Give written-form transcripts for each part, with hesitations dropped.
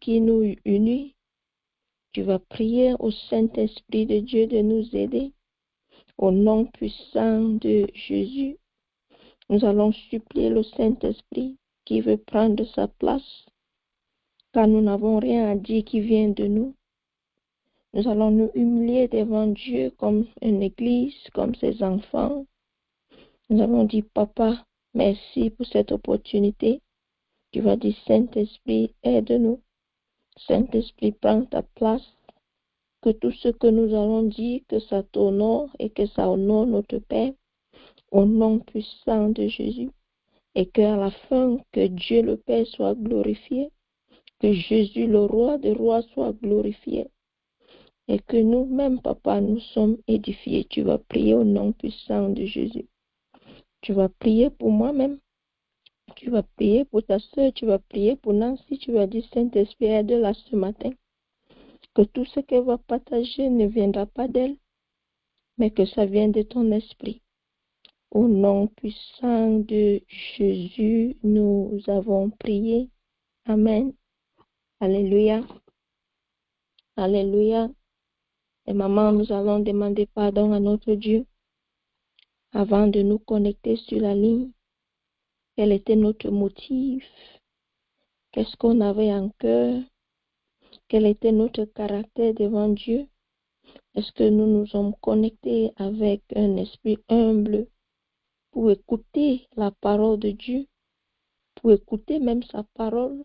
qui nous unit. Tu vas prier au Saint-Esprit de Dieu de nous aider. Au nom puissant de Jésus, nous allons supplier le Saint-Esprit qui veut prendre sa place, car nous n'avons rien à dire qui vient de nous. Nous allons nous humilier devant Dieu comme une église, comme ses enfants. Nous allons dire, Papa, merci pour cette opportunité. Tu vas dire, Saint-Esprit, aide-nous. Saint-Esprit, prends ta place. Que tout ce que nous allons dire, que ça t'honore et que ça honore notre Père, au nom puissant de Jésus. Et qu'à la fin, que Dieu le Père soit glorifié, que Jésus le roi des rois soit glorifié. Et que nous-mêmes, Papa, nous sommes édifiés. Tu vas prier au nom puissant de Jésus. Tu vas prier pour moi-même. Tu vas prier pour ta soeur. Tu vas prier pour Nancy. Tu vas dire, Saint-Esprit, aide-la ce matin. Que tout ce qu'elle va partager ne viendra pas d'elle, mais que ça vienne de ton esprit. Au nom puissant de Jésus, nous avons prié. Amen. Alléluia. Alléluia. Et maman, nous allons demander pardon à notre Dieu avant de nous connecter sur la ligne. Quel était notre motif? Qu'est-ce qu'on avait en cœur? Quel était notre caractère devant Dieu? Est-ce que nous nous sommes connectés avec un esprit humble pour écouter la parole de Dieu, pour écouter même sa parole?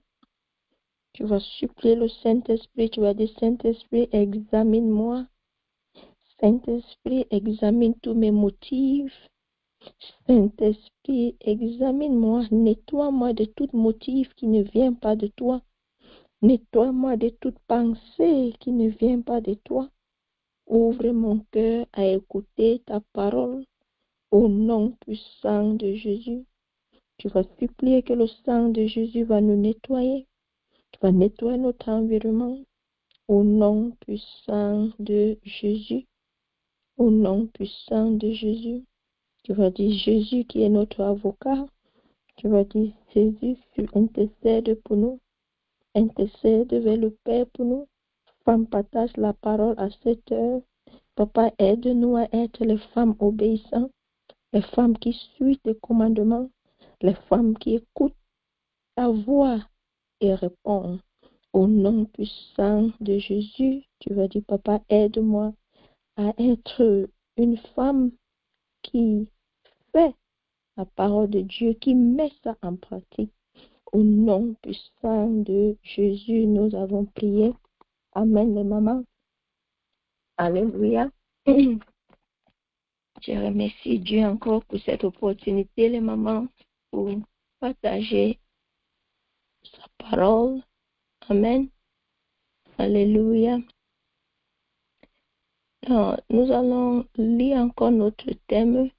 Tu vas supplier le Saint-Esprit, tu vas dire, Saint-Esprit, examine-moi. Saint-Esprit, examine tous mes motifs. Saint-Esprit, examine-moi, nettoie-moi de tout motif qui ne vient pas de toi. Nettoie-moi de toute pensée qui ne vient pas de toi. Ouvre mon cœur à écouter ta parole au nom puissant de Jésus. Tu vas supplier que le sang de Jésus va nous nettoyer. Tu vas nettoyer notre environnement au nom puissant de Jésus. Au nom puissant de Jésus. Tu vas dire Jésus qui est notre avocat. Tu vas dire Jésus, tu intercèdes pour nous. Intercède vers le Père pour nous. Femme, partage la parole à cette heure. Papa, aide-nous à être les femmes obéissantes, les femmes qui suivent tes commandements, les femmes qui écoutent ta voix et répondent. Au nom puissant de Jésus, tu vas dire, Papa, aide-moi à être une femme qui fait la parole de Dieu, qui met ça en pratique. Au nom puissant de Jésus, nous avons prié. Amen, les mamans. Alléluia. Je remercie Dieu encore pour cette opportunité, les mamans, pour partager sa parole. Amen. Alléluia. Alors, nous allons lire encore notre thème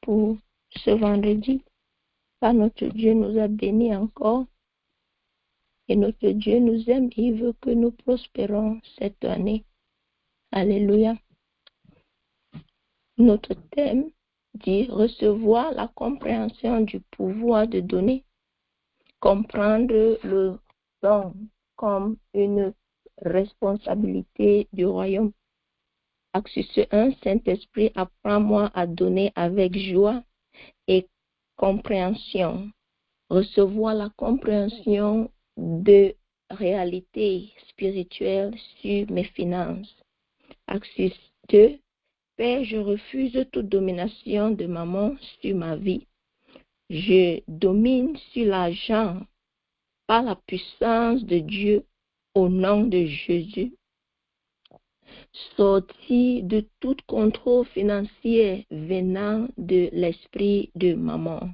pour ce vendredi. Car notre Dieu nous a bénis encore. Et notre Dieu nous aime. Il veut que nous prospérons cette année. Alléluia. Notre thème dit recevoir la compréhension du pouvoir de donner. Comprendre le don comme une responsabilité du royaume. Acte 1, Saint-Esprit, apprends-moi à donner avec joie et compréhension. Recevoir la compréhension de réalité spirituelle sur mes finances. Acte 2, Père, je refuse toute domination de maman sur ma vie. Je domine sur l'argent par la puissance de Dieu au nom de Jésus. Sorti de tout contrôle financier venant de l'esprit de maman.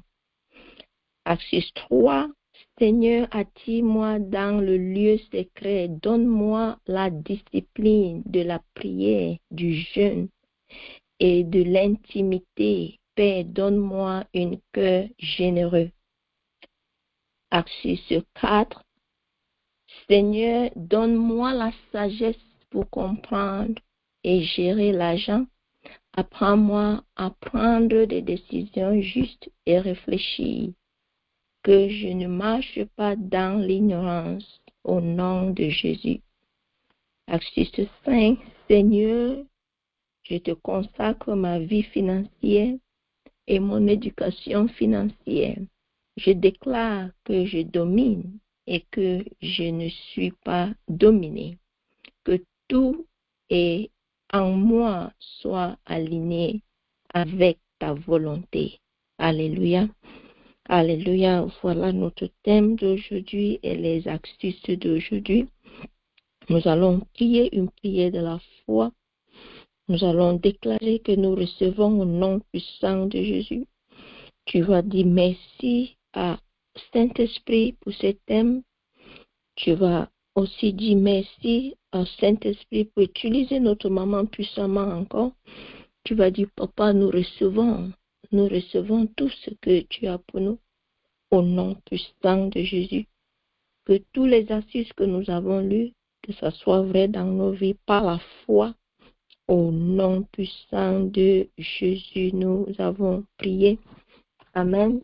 Acte 3, Seigneur, attire-moi dans le lieu secret, donne-moi la discipline de la prière, du jeûne et de l'intimité. Père, donne-moi un cœur généreux. Acte 4, Seigneur, donne-moi la sagesse pour comprendre et gérer l'argent. Apprends-moi à prendre des décisions justes et réfléchies, que je ne marche pas dans l'ignorance. au nom de Jésus. Astuce 5, Seigneur, je te consacre ma vie financière et mon éducation financière. Je déclare que je domine et que je ne suis pas dominé. Que tout et en moi soit aligné avec ta volonté. Alléluia. Alléluia. Voilà notre thème d'aujourd'hui et les astuces d'aujourd'hui. Nous allons prier une prière de la foi. Nous allons déclarer que nous recevons au nom puissant de Jésus. Tu vas dire merci à Saint-Esprit pour ce thème. Tu vas aussi dire merci au Saint-Esprit pour utiliser notre maman puissamment encore. Tu vas dire, Papa, nous recevons tout ce que tu as pour nous au nom puissant de Jésus. Que tous les astuces que nous avons lues, que ça soit vrai dans nos vies par la foi, au nom puissant de Jésus, nous avons prié. Amen.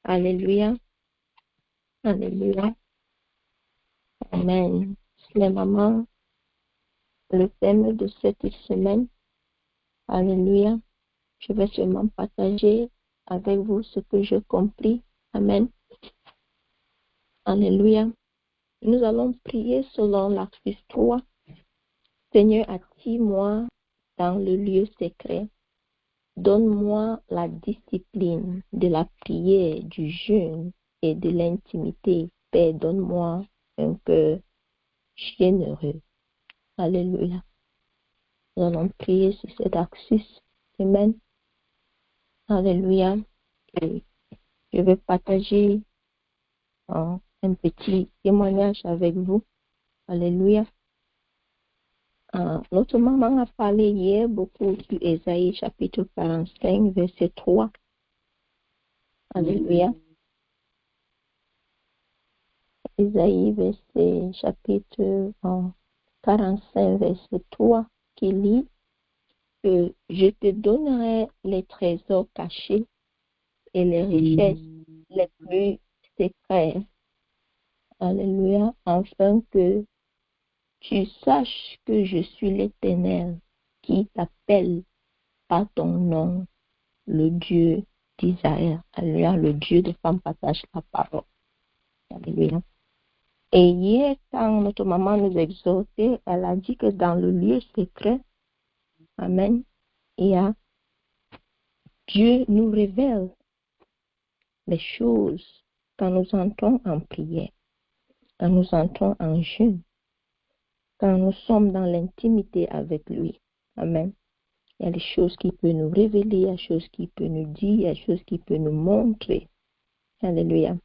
Alléluia. Alléluia. Amen. Les mamans, le thème de cette semaine, alléluia, je vais seulement partager avec vous ce que j'ai compris. Amen. Alléluia. Nous allons prier selon l'axe 3. Seigneur, attire-moi dans le lieu secret. Donne-moi la discipline de la prière, du jeûne et de l'intimité. Père, donne-moi un cœur généreux. Alléluia. Nous allons prier sur cet axe. Amen. Alléluia. Et je vais partager un petit témoignage avec vous. Alléluia. Notre maman a parlé hier beaucoup sur Ésaïe chapitre 45, verset 3. Alléluia. Ésaïe chapitre 45, verset 3, qui lit que je te donnerai les trésors cachés et les richesses les plus secrètes. Alléluia. Afin que tu saches que je suis l'Éternel qui t'appelle par ton nom, le Dieu d'Israël. Alléluia. Le Dieu de femme partage la parole. Alléluia. Et hier, quand notre maman nous exhortait, elle a dit que dans le lieu secret, amen, Dieu nous révèle les choses quand nous entrons en prière, quand nous entrons en jeûne, quand nous sommes dans l'intimité avec lui. Amen. Il y a des choses qu'il peut nous révéler, il y a des choses qu'il peut nous dire, il y a des choses qu'il peut nous montrer. Alléluia.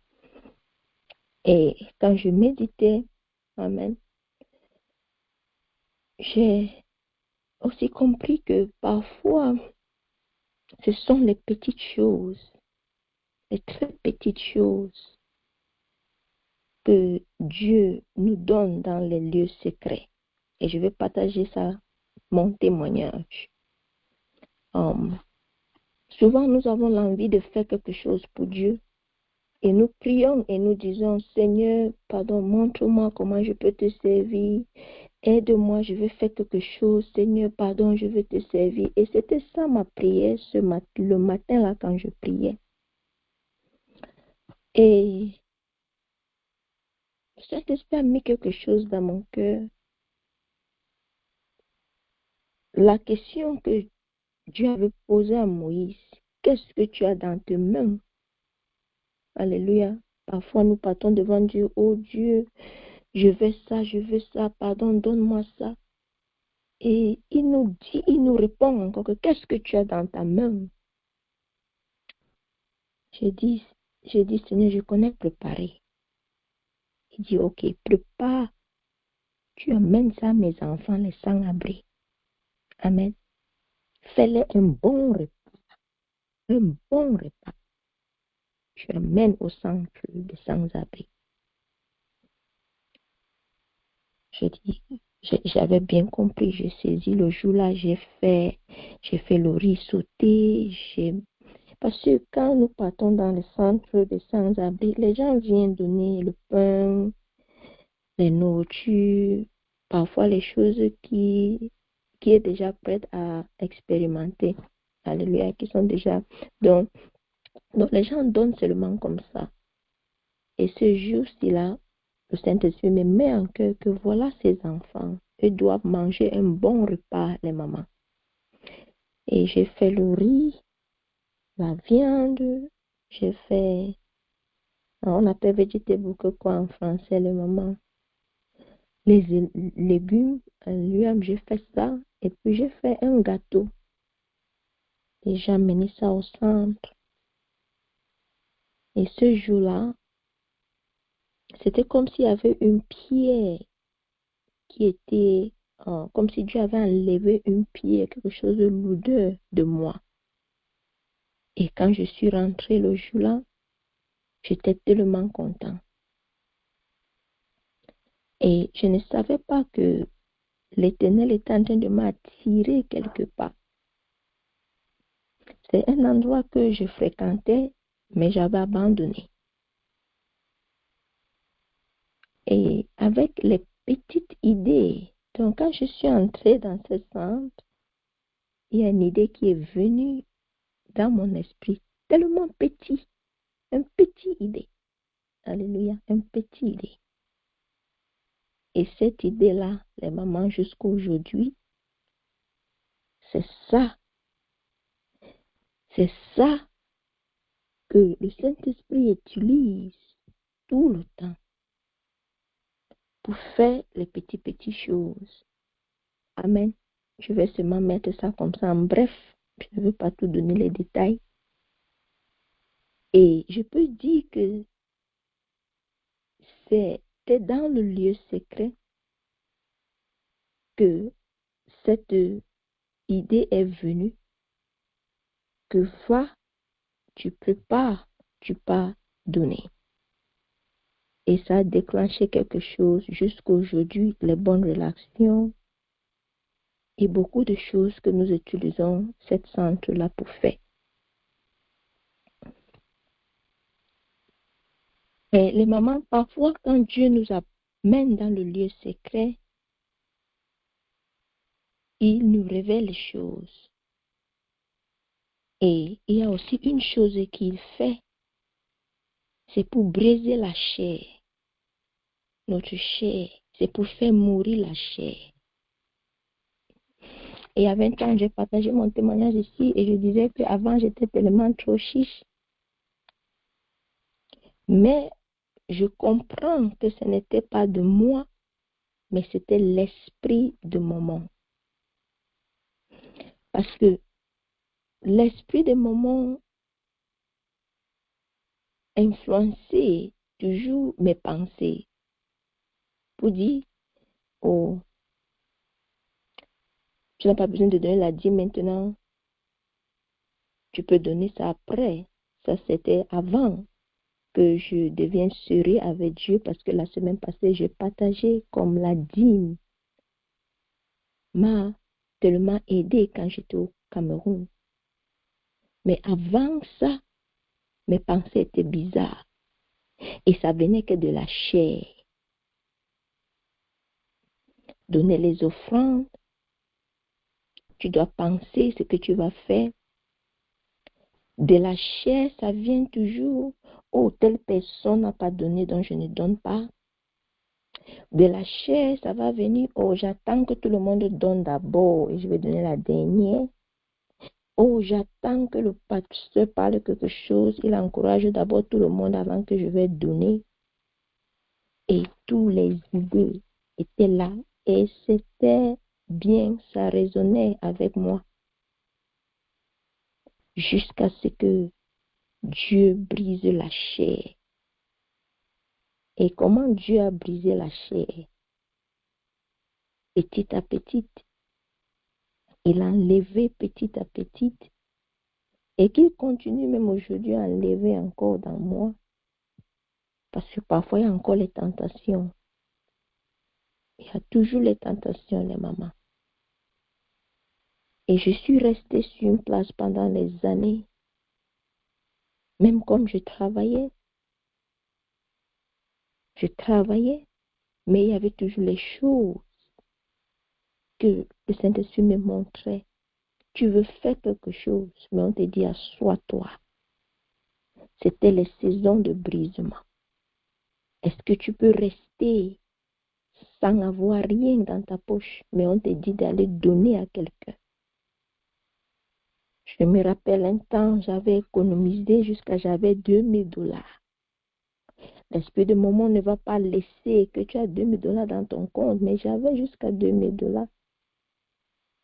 Et quand je méditais, amen, j'ai aussi compris que parfois, ce sont les petites choses, les très petites choses que Dieu nous donne dans les lieux secrets. Et je vais partager ça, mon témoignage. Souvent, nous avons l'envie de faire quelque chose pour Dieu. Et nous prions et nous disons, Seigneur, pardon, montre-moi comment je peux te servir. Aide-moi, je vais faire quelque chose. Seigneur, pardon, je veux te servir. Et c'était ça ma prière le matin là quand je priais. Et Saint-Esprit a mis quelque chose dans mon cœur. La question que Dieu avait posée à Moïse, qu'est-ce que tu as dans tes mains? Alléluia. Parfois nous partons devant Dieu, oh Dieu, je veux ça, pardon, donne-moi ça. Et il nous répond encore que qu'est-ce que tu as dans ta main? Je dis, Seigneur, je connais préparer. Il dit, ok, prépare. Tu amènes ça à mes enfants, les sans-abri. Amen. Fais-les un bon repas. Un bon repas. Tu amènes au centre des sans-abri. Je dis, j'avais bien compris, j'ai saisi le jour-là, j'ai fait le riz sauté, parce que quand nous partons dans le centre des sans-abri, les gens viennent donner le pain, les nourritures, parfois les choses qui est déjà prête à expérimenter. Alléluia, qui sont déjà... Donc les gens donnent seulement comme ça. Et ce jour-ci-là, le Saint-Esprit me met en cœur que voilà ces enfants. Eux doivent manger un bon repas, les mamans. Et j'ai fait le riz, la viande, j'ai fait... On appelle vegetable quoi en français, les mamans? Les légumes, lui, j'ai fait ça. Et puis j'ai fait un gâteau. Et j'ai amené ça au centre. Et ce jour-là, c'était comme s'il y avait une pierre qui était, comme si Dieu avait enlevé une pierre, quelque chose de lourdeur de moi. Et quand je suis rentrée le jour-là, j'étais tellement content. Et je ne savais pas que l'Éternel était en train de m'attirer quelque part. C'est un endroit que je fréquentais, mais j'avais abandonné. Et avec les petites idées, donc quand je suis entrée dans ce centre, il y a une idée qui est venue dans mon esprit, tellement petit, une petite idée. Alléluia, une petite idée. Et cette idée-là, les mamans, jusqu'à aujourd'hui, c'est ça que le Saint-Esprit utilise tout le temps pour faire les petites choses. Amen. Je vais seulement mettre ça comme ça en bref. Je ne veux pas tout donner les détails. Et je peux dire que c'était dans le lieu secret que cette idée est venue, que va, tu prépares, tu pars donner. Et ça a déclenché quelque chose jusqu'à aujourd'hui, les bonnes relations et beaucoup de choses que nous utilisons cette centre-là pour faire. Et les mamans, parfois, quand Dieu nous amène dans le lieu secret, il nous révèle les choses. Et il y a aussi une chose qu'il fait, c'est pour briser la chair, notre chair. C'est pour faire mourir la chair. Et à 20 ans, j'ai partagé mon témoignage ici et je disais qu'avant, j'étais tellement trop chiche. Mais je comprends que ce n'était pas de moi, mais c'était l'esprit de maman. Parce que l'esprit de maman influençait toujours mes pensées. Pour dire, oh, tu n'as pas besoin de donner la dîme maintenant, tu peux donner ça après. Ça, c'était avant que je devienne sérieux avec Dieu parce que la semaine passée, j'ai partagé comme la dîme m'a tellement aidé quand j'étais au Cameroun. Mais avant ça, mes pensées étaient bizarres et ça venait que de la chair. Donner les offrandes, tu dois penser ce que tu vas faire. De la chair, ça vient toujours. Oh, telle personne n'a pas donné, donc je ne donne pas. De la chair, ça va venir. Oh, j'attends que tout le monde donne d'abord et je vais donner la dernière. Oh, j'attends que le pasteur parle quelque chose. Il encourage d'abord tout le monde avant que je vais donner. Et tous les idées étaient là. Et c'était bien, ça résonnait avec moi. Jusqu'à ce que Dieu brise la chair. Et comment Dieu a brisé la chair? Petit à petit. Il a enlevé petit à petit. Et qu'il continue même aujourd'hui à enlever encore dans moi. Parce que parfois, il y a encore les tentations. Il y a toujours les tentations, les mamans. Et je suis restée sur une place pendant des années. Même comme je travaillais. Mais il y avait toujours les choses que le Saint-Esprit me montrait. Tu veux faire quelque chose, mais on te dit assois-toi. C'était les saisons de brisement. Est-ce que tu peux rester sans avoir rien dans ta poche, mais on te dit d'aller donner à quelqu'un? Je me rappelle un temps, j'avais économisé jusqu'à j'avais $2000. L'esprit de moment ne va pas laisser que tu as $2000 dans ton compte, mais j'avais jusqu'à $2000.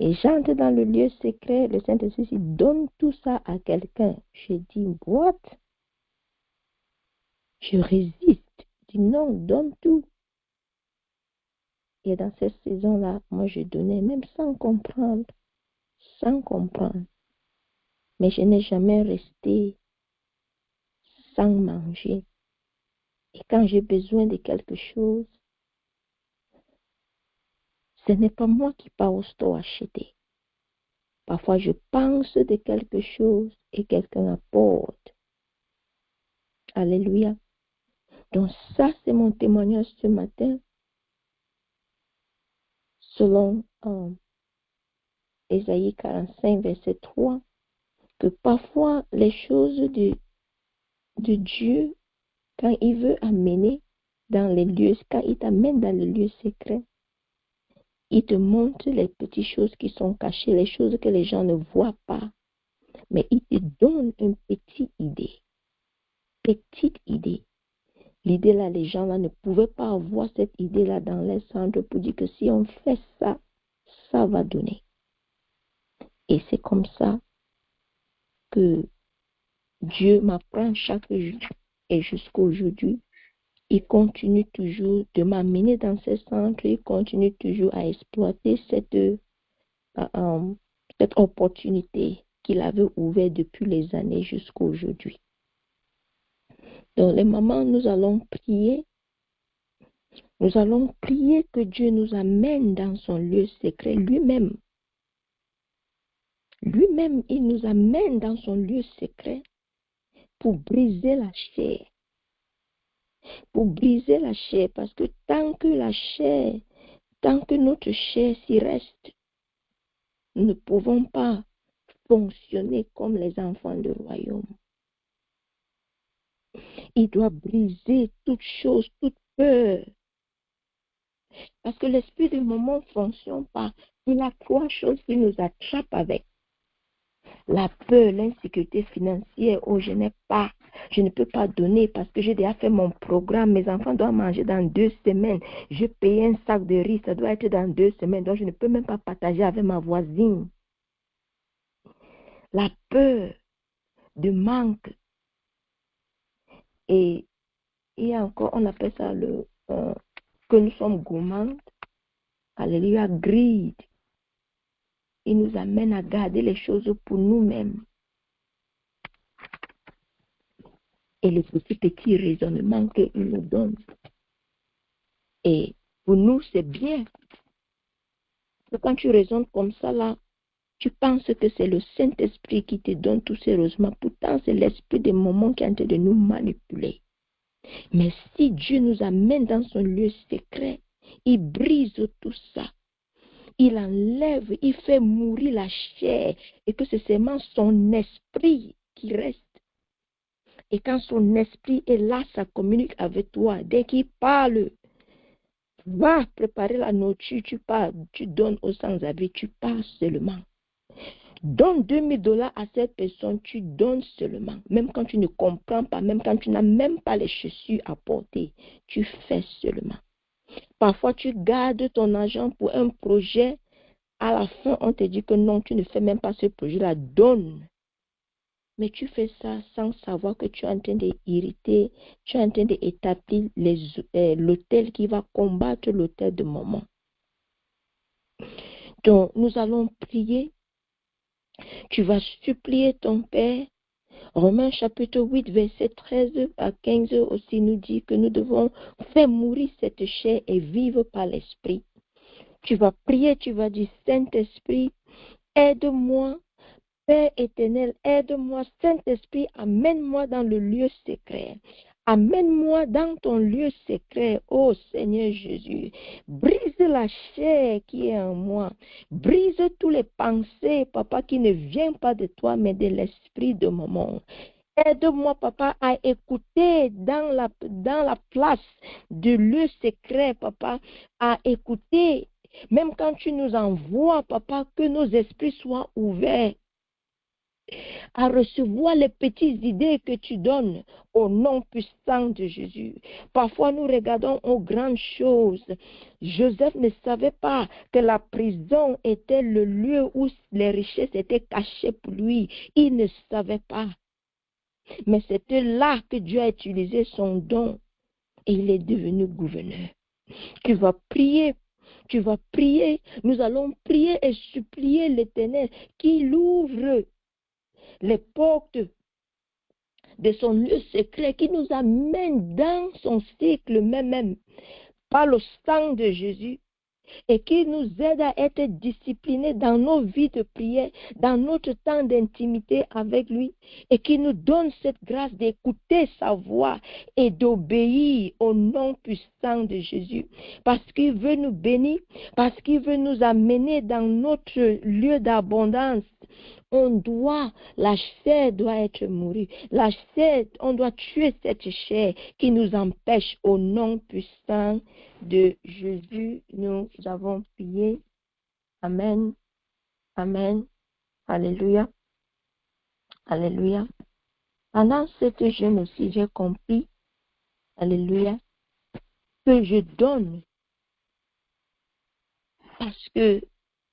Et j'entre dans le lieu secret, le Saint-Esprit dit, donne tout ça à quelqu'un. J'ai dit, what? Je résiste. Je dis, non, donne tout. Et dans cette saison-là, moi, je donnais, même sans comprendre. Sans comprendre. Mais je n'ai jamais resté sans manger. Et quand j'ai besoin de quelque chose, ce n'est pas moi qui pars au store acheter. Parfois, je pense de quelque chose et quelqu'un apporte. Alléluia. Donc ça, c'est mon témoignage ce matin. Selon Ésaïe 45, verset 3, que parfois les choses de Dieu, quand il veut amener dans les lieux, quand il t'amène dans les lieux secrets, il te montre les petites choses qui sont cachées, les choses que les gens ne voient pas. Mais il te donne une petite idée. Petite idée. L'idée là, les gens là ne pouvaient pas avoir cette idée là dans les centres pour dire que si on fait ça, ça va donner. Et c'est comme ça que Dieu m'apprend chaque jour et jusqu'à aujourd'hui. Il continue toujours de m'amener dans ces centres, il continue toujours à exploiter cette opportunité qu'il avait ouverte depuis les années jusqu'à aujourd'hui. Donc les mamans, nous allons prier. Nous allons prier que Dieu nous amène dans son lieu secret lui-même. Lui-même, il nous amène dans son lieu secret pour briser la chair. Pour briser la chair, parce que tant que notre chair s'y reste, nous ne pouvons pas fonctionner comme les enfants du royaume. Il doit briser toute chose, toute peur. Parce que l'esprit du moment ne fonctionne pas. Il a trois choses qui nous attrapent avec. La peur, l'insécurité financière, oh je ne peux pas donner parce que j'ai déjà fait mon programme, mes enfants doivent manger dans 2 semaines, je paye un sac de riz, ça doit être dans 2 semaines, donc je ne peux même pas partager avec ma voisine. La peur de manque. Et encore, on appelle ça que nous sommes gourmands. Alléluia, greed. Il nous amène à garder les choses pour nous-mêmes. Et le petit raisonnement qu'il nous donne. Et pour nous, c'est bien. Quand tu raisonnes comme ça, là, tu penses que c'est le Saint-Esprit qui te donne tous ces raisonnements. Pourtant, c'est l'esprit des moments qui est en train de nous manipuler. Mais si Dieu nous amène dans son lieu secret, il brise tout ça. Il enlève, il fait mourir la chair. Et que c'est seulement son esprit qui reste. Et quand son esprit est là, ça communique avec toi. Dès qu'il parle, va préparer la nourriture, tu pars, tu donnes aux sans-abri, tu pars seulement. Donne $2000 à cette personne, tu donnes seulement. Même quand tu ne comprends pas, même quand tu n'as même pas les chaussures à porter, tu fais seulement. Parfois, tu gardes ton argent pour un projet. À la fin, on te dit que non, tu ne fais même pas ce projet-là, donne. Mais tu fais ça sans savoir que tu es en train d'irriter, tu es en train d'établir l'autel qui va combattre l'autel de maman. Donc, nous allons prier. Tu vas supplier ton Père. Romains chapitre 8, verset 13 à 15 aussi nous dit que nous devons faire mourir cette chair et vivre par l'Esprit. Tu vas prier, tu vas dire, Saint-Esprit, aide-moi. Père éternel, aide-moi, Saint-Esprit, amène-moi dans le lieu secret. Amène-moi dans ton lieu secret, ô Seigneur Jésus. Brise la chair qui est en moi. Brise tous les pensées, papa, qui ne viennent pas de toi, mais de l'esprit de maman. Aide-moi, papa, à écouter dans la place du lieu secret, papa, à écouter, même quand tu nous envoies, papa, que nos esprits soient ouverts à recevoir les petites idées que tu donnes au nom puissant de Jésus. Parfois, nous regardons aux grandes choses. Joseph ne savait pas que la prison était le lieu où les richesses étaient cachées pour lui. Il ne savait pas. Mais c'était là que Dieu a utilisé son don et il est devenu gouverneur. Tu vas prier. Tu vas prier. Nous allons prier et supplier l'Éternel qu'il ouvre les portes de son lieu secret, qui nous amène dans son cycle même par le sang de Jésus, et qui nous aide à être disciplinés dans nos vies de prière, dans notre temps d'intimité avec lui, et qui nous donne cette grâce d'écouter sa voix et d'obéir au nom puissant de Jésus, parce qu'il veut nous bénir, parce qu'il veut nous amener dans notre lieu d'abondance. La chair doit être mourue. La chair, on doit tuer cette chair qui nous empêche au nom puissant de Jésus. Nous avons prié. Amen. Amen. Alléluia. Alléluia. Pendant cette jeûne aussi, j'ai compris, alléluia, que je donne parce que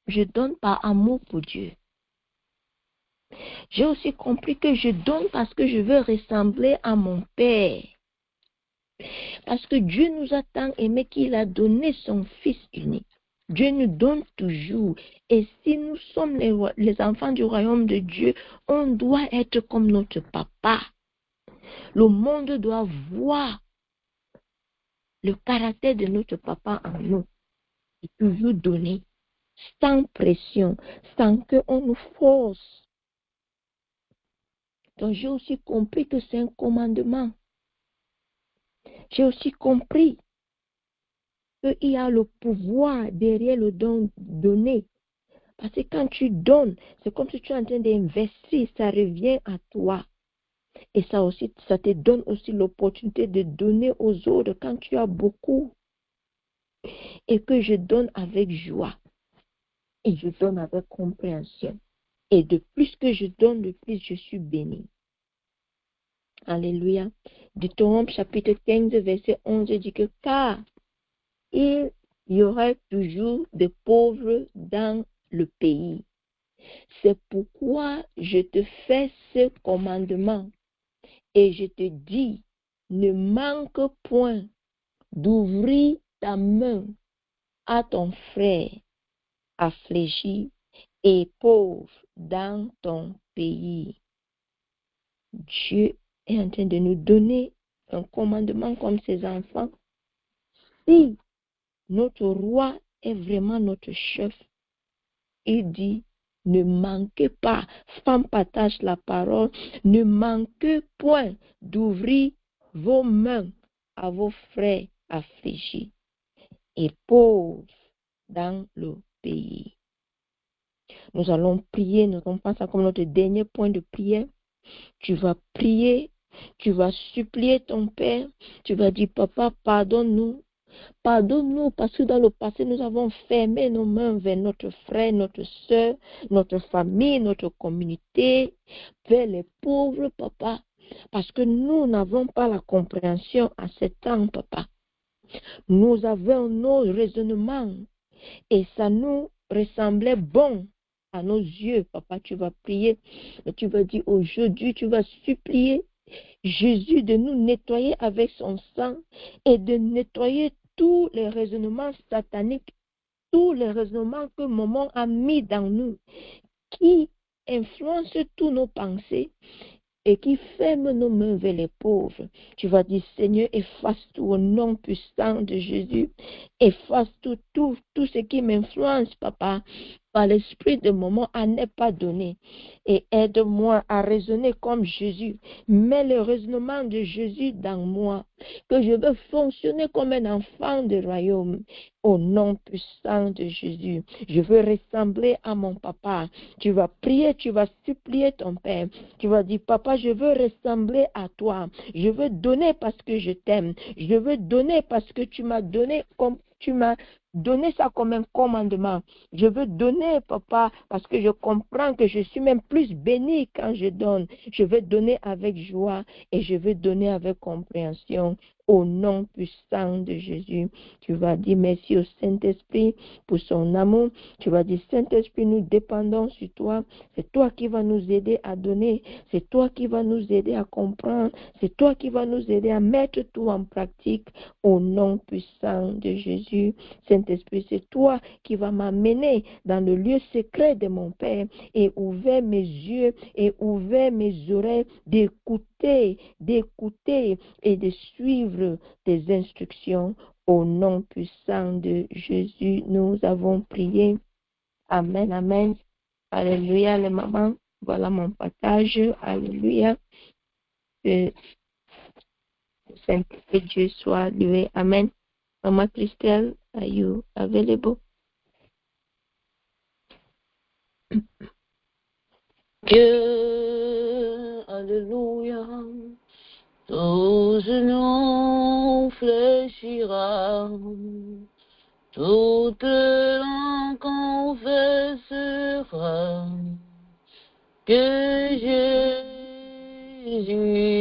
je donne par amour pour Dieu. J'ai aussi compris que je donne parce que je veux ressembler à mon Père. Parce que Dieu nous a tant aimé qu'il a donné son Fils unique. Dieu nous donne toujours. Et si nous sommes les enfants du royaume de Dieu, on doit être comme notre papa. Le monde doit voir le caractère de notre papa en nous. Et toujours donner, sans pression, sans qu'on nous force. Donc j'ai aussi compris que c'est un commandement. J'ai aussi compris qu'il y a le pouvoir derrière le don donné. Parce que quand tu donnes, c'est comme si tu es en train d'investir, ça revient à toi. Et ça aussi, ça te donne aussi l'opportunité de donner aux autres quand tu as beaucoup. Et que je donne avec joie. Et je donne avec compréhension. Et de plus que je donne, de plus je suis béni. Alléluia. Deutéronome chapitre 15, verset 11 dit que car il y aura toujours des pauvres dans le pays. C'est pourquoi je te fais ce commandement et je te dis, ne manque point d'ouvrir ta main à ton frère affligé et pauvre dans ton pays. Dieu est en train de nous donner un commandement comme ses enfants. Si notre roi est vraiment notre chef, il dit, ne manquez pas, femme partage la parole, ne manquez point d'ouvrir vos mains à vos frères affligés et pauvres dans le pays. Nous allons prier, nous allons passer comme notre dernier point de prière. Tu vas prier, tu vas supplier ton Père, tu vas dire, papa, pardonne-nous. Pardonne-nous parce que dans le passé, nous avons fermé nos mains vers notre frère, notre soeur, notre famille, notre communauté, vers les pauvres, papa. Parce que nous n'avons pas la compréhension à ce temps, papa. Nous avons nos raisonnements et ça nous ressemblait bon à nos yeux, papa. Tu vas prier, tu vas dire aujourd'hui, tu vas supplier Jésus de nous nettoyer avec son sang et de nettoyer tous les raisonnements sataniques, tous les raisonnements que maman a mis dans nous, qui influencent tous nos pensées et qui ferment nos mains vers les pauvres. Tu vas dire, Seigneur, efface tout au nom puissant de Jésus. Efface tout ce qui m'influence, papa. par l'esprit de moment à ne pas donner. Et aide-moi à raisonner comme Jésus. Mets le raisonnement de Jésus dans moi, que je veux fonctionner comme un enfant du royaume. Au nom puissant de Jésus, je veux ressembler à mon papa. Tu vas prier, tu vas supplier ton Père. Tu vas dire, papa, je veux ressembler à toi. Je veux donner parce que je t'aime. Je veux donner parce que tu m'as donné comme tu m'as donné ça comme un commandement. Je veux donner, papa, parce que je comprends que je suis même plus béni quand je donne. Je veux donner avec joie et je veux donner avec compréhension. Au nom puissant de Jésus, tu vas dire merci au Saint-Esprit pour son amour. Tu vas dire, Saint-Esprit, nous dépendons sur toi. C'est toi qui vas nous aider à donner. C'est toi qui vas nous aider à comprendre. C'est toi qui vas nous aider à mettre tout en pratique. Au nom puissant de Jésus, Saint-Esprit, c'est toi qui vas m'amener dans le lieu secret de mon Père et ouvrir mes yeux et ouvrir mes oreilles d'écouter et de suivre tes instructions. Au nom puissant de Jésus, nous avons prié. Amen, amen. Alléluia, les mamans. Voilà mon partage. Alléluia. Que le Saint-Esprit Dieu soit loué. Amen. Maman Christelle, are you available? Dieu, alléluia, tout genou fléchira, toute langue confessera que Jésus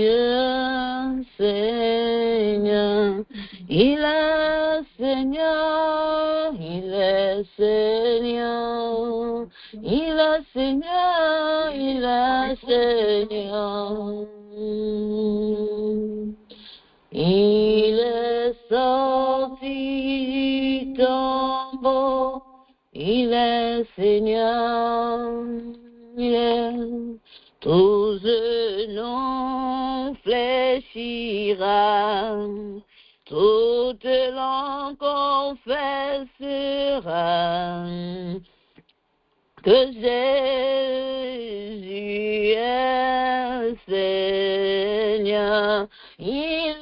est Seigneur. Il est Seigneur, il est Seigneur, il est Seigneur, il est Seigneur. Il est sorti du tombeau, il est Seigneur, il est tout genou fléchira, toute langue confessera que Jésus est Seigneur. Il est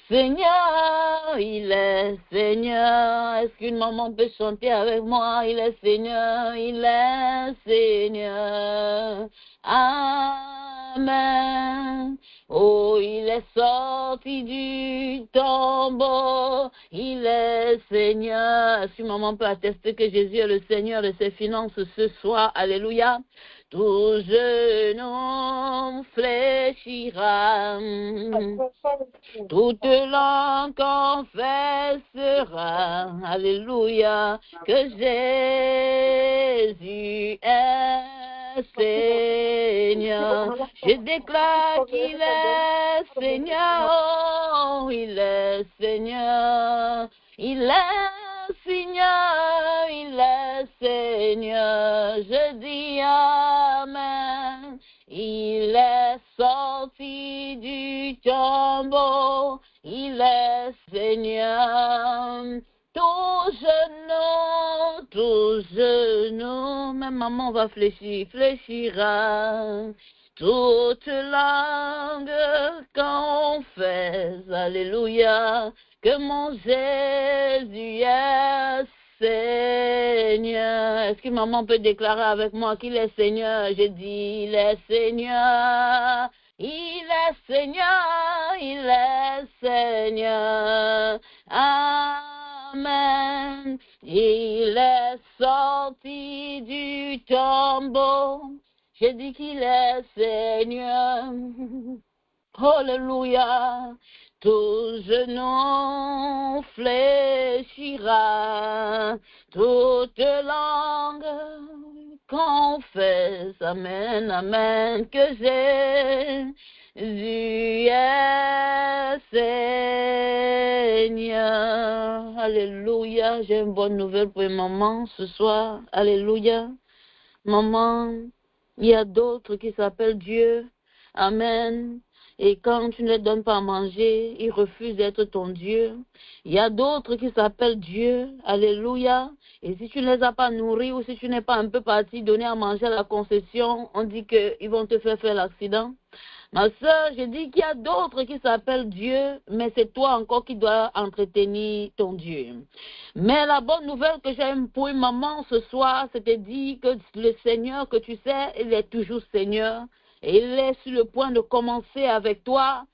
Seigneur, il est Seigneur. Est-ce qu'une maman peut chanter avec moi? Il est Seigneur, il est Seigneur. Amen. Oh, il est sorti du tombeau, il est Seigneur. Est-ce qu'une maman peut attester que Jésus est le Seigneur de ses finances ce soir? Alléluia. Tout genou fléchira, toute langue confessera, alléluia, que Jésus est Seigneur. Je déclare qu'il est Seigneur, oh, il est Seigneur, il est Seigneur, il est Seigneur. Je dis Amen. Il est sorti du tombeau, il est Seigneur. Tout genou, même maman va fléchira. Toute langue confesse, alléluia, que mon Jésus est Seigneur. Est-ce que maman peut déclarer avec moi qu'il est Seigneur? Je dis, il est Seigneur. Il est Seigneur, il est Seigneur. Amen. Il est sorti du tombeau. Je dis qu'il est Seigneur. Alléluia. Tout genou fléchira, toute langue confesse, amen, amen, que Jésus est Seigneur. Alléluia. J'ai une bonne nouvelle pour maman ce soir. Alléluia. Maman, il y a d'autres qui s'appellent Dieu. Amen. Et quand tu ne leur donnes pas à manger, ils refusent d'être ton Dieu. Il y a d'autres qui s'appellent Dieu. Alléluia. Et si tu ne les as pas nourris ou si tu n'es pas un peu parti donner à manger à la concession, on dit qu'ils vont te faire l'accident. Ma soeur, je dis qu'il y a d'autres qui s'appellent Dieu, mais c'est toi encore qui dois entretenir ton Dieu. Mais la bonne nouvelle que j'ai pour une maman ce soir, c'était dit que le Seigneur, que tu sais, il est toujours Seigneur. Et il est sur le point de commencer avec toi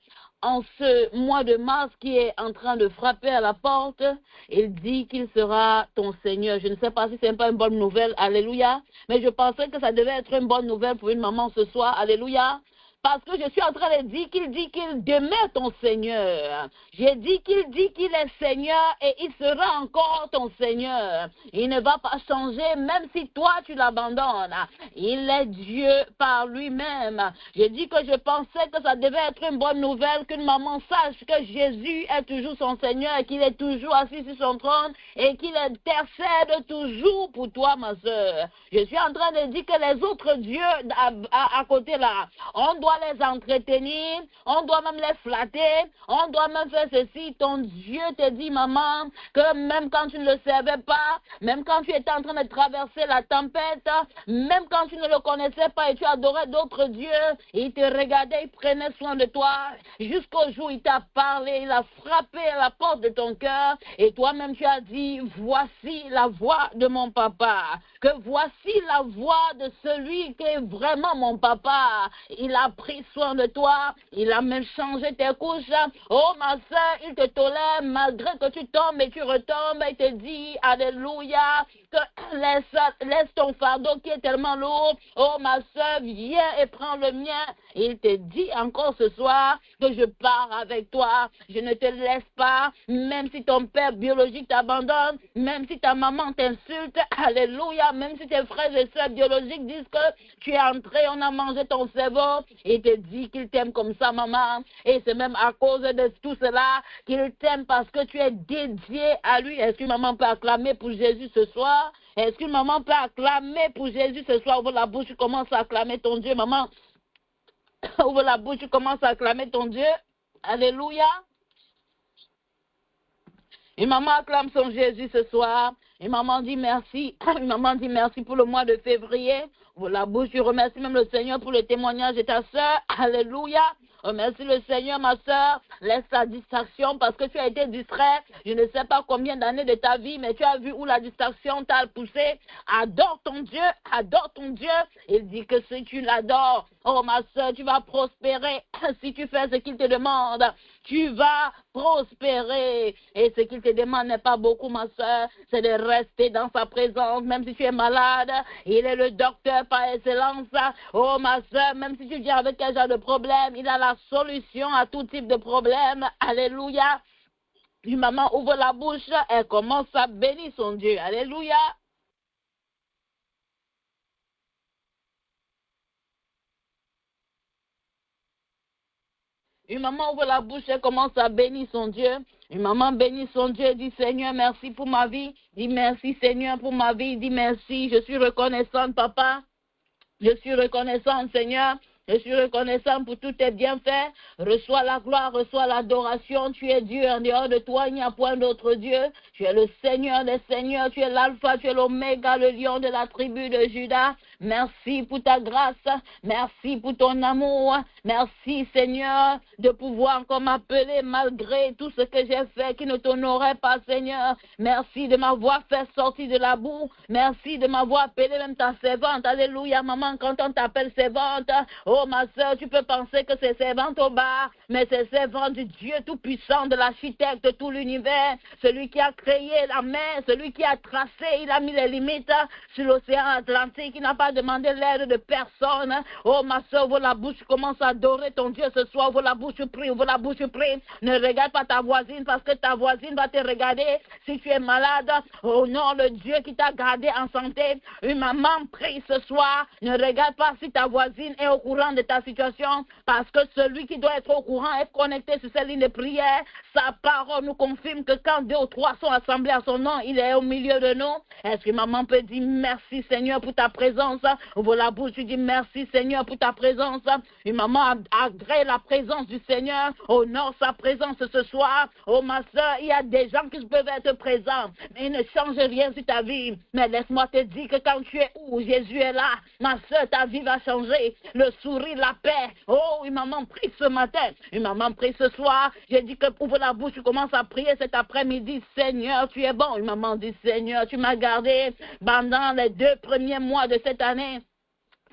en ce mois de mars qui est en train de frapper à la porte. Il dit qu'il sera ton Seigneur. Je ne sais pas si ce n'est pas une bonne nouvelle, alléluia, mais je pensais que ça devait être une bonne nouvelle pour une maman ce soir, alléluia. Parce que je suis en train de dire qu'il dit qu'il demeure ton Seigneur. J'ai dit qu'il est Seigneur et il sera encore ton Seigneur. Il ne va pas changer même si toi tu l'abandonnes. Il est Dieu par lui-même. J'ai dit que je pensais que ça devait être une bonne nouvelle qu'une maman sache que Jésus est toujours son Seigneur et qu'il est toujours assis sur son trône et qu'il intercède toujours pour toi, ma soeur. Je suis en train de dire que les autres dieux à côté là, on doit les entretenir, on doit même les flatter, on doit même faire ceci. Ton Dieu te dit, maman, que même quand tu ne le savais pas, même quand tu étais en train de traverser la tempête, même quand tu ne le connaissais pas et tu adorais d'autres dieux, il te regardait, il prenait soin de toi, jusqu'au jour où il t'a parlé, il a frappé à la porte de ton cœur, et toi-même tu as dit, voici la voix de mon papa, que voici la voix de celui qui est vraiment mon papa. Il a pris soin de toi, il a même changé tes couches. Oh ma soeur, il te tolère malgré que tu tombes et tu retombes. Il te dit, alléluia, que laisse ton fardeau qui est tellement lourd. Oh ma soeur, viens et prends le mien. Il te dit encore ce soir que je pars avec toi, je ne te laisse pas, même si ton père biologique t'abandonne, même si ta maman t'insulte, alléluia, même si tes frères et sœurs biologiques disent que tu es entré, on a mangé ton cerveau, il te dit qu'il t'aime comme ça, maman, et c'est même à cause de tout cela qu'il t'aime parce que tu es dédié à lui. Est-ce qu'une maman peut acclamer pour Jésus ce soir? Est-ce qu'une maman peut acclamer pour Jésus ce soir? Ouvre la bouche, tu commences à acclamer ton Dieu, maman. Ouvre la bouche, tu commences à acclamer ton Dieu. Alléluia. Une maman acclame son Jésus ce soir. Une maman dit merci. Une maman dit merci pour le mois de février. Ouvre la bouche, tu remercies même le Seigneur pour le témoignage de ta soeur. Alléluia. Remercie le Seigneur, ma soeur. Laisse la distraction parce que tu as été distrait. Je ne sais pas combien d'années de ta vie, mais tu as vu où la distraction t'a poussé. Adore ton Dieu. Adore ton Dieu. Il dit que si tu l'adores, oh ma soeur, tu vas prospérer. Si tu fais ce qu'il te demande, tu vas prospérer. Et ce qu'il te demande n'est pas beaucoup, ma soeur. C'est de rester dans sa présence, même si tu es malade. Il est le docteur par excellence. Oh, ma soeur, même si tu viens avec quel genre de problème, il a la solution à tout type de problème. Alléluia. Une maman ouvre la bouche, elle commence à bénir son Dieu. Alléluia. Une maman ouvre la bouche et commence à bénir son Dieu. Une maman bénit son Dieu, dit Seigneur, merci pour ma vie. Dis merci Seigneur pour ma vie. Dis merci, je suis reconnaissante, papa. Je suis reconnaissante, Seigneur. Je suis reconnaissant pour tous tes bienfaits. Reçois la gloire, reçois l'adoration. Tu es Dieu, en dehors de toi, il n'y a point d'autre Dieu. Tu es le Seigneur des Seigneurs. Tu es l'Alpha, tu es l'Oméga, le lion de la tribu de Juda. Merci pour ta grâce. Merci pour ton amour. Merci, Seigneur, de pouvoir encore m'appeler malgré tout ce que j'ai fait qui ne t'honorait pas, Seigneur. Merci de m'avoir fait sortir de la boue. Merci de m'avoir appelé même ta servante. Alléluia, maman, quand on t'appelle servante, oh ma soeur, tu peux penser que c'est servante au bar, mais c'est servante du Dieu tout-puissant, de l'architecte de tout l'univers, celui qui a créé la mer, celui qui a tracé, il a mis les limites sur l'océan Atlantique, il n'a pas demandé l'aide de personne. Oh ma soeur, ouvre la bouche, commence à adorer ton Dieu ce soir, ouvre la bouche, prie, ouvre la bouche, prie. Ne regarde pas ta voisine parce que ta voisine va te regarder si tu es malade. Oh non, le Dieu qui t'a gardé en santé. Une maman prie ce soir, ne regarde pas si ta voisine est au courant de ta situation, parce que celui qui doit être au courant est connecté sur cette ligne de prière. Sa parole nous confirme que quand 2 ou 3 sont assemblés à son nom, il est au milieu de nous. Est-ce que maman peut dire merci Seigneur pour ta présence présence. Ouvre la bouche, tu dis merci Seigneur pour ta présence. Une maman agrée la présence du Seigneur, honore sa présence ce soir. Oh ma soeur, il y a des gens qui peuvent être présents, mais ils ne changent rien sur ta vie. Mais laisse-moi te dire que quand tu es où Jésus est là, ma soeur, ta vie va changer. Le sourire, la paix. Oh, une maman prie ce matin, une maman prie ce soir. J'ai dit que ouvre la bouche, tu commences à prier cet après-midi. Seigneur, tu es bon. Une maman dit, Seigneur, tu m'as gardé pendant les 2 premiers mois de cette année.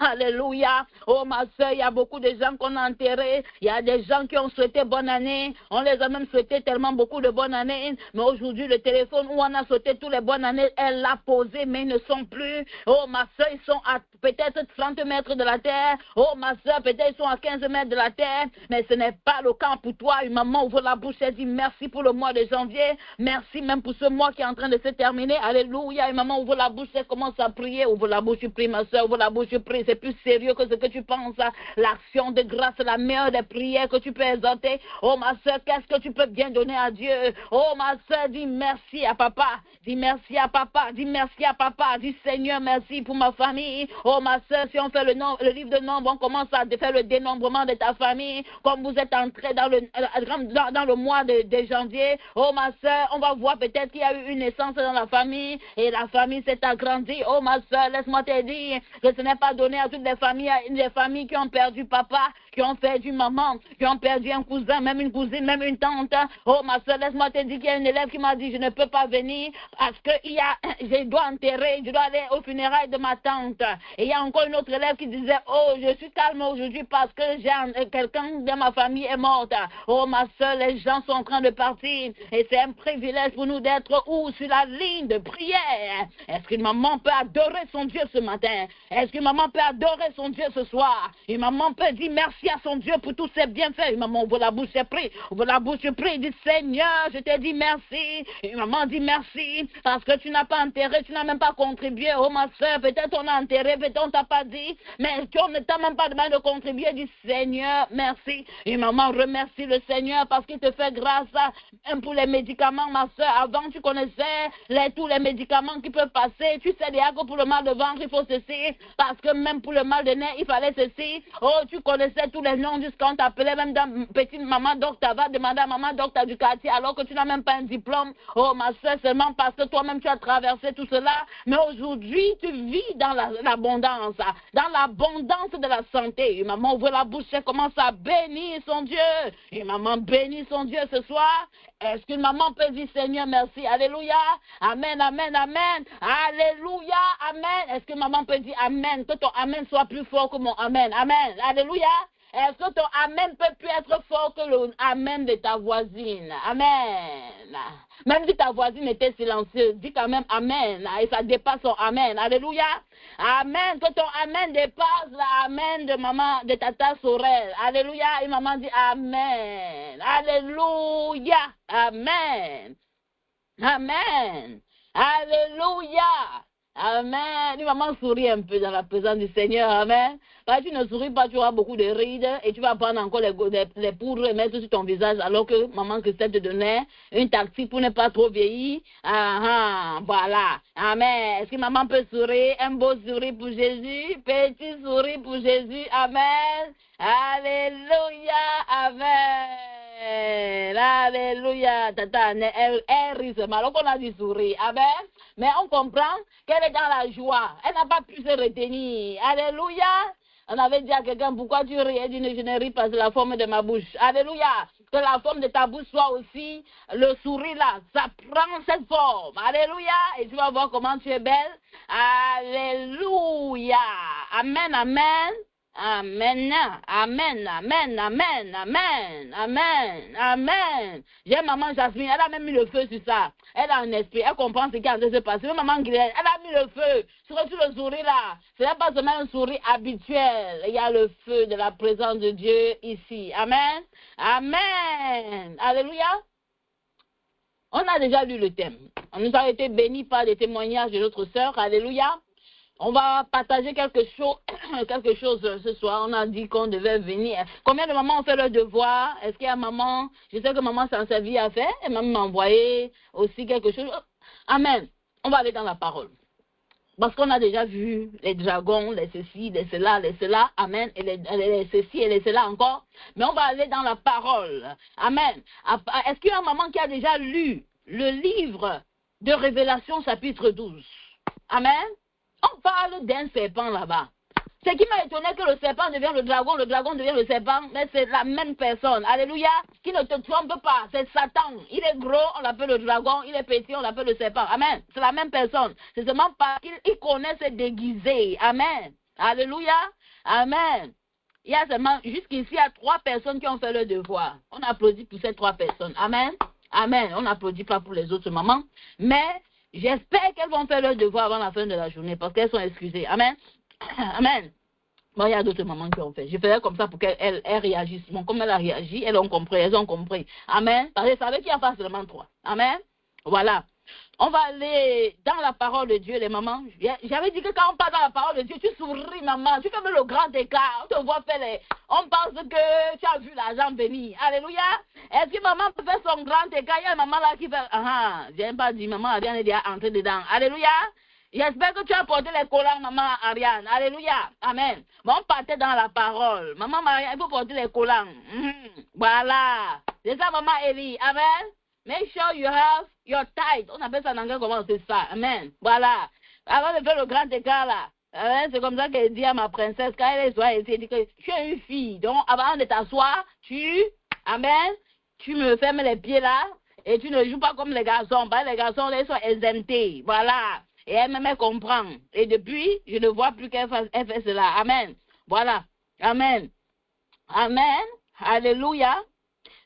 Alléluia. Oh ma soeur, il y a beaucoup de gens qu'on a enterrés. Il y a des gens qui ont souhaité bonne année. On les a même souhaité tellement beaucoup de bonnes années. Mais aujourd'hui, le téléphone où on a souhaité toutes les bonnes années, elle l'a posé, mais ils ne sont plus. Oh ma soeur, ils sont à peut-être 30 mètres de la terre. Oh ma soeur, peut-être ils sont à 15 mètres de la terre. Mais ce n'est pas le cas pour toi. Une maman ouvre la bouche et dit merci pour le mois de janvier. Merci même pour ce mois qui est en train de se terminer. Alléluia. Une maman ouvre la bouche et commence à prier. Ouvre la bouche, tu pries ma soeur. Ouvre la bouche, tu pries. C'est plus sérieux que ce que tu penses. L'action de grâce, la meilleure des prières que tu peux exalter. Oh ma soeur, qu'est-ce que tu peux bien donner à Dieu? Oh ma soeur, dis merci à papa. Dis merci à papa. Dis merci à papa. Dis Seigneur, merci pour ma famille. Oh ma soeur, si on fait le livre de nombres, on commence à faire le dénombrement de ta famille. Comme vous êtes entré dans le mois de janvier. Oh ma soeur, on va voir peut-être qu'il y a eu une naissance dans la famille. Et la famille s'est agrandie. Oh ma soeur, laisse-moi te dire que ce n'est pas donné à toutes les familles qui ont perdu papa, qui ont perdu maman, qui ont perdu un cousin, même une cousine, même une tante. Oh ma soeur, laisse-moi te dire qu'il y a une élève qui m'a dit je ne peux pas venir parce que je dois enterrer, je dois aller aux funérailles de ma tante. Et il y a encore une autre élève qui disait oh je suis calme aujourd'hui parce que quelqu'un de ma famille est morte. Oh ma soeur, les gens sont en train de partir et c'est un privilège pour nous d'être où sur la ligne de prière. Est-ce qu'une maman peut adorer son Dieu ce matin? Est-ce qu'une maman peut adorer son Dieu ce soir? Une maman peut dire merci à son Dieu pour tous ses bienfaits. Une maman ouvre la bouche et prie. Ouvre la bouche et prie. Dit Seigneur, je te dis merci. Une maman dit merci parce que tu n'as pas enterré, tu n'as même pas contribué. Oh ma soeur, peut-être on a enterré, peut-être on t'a pas dit, mais tu ne t'as même pas demandé de contribuer. Dit Seigneur, merci. Une maman remercie le Seigneur parce qu'il te fait grâce. Même pour les médicaments, ma soeur, avant tu connaissais tous les médicaments qui peuvent passer. Tu sais déjà que pour le mal de ventre, il faut ceci. Parce que même pour le mal de nez, il fallait ceci. Oh, tu connaissais tous les noms jusqu'à on t'appelait même dans petite maman docteur. Va demander à maman docteur du quartier alors que tu n'as même pas un diplôme. Oh, ma soeur, seulement parce que toi-même tu as traversé tout cela. Mais aujourd'hui, tu vis dans l'abondance, dans l'abondance de la santé. Et maman ouvre la bouche et commence à bénir son Dieu. Et maman bénit son Dieu ce soir. Est-ce qu'une maman peut dire Seigneur merci? Alléluia. Amen, amen, amen. Alléluia, amen. Est-ce que maman peut dire Amen? Que ton Amen soit plus fort que mon Amen. Amen. Alléluia. Est-ce que ton Amen peut plus être fort que le Amen de ta voisine? Amen. Même si ta voisine était silencieuse, dis quand même Amen. Et ça dépasse son Amen. Alléluia. Amen. Que ton Amen dépasse l'Amen de maman, de tata Sorel. Alléluia. Et maman dit Amen. Alléluia. Amen. Amen. Alléluia. Amen. Une maman sourit un peu dans la présence du Seigneur. Amen. Quand tu ne souris pas, tu auras beaucoup de rides et tu vas prendre encore les poudres et mettre sur ton visage alors que maman Christelle te donnait une tactique pour ne pas trop vieillir. Voilà. Amen. Est-ce que maman peut sourire? Un beau sourire pour Jésus. Petit sourire pour Jésus. Amen. Alléluia. Amen. Alléluia. Tata, elle rit seulement. Alors qu'on a dit sourire. Amen. Mais on comprend qu'elle est dans la joie. Elle n'a pas pu se retenir. Alléluia. On avait dit à quelqu'un, pourquoi tu ris? Elle dit, je ne ris pas, c'est la forme de ma bouche. Alléluia. Que la forme de ta bouche soit aussi le sourire là. Ça prend cette forme. Alléluia. Et tu vas voir comment tu es belle. Alléluia. Amen, amen. Amen, amen, amen, amen, amen, amen, amen. J'ai maman Jasmine, elle a même mis le feu sur ça. Elle a un esprit, elle comprend ce qui est en train de se passer. Même maman Guylaine, elle a mis le feu sur le sourire là. Ce n'est pas seulement un sourire habituel. Il y a le feu de la présence de Dieu ici. Amen, amen. Alléluia. On a déjà lu le thème. On nous a été bénis par les témoignages de notre sœur. Alléluia. On va partager quelque chose ce soir. On a dit qu'on devait venir. Combien de mamans ont fait leur devoir? Est-ce qu'il y a maman? Je sais que maman s'en servit à faire. Et maman m'a envoyé aussi quelque chose. Amen. On va aller dans la parole. Parce qu'on a déjà vu les dragons, les ceci, les cela, amen, et les ceci et les cela encore. Mais on va aller dans la parole, amen. Est-ce qu'il y a un maman qui a déjà lu le livre de Révélation chapitre 12? Amen. On parle d'un serpent là-bas. Ce qui m'a étonné que le serpent devient le dragon devient le serpent, mais c'est la même personne. Alléluia. Qui ne te trompe pas, c'est Satan. Il est gros, on l'appelle le dragon, il est petit, on l'appelle le serpent. Amen. C'est la même personne. C'est seulement parce qu'il connaît se déguiser. Amen. Alléluia. Amen. Il y a seulement, jusqu'ici, il y a 3 personnes qui ont fait le devoir. On applaudit pour ces 3 personnes. Amen. Amen. On n'applaudit pas pour les autres mamans. Mais j'espère qu'elles vont faire le devoir avant la fin de la journée parce qu'elles sont excusées. Amen. Amen. Bon, il y a d'autres mamans qui ont fait. Je faisais comme ça pour qu'elles réagissent. Bon, comme elle a réagi, elles ont compris. Amen. Parce que ça veut qu'il y a pas seulement 3. Amen. Voilà. On va aller dans la parole de Dieu, les mamans. J'avais dit que quand on parle dans la parole de Dieu, tu souris, maman. Tu fais le grand écart. On te voit faire les... On pense que tu as vu l'argent venir. Alléluia. Est-ce que maman peut faire son grand écart? Il y a une maman là qui fait... J'ai pas dit, maman, elle vient d'entrer dedans. Alléluia. J'espère que tu as porté les collants, maman Ariane. Alléluia. Amen. Bon, on partait dans la parole. Maman Maria, il faut porter les collants. Voilà. C'est ça, maman Elie. Amen. Make sure you have your tithe. On appelle ça en anglais comment c'est ça. Amen. Voilà. Avant de faire le grand écart là. Amen. C'est comme ça qu'elle dit à ma princesse, quand elle est soie ici, elle dit que tu es une fille. Donc, avant de t'asseoir, amen, tu me fermes les pieds là et tu ne joues pas comme les garçons. Parce que les garçons, ils sont exemptés. Voilà. Et elle comprend. Et depuis, je ne vois plus qu'elle fait cela. Amen. Voilà. Amen. Amen. Alléluia.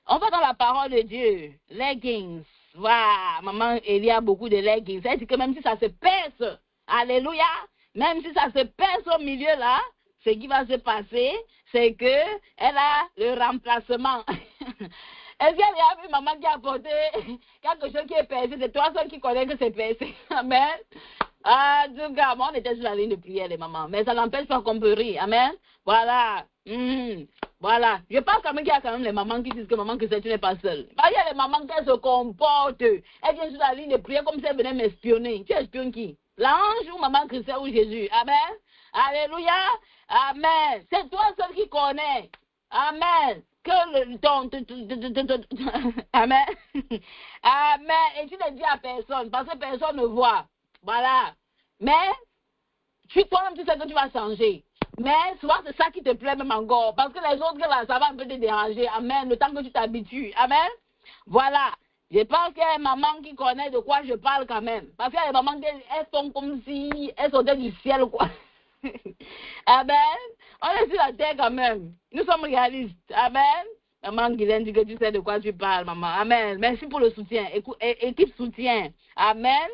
On va dans la parole de Dieu. Leggings. Voilà. Maman, il y a beaucoup de leggings. Elle dit que même si ça se pèse, alléluia, même si ça se pèse au milieu là, ce qui va se passer, c'est que elle a le remplacement. Est-ce qu'il y a vu maman qui a porté quelque chose qui est percé? C'est toi seul qui connais que c'est percé. Amen. Ah, du gars, on était sur la ligne de prière, les mamans. Mais ça n'empêche pas qu'on peut rire. Amen. Voilà. Voilà. Je pense quand même qu'il y a quand même les mamans qui disent que maman que tu n'es pas seule. Il y a les mamans qui se comportent. Elles viennent sur la ligne de prière comme si elles venaient m'espionner. Tu espionnes qui? L'ange ou maman Christelle ou Jésus? Amen. Alléluia. Amen. C'est toi seul qui connais. Amen. Amen. Amen. Et tu ne dis à personne, parce que personne ne voit. Voilà. Mais, toi-même, tu sais que tu vas changer. Mais, souvent, c'est ça qui te plaît même encore. Parce que les autres, là, ça va un peu te déranger. Amen. Le temps que tu t'habitues. Amen. Voilà. Je pense qu'il y a une maman qui connaît de quoi je parle quand même. Parce qu'il y a des mamans qui elles sont comme si elles sautaient du ciel, quoi. Amen. On est sur la terre quand même. Nous sommes réalistes. Amen. Maman Guylaine dit que tu sais de quoi tu parles, maman. Amen. Merci pour le soutien. Équipe soutien. Amen.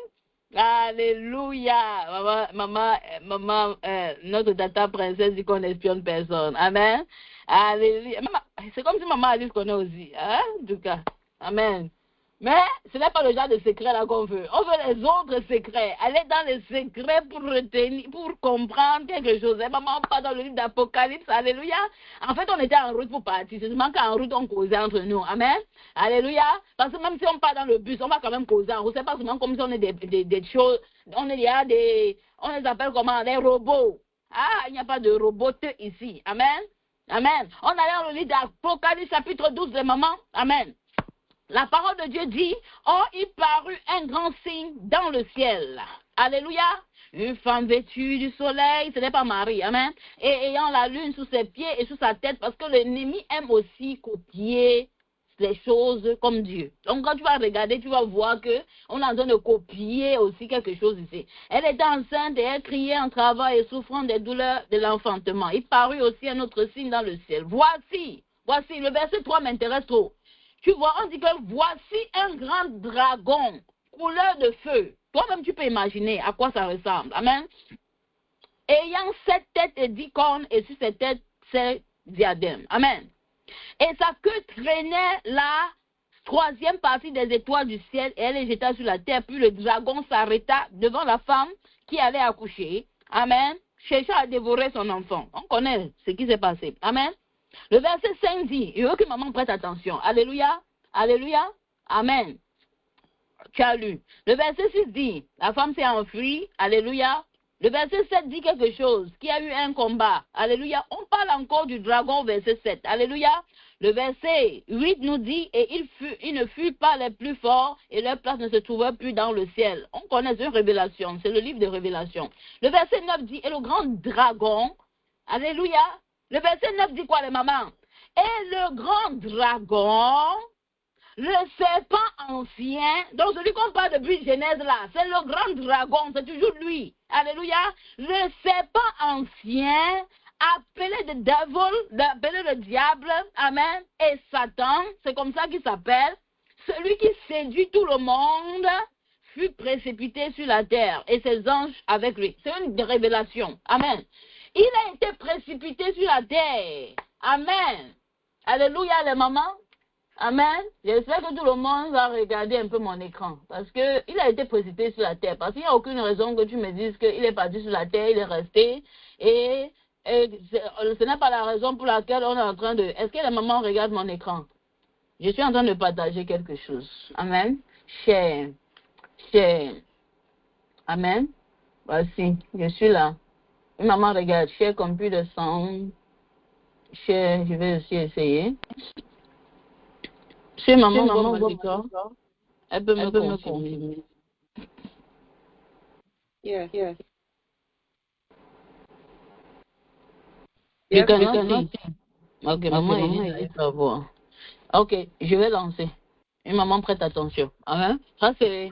Alléluia. Maman, notre tata princesse dit qu'on n'espionne personne. Amen. Alléluia. C'est comme si maman Alice connaît aussi. Hein, en tout cas. Amen. Mais ce n'est pas le genre de secret là qu'on veut. On veut les autres secrets. Aller dans les secrets pour retenir, pour comprendre quelque chose. Et maman, on part dans le livre d'Apocalypse. Alléluia. En fait, on était en route pour partir. C'est seulement qu'en route, on causait entre nous. Amen. Alléluia. Parce que même si on part dans le bus, on va quand même causer en route. C'est pas seulement comme si on est des choses. On les appelle comment? Des robots. Ah, il n'y a pas de robot ici. Amen. Amen. On allait dans le livre d'Apocalypse chapitre 12 de maman. Amen. La parole de Dieu dit, oh, il parut un grand signe dans le ciel. Alléluia. Une femme vêtue du soleil, ce n'est pas Marie, amen. Et ayant la lune sous ses pieds et sous sa tête, parce que l'ennemi aime aussi copier les choses comme Dieu. Donc quand tu vas regarder, tu vas voir que on est en train de copier aussi quelque chose ici. Elle était enceinte et elle criait en travail et souffrant des douleurs de l'enfantement. Il parut aussi un autre signe dans le ciel. Voici, le verset 3 m'intéresse trop. Tu vois, on dit que voici un grand dragon, couleur de feu. Toi-même, tu peux imaginer à quoi ça ressemble. Amen. Ayant 7 têtes et 10 cornes, et sur ces têtes, 7 diadèmes. Amen. Et sa queue traînait la 3e partie des étoiles du ciel, et elle les jeta sur la terre. Puis le dragon s'arrêta devant la femme qui allait accoucher. Amen. Cherchant à dévorer son enfant. On connaît ce qui s'est passé. Amen. Le verset 5 dit, il veut que maman prête attention. Alléluia. Alléluia. Amen. Tu as lu. Le verset 6 dit, la femme s'est enfuie. Alléluia. Le verset 7 dit quelque chose, qu'il y a eu un combat. Alléluia. On parle encore du dragon, verset 7. Alléluia. Le verset 8 nous dit, et ils ne furent pas les plus forts, et leur place ne se trouvait plus dans le ciel. On connaît une révélation, c'est le livre de Révélation. Le verset 9 dit, et le grand dragon, alléluia. Le verset 9 dit quoi, les mamans? Et le grand dragon, le serpent ancien, donc celui qu'on parle depuis Genèse là, c'est le grand dragon, c'est toujours lui. Alléluia. Le serpent ancien, appelé le devil, appelé le diable, amen, et Satan, c'est comme ça qu'il s'appelle, celui qui séduit tout le monde, fut précipité sur la terre, et ses anges avec lui. C'est une révélation. Amen. Il a été précipité sur la terre. Amen. Alléluia, les mamans. Amen. J'espère que tout le monde va regarder un peu mon écran. Parce qu'il a été précipité sur la terre. Parce qu'il n'y a aucune raison que tu me dises qu'il est parti sur la terre, il est resté. Et ce n'est pas la raison pour laquelle on est en train de... Est-ce que les mamans regardent mon écran? Je suis en train de partager quelque chose. Amen. Share. Amen. Voici, je suis là. Une maman regarde. Share computer sound. Share, je vais aussi essayer. Si maman voit mon écran, elle peut me confirmer. Yeah. You can see. Ok, maman est là, voir. Ok, je vais lancer. Une maman prête attention. Amen. Ça, c'est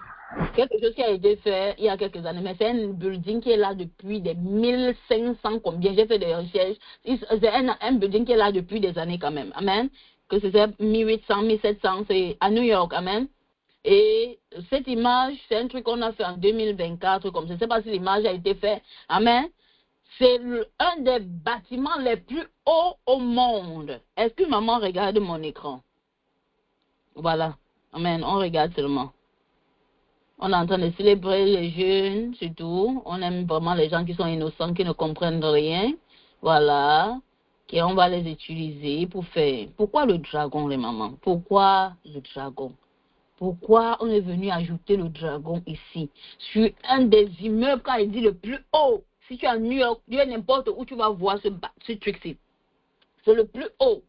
quelque chose qui a été fait il y a quelques années. Mais c'est un building qui est là depuis des 1500 combien. J'ai fait des recherches. C'est un building qui est là depuis des années quand même. Amen. Que c'est 1800, 1700, c'est à New York. Amen. Et cette image, c'est un truc qu'on a fait en 2024, comme ça. Je ne sais pas si l'image a été faite. Amen. C'est un des bâtiments les plus hauts au monde. Est-ce que maman regarde mon écran? Voilà. Amen. On regarde seulement. On est en train de célébrer les jeunes, surtout. On aime vraiment les gens qui sont innocents, qui ne comprennent rien. Voilà. Et on va les utiliser pour faire. Pourquoi le dragon, les mamans? Pourquoi le dragon? Pourquoi on est venu ajouter le dragon ici? Sur un des immeubles, quand il dit le plus haut. Si tu es à New York, n'importe où tu vas voir ce truc-ci. C'est le plus haut.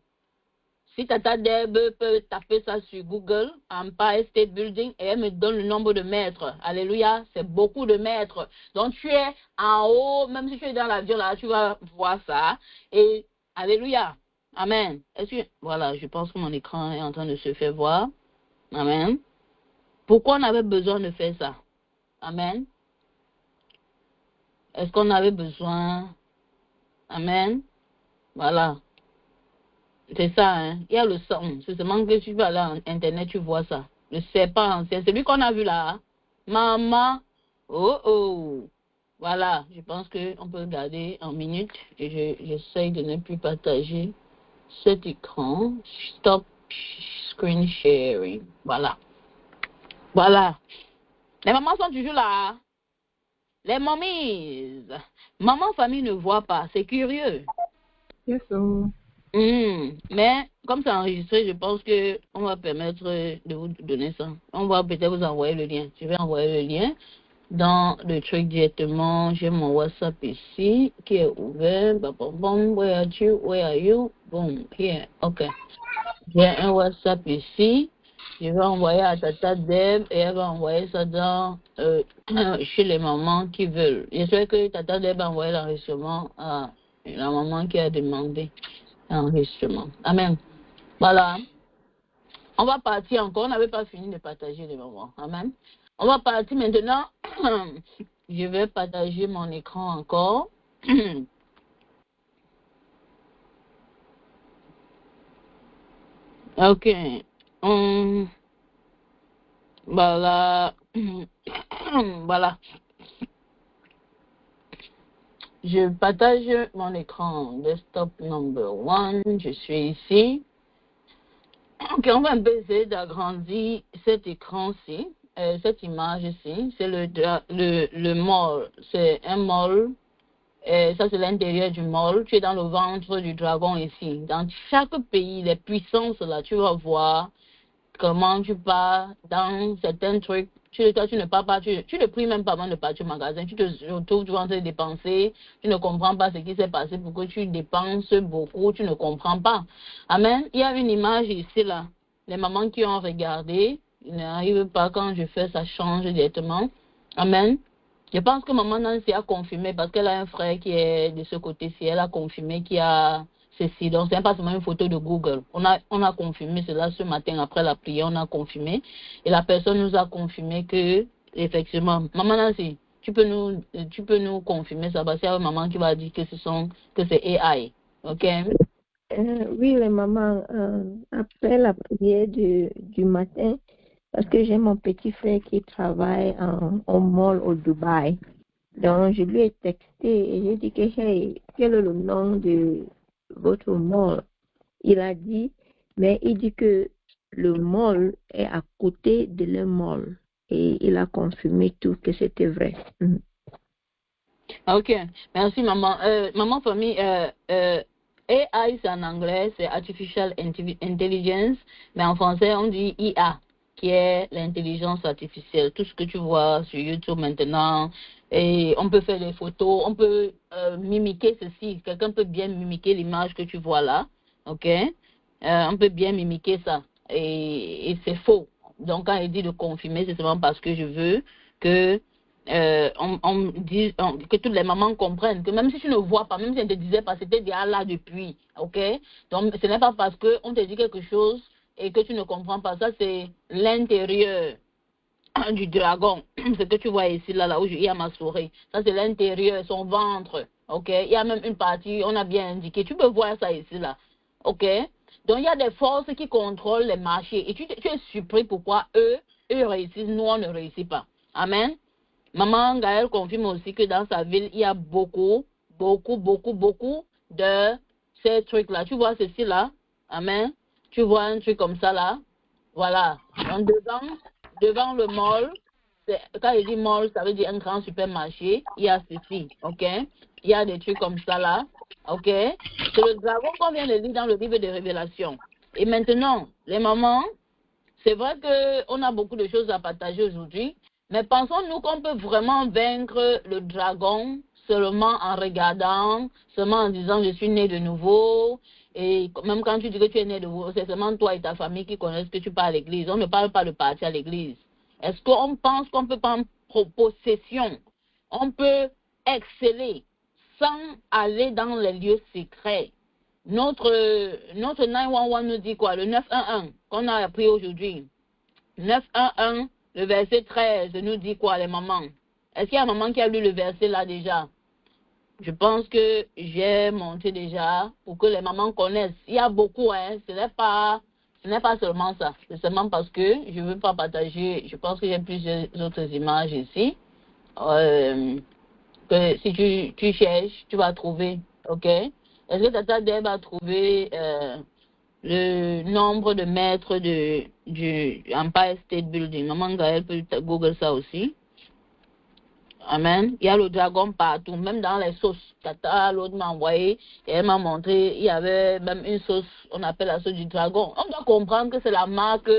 Si Tata Deb peut taper ça sur Google, Empire State Building, et elle me donne le nombre de mètres. Alléluia, c'est beaucoup de mètres. Donc tu es en haut, même si tu es dans l'avion là, tu vas voir ça. Et alléluia, amen. Voilà, je pense que mon écran est en train de se faire voir. Amen. Pourquoi on avait besoin de faire ça? Amen. Est-ce qu'on avait besoin? Amen. Voilà. C'est ça, hein. Il y a le son. C'est seulement que tu vas aller sur Internet, tu vois ça. Le serpent, c'est celui qu'on a vu là. Maman. Oh. Voilà. Je pense qu'on peut regarder en minute. Et j'essaye de ne plus partager cet écran. Stop screen sharing. Voilà. Les mamans sont toujours là. Les mamies. Maman famille ne voit pas. C'est curieux. Yes, sir. Mais comme c'est enregistré, je pense qu'on va permettre de vous donner ça. On va peut-être vous envoyer le lien. Je vais envoyer le lien dans le truc directement. J'ai mon WhatsApp ici qui est ouvert. Bon, where are you? Boom, here. OK. J'ai un WhatsApp ici. Je vais envoyer à Tata Deb et elle va envoyer ça dans chez les mamans qui veulent. J'espère que Tata Deb a envoyé l'enregistrement à la maman qui a demandé l'enregistrement. Amen. Voilà. On va partir encore. On n'avait pas fini de partager les mamans. Amen. On va partir maintenant. Je vais partager mon écran encore. OK. Voilà. Voilà. Je partage mon écran. Desktop number 1. Je suis ici. OK, on va un peu essayer d'agrandir cet écran-ci. Cette image-ci. C'est le mall. C'est un mall. Ça, c'est l'intérieur du mall. Tu es dans le ventre du dragon ici. Dans chaque pays, les puissances, là, tu vas voir comment tu pars dans certains trucs. Toi, tu ne pars pas, tu ne pries même pas avant de partir au magasin. Tu te retrouves, tu vas en train de dépenser. Tu ne comprends pas ce qui s'est passé pour que tu dépenses beaucoup. Tu ne comprends pas. Amen. Il y a une image ici, là. Les mamans qui ont regardé, ils n'arrivent pas quand je fais, ça change directement. Amen. Je pense que maman Nancy a confirmé parce qu'elle a un frère qui est de ce côté-ci. Elle a confirmé qu'il y a ceci. Donc, ce n'est pas seulement une photo de Google. On a confirmé cela ce matin après la prière. On a confirmé. Et la personne nous a confirmé que, effectivement, maman Nancy, tu peux nous confirmer ça parce qu'il y a une maman qui va dire que c'est AI. OK? Oui, les mamans, après la prière du matin, parce que j'ai mon petit frère qui travaille au mall au Dubaï. Donc, je lui ai texté et j'ai dit que, hey, quel est le nom de votre mall? Il a dit, mais il dit que le mall est à côté de le mall. Et il a confirmé tout que c'était vrai. OK. Merci, maman. Maman famille, AI, c'est en anglais, c'est Artificial Intelligence, mais en français, on dit IA, qui est l'intelligence artificielle. Tout ce que tu vois sur YouTube maintenant, et on peut faire des photos, on peut mimiquer ceci. Quelqu'un peut bien mimiquer l'image que tu vois là, OK? On peut bien mimiquer ça, et c'est faux. Donc, quand il dit de confirmer, c'est seulement parce que je veux que que toutes les mamans comprennent que même si tu ne vois pas, même si on ne te disait pas, c'était déjà là depuis, ok? Donc, ce n'est pas parce qu'on te dit quelque chose et que tu ne comprends pas. Ça, c'est l'intérieur du dragon. Ce que tu vois ici, là où il y a ma souris. Ça, c'est l'intérieur, son ventre, ok? Il y a même une partie, on a bien indiqué. Tu peux voir ça ici, là, ok? Donc, il y a des forces qui contrôlent les marchés. Et tu es surpris pourquoi eux réussissent, nous, on ne réussit pas. Amen. Maman Gaëlle confirme aussi que dans sa ville, il y a beaucoup de ces trucs-là. Tu vois ceci là? Amen. Tu vois un truc comme ça là? Voilà. Donc devant le mall, quand il dit mall, ça veut dire un grand supermarché. Il y a ceci, ok? Il y a des trucs comme ça là, ok? C'est le dragon qu'on vient de lire dans le livre de Révélation. Et maintenant, les mamans, c'est vrai qu'on a beaucoup de choses à partager aujourd'hui, mais pensons-nous qu'on peut vraiment vaincre le dragon seulement en regardant, seulement en disant je suis né de nouveau, et même quand tu dis que tu es né de nouveau, c'est seulement toi et ta famille qui connaissent que tu pars à l'église. On ne parle pas de partir à l'église. Est-ce qu'on pense qu'on peut prendre possession? On peut exceller sans aller dans les lieux secrets. Notre 911 nous dit quoi? Le 911 qu'on a appris aujourd'hui. 911, le verset 13 nous dit quoi, les mamans? Est-ce qu'il y a un maman qui a lu le verset là déjà? Je pense que j'ai monté déjà pour que les mamans connaissent. Il y a beaucoup, hein. Ce n'est pas seulement ça. C'est seulement parce que je ne veux pas partager. Je pense que j'ai plusieurs autres images ici. Que si tu cherches, tu vas trouver. OK? Est-ce que Tata Deb a trouvé le nombre de mètres du Empire State Building? Maman Gaëlle peut Google ça aussi. Amen. Il y a le dragon partout, même dans les sauces. Tata, l'autre m'a envoyé et elle m'a montré, il y avait même une sauce, on appelle la sauce du dragon. On doit comprendre que c'est la marque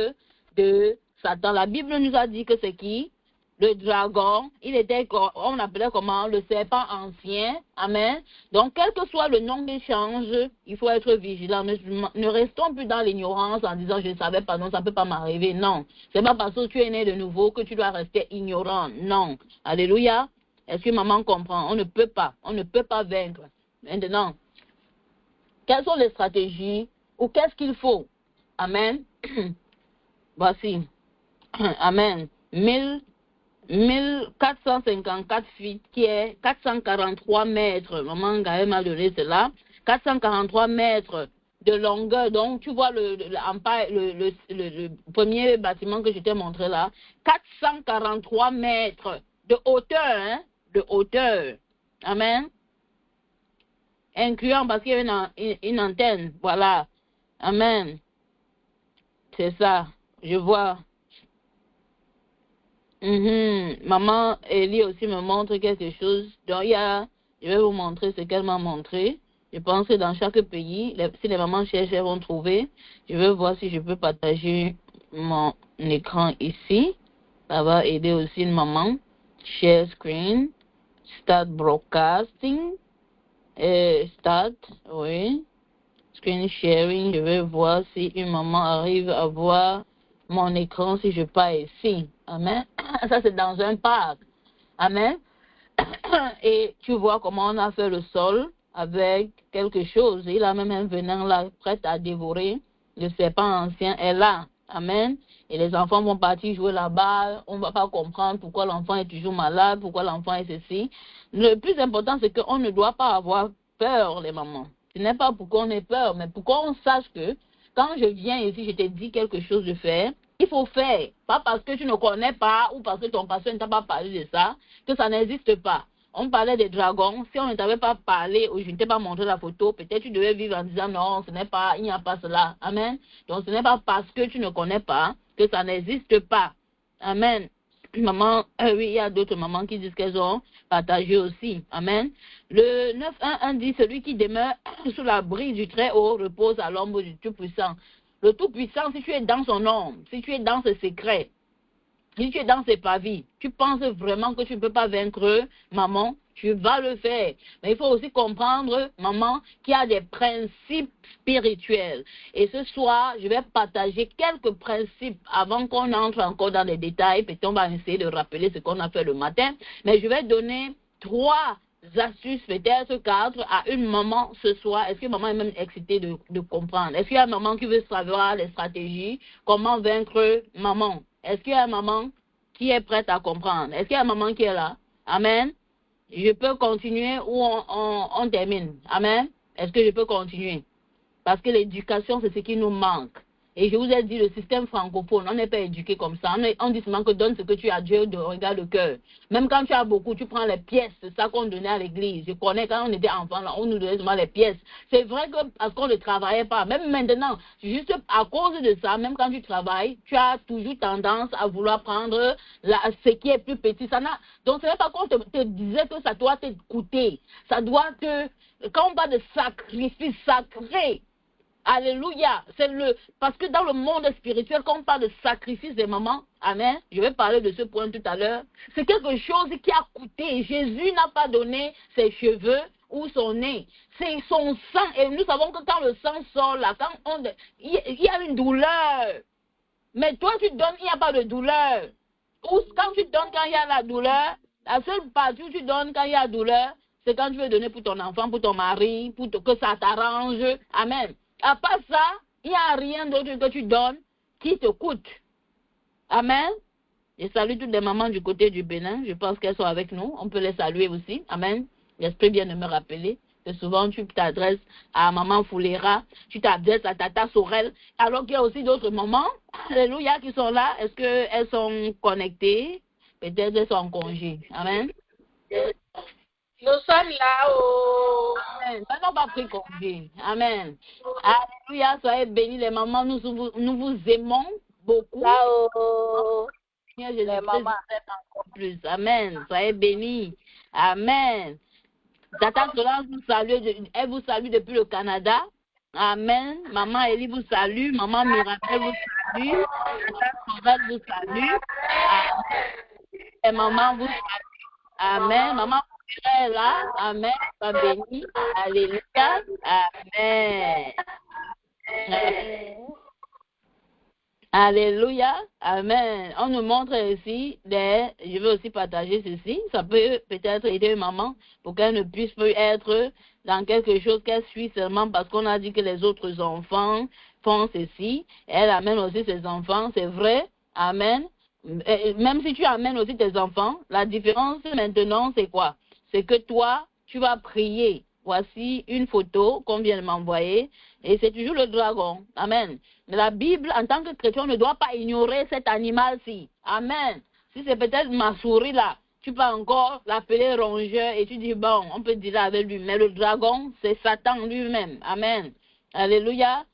de Satan. La Bible nous a dit que c'est qui? Le dragon. Il était, on appelait comment? Le serpent ancien. Amen. Donc, quel que soit le nom qu'il change, il faut être vigilant. Ne restons plus dans l'ignorance en disant je ne savais pas, non, ça ne peut pas m'arriver. Non. C'est pas parce que tu es né de nouveau que tu dois rester ignorant. Non. Alléluia. Est-ce que maman comprend? On ne peut pas vaincre. Maintenant, quelles sont les stratégies ou qu'est-ce qu'il faut? Amen. Voici. Amen. 1454 feet, qui est 443 mètres. Maman Gaëlle m'a donné cela. 443 mètres de longueur. Donc, tu vois le premier bâtiment que je t'ai montré là. 443 mètres de hauteur, hein, de hauteur. Amen. Incluant parce qu'il y a une antenne. Voilà. Amen. C'est ça. Je vois. Maman Ellie aussi me montre quelque chose. Donc, je vais vous montrer ce qu'elle m'a montré. Je pense que dans chaque pays, si les mamans cherchent, elles vont trouver. Je vais voir si je peux partager mon écran ici. Ça va aider aussi une maman. Share screen. Start broadcasting. Start, oui. Screen sharing. Je vais voir si une maman arrive à voir mon écran si je pars ici. Amen. Ça, c'est dans un parc. Amen. Et tu vois comment on a fait le sol avec quelque chose. Il a même un venin là, prêt à dévorer. Le serpent ancien est là. Amen. Et les enfants vont partir jouer là-bas. On ne va pas comprendre pourquoi l'enfant est toujours malade, pourquoi l'enfant est ceci. Le plus important, c'est qu'on ne doit pas avoir peur, les mamans. Ce n'est pas pour qu'on ait peur, mais pour qu'on sache que quand je viens ici, je te dis quelque chose de faire, il faut faire. Pas parce que tu ne connais pas ou parce que ton pasteur ne t'a pas parlé de ça, que ça n'existe pas. On parlait des dragons. Si on ne t'avait pas parlé ou je ne t'ai pas montré la photo, peut-être tu devais vivre en disant non, ce n'est pas, il n'y a pas cela. Amen. Donc ce n'est pas parce que tu ne connais pas que ça n'existe pas. Amen. Maman, oui, il y a d'autres mamans qui disent qu'elles ont partagé aussi. Amen. Le 9.1.1 dit, celui qui demeure sous l'abri du Très-Haut repose à l'ombre du Tout-Puissant. Le Tout-Puissant, si tu es dans son ombre, si tu es dans ses secrets, si tu es dans ses pavis, tu penses vraiment que tu ne peux pas vaincre maman, tu vas le faire. Mais il faut aussi comprendre, maman, qu'il y a des principes spirituels. Et ce soir, je vais partager quelques principes avant qu'on entre encore dans les détails. Peut-être on va essayer de rappeler ce qu'on a fait le matin. Mais je vais donner 3 astuces, peut-être 4 à une maman ce soir. Est-ce que maman est même excitée de comprendre? Est-ce qu'il y a une maman qui veut savoir les stratégies, comment vaincre maman? Est-ce qu'il y a une maman qui est prête à comprendre? Est-ce qu'il y a une maman qui est là? Amen. Je peux continuer ou on termine? Amen. Est-ce que je peux continuer? Parce que l'éducation, c'est ce qui nous manque. Et je vous ai dit, le système francophone, on n'est pas éduqué comme ça. On dit seulement que donne ce que tu as, Dieu regarde le cœur. Même quand tu as beaucoup, tu prends les pièces. C'est ça qu'on donnait à l'église. Je connais quand on était enfant, là, on nous donnait seulement les pièces. C'est vrai que parce qu'on ne travaillait pas. Même maintenant, juste à cause de ça, même quand tu travailles, tu as toujours tendance à vouloir prendre ce qui est plus petit. Donc, ce n'est pas qu'on te disait que ça doit te coûter. Ça doit te... Quand on parle de sacrifice sacré, alléluia, parce que dans le monde spirituel, quand on parle de sacrifice des mamans, amen, je vais parler de ce point tout à l'heure, c'est quelque chose qui a coûté. Jésus n'a pas donné ses cheveux ou son nez, c'est son sang. Et nous savons que quand le sang sort là, il y a une douleur. Mais toi tu donnes, il n'y a pas de douleur. Ou quand tu donnes quand il y a la douleur, la seule partie où tu donnes quand il y a la douleur, c'est quand tu veux donner pour ton enfant, pour ton mari, pour que ça t'arrange. Amen. À part ça, il n'y a rien d'autre que tu donnes qui te coûte. Amen. Je salue toutes les mamans du côté du Bénin. Je pense qu'elles sont avec nous. On peut les saluer aussi. Amen. L'Esprit vient de me rappeler que souvent tu t'adresses à maman Foulera, tu t'adresses à Tata Sorel, alors qu'il y a aussi d'autres mamans, alléluia, qui sont là. Est-ce qu'elles sont connectées? Peut-être elles sont en congé. Amen. Nous sommes là-haut. Amen. Elles n'ont pas pris congé. Amen. Alléluia, soyez bénis les mamans. Nous vous aimons beaucoup. Là-haut. Je les encore plus. Amen. Soyez bénis. Amen. Tata Solange vous salue. Elle vous salue depuis le Canada. Amen. Maman Elie vous salue. Maman Mirabel vous salue. Tata Sorel vous salue. Amen. Et maman vous salue. Amen. Maman est là. Amen. Sois béni. Alléluia. Amen. Alléluia. Amen. On nous montre ici je vais aussi partager ceci. Ça peut peut-être aider une maman pour qu'elle ne puisse plus être dans quelque chose qu'elle suit seulement parce qu'on a dit que les autres enfants font ceci. Elle amène aussi ses enfants. C'est vrai. Amen. Même si tu amènes aussi tes enfants, la différence maintenant, c'est quoi? C'est que toi, tu vas prier. Voici une photo qu'on vient de m'envoyer et c'est toujours le dragon. Amen. Mais la Bible, en tant que chrétien, ne doit pas ignorer cet animal-ci. Amen. Si c'est peut-être ma souris là, tu peux encore l'appeler rongeur et tu dis, bon, on peut dire avec lui. Mais le dragon, c'est Satan lui-même. Amen. Alléluia.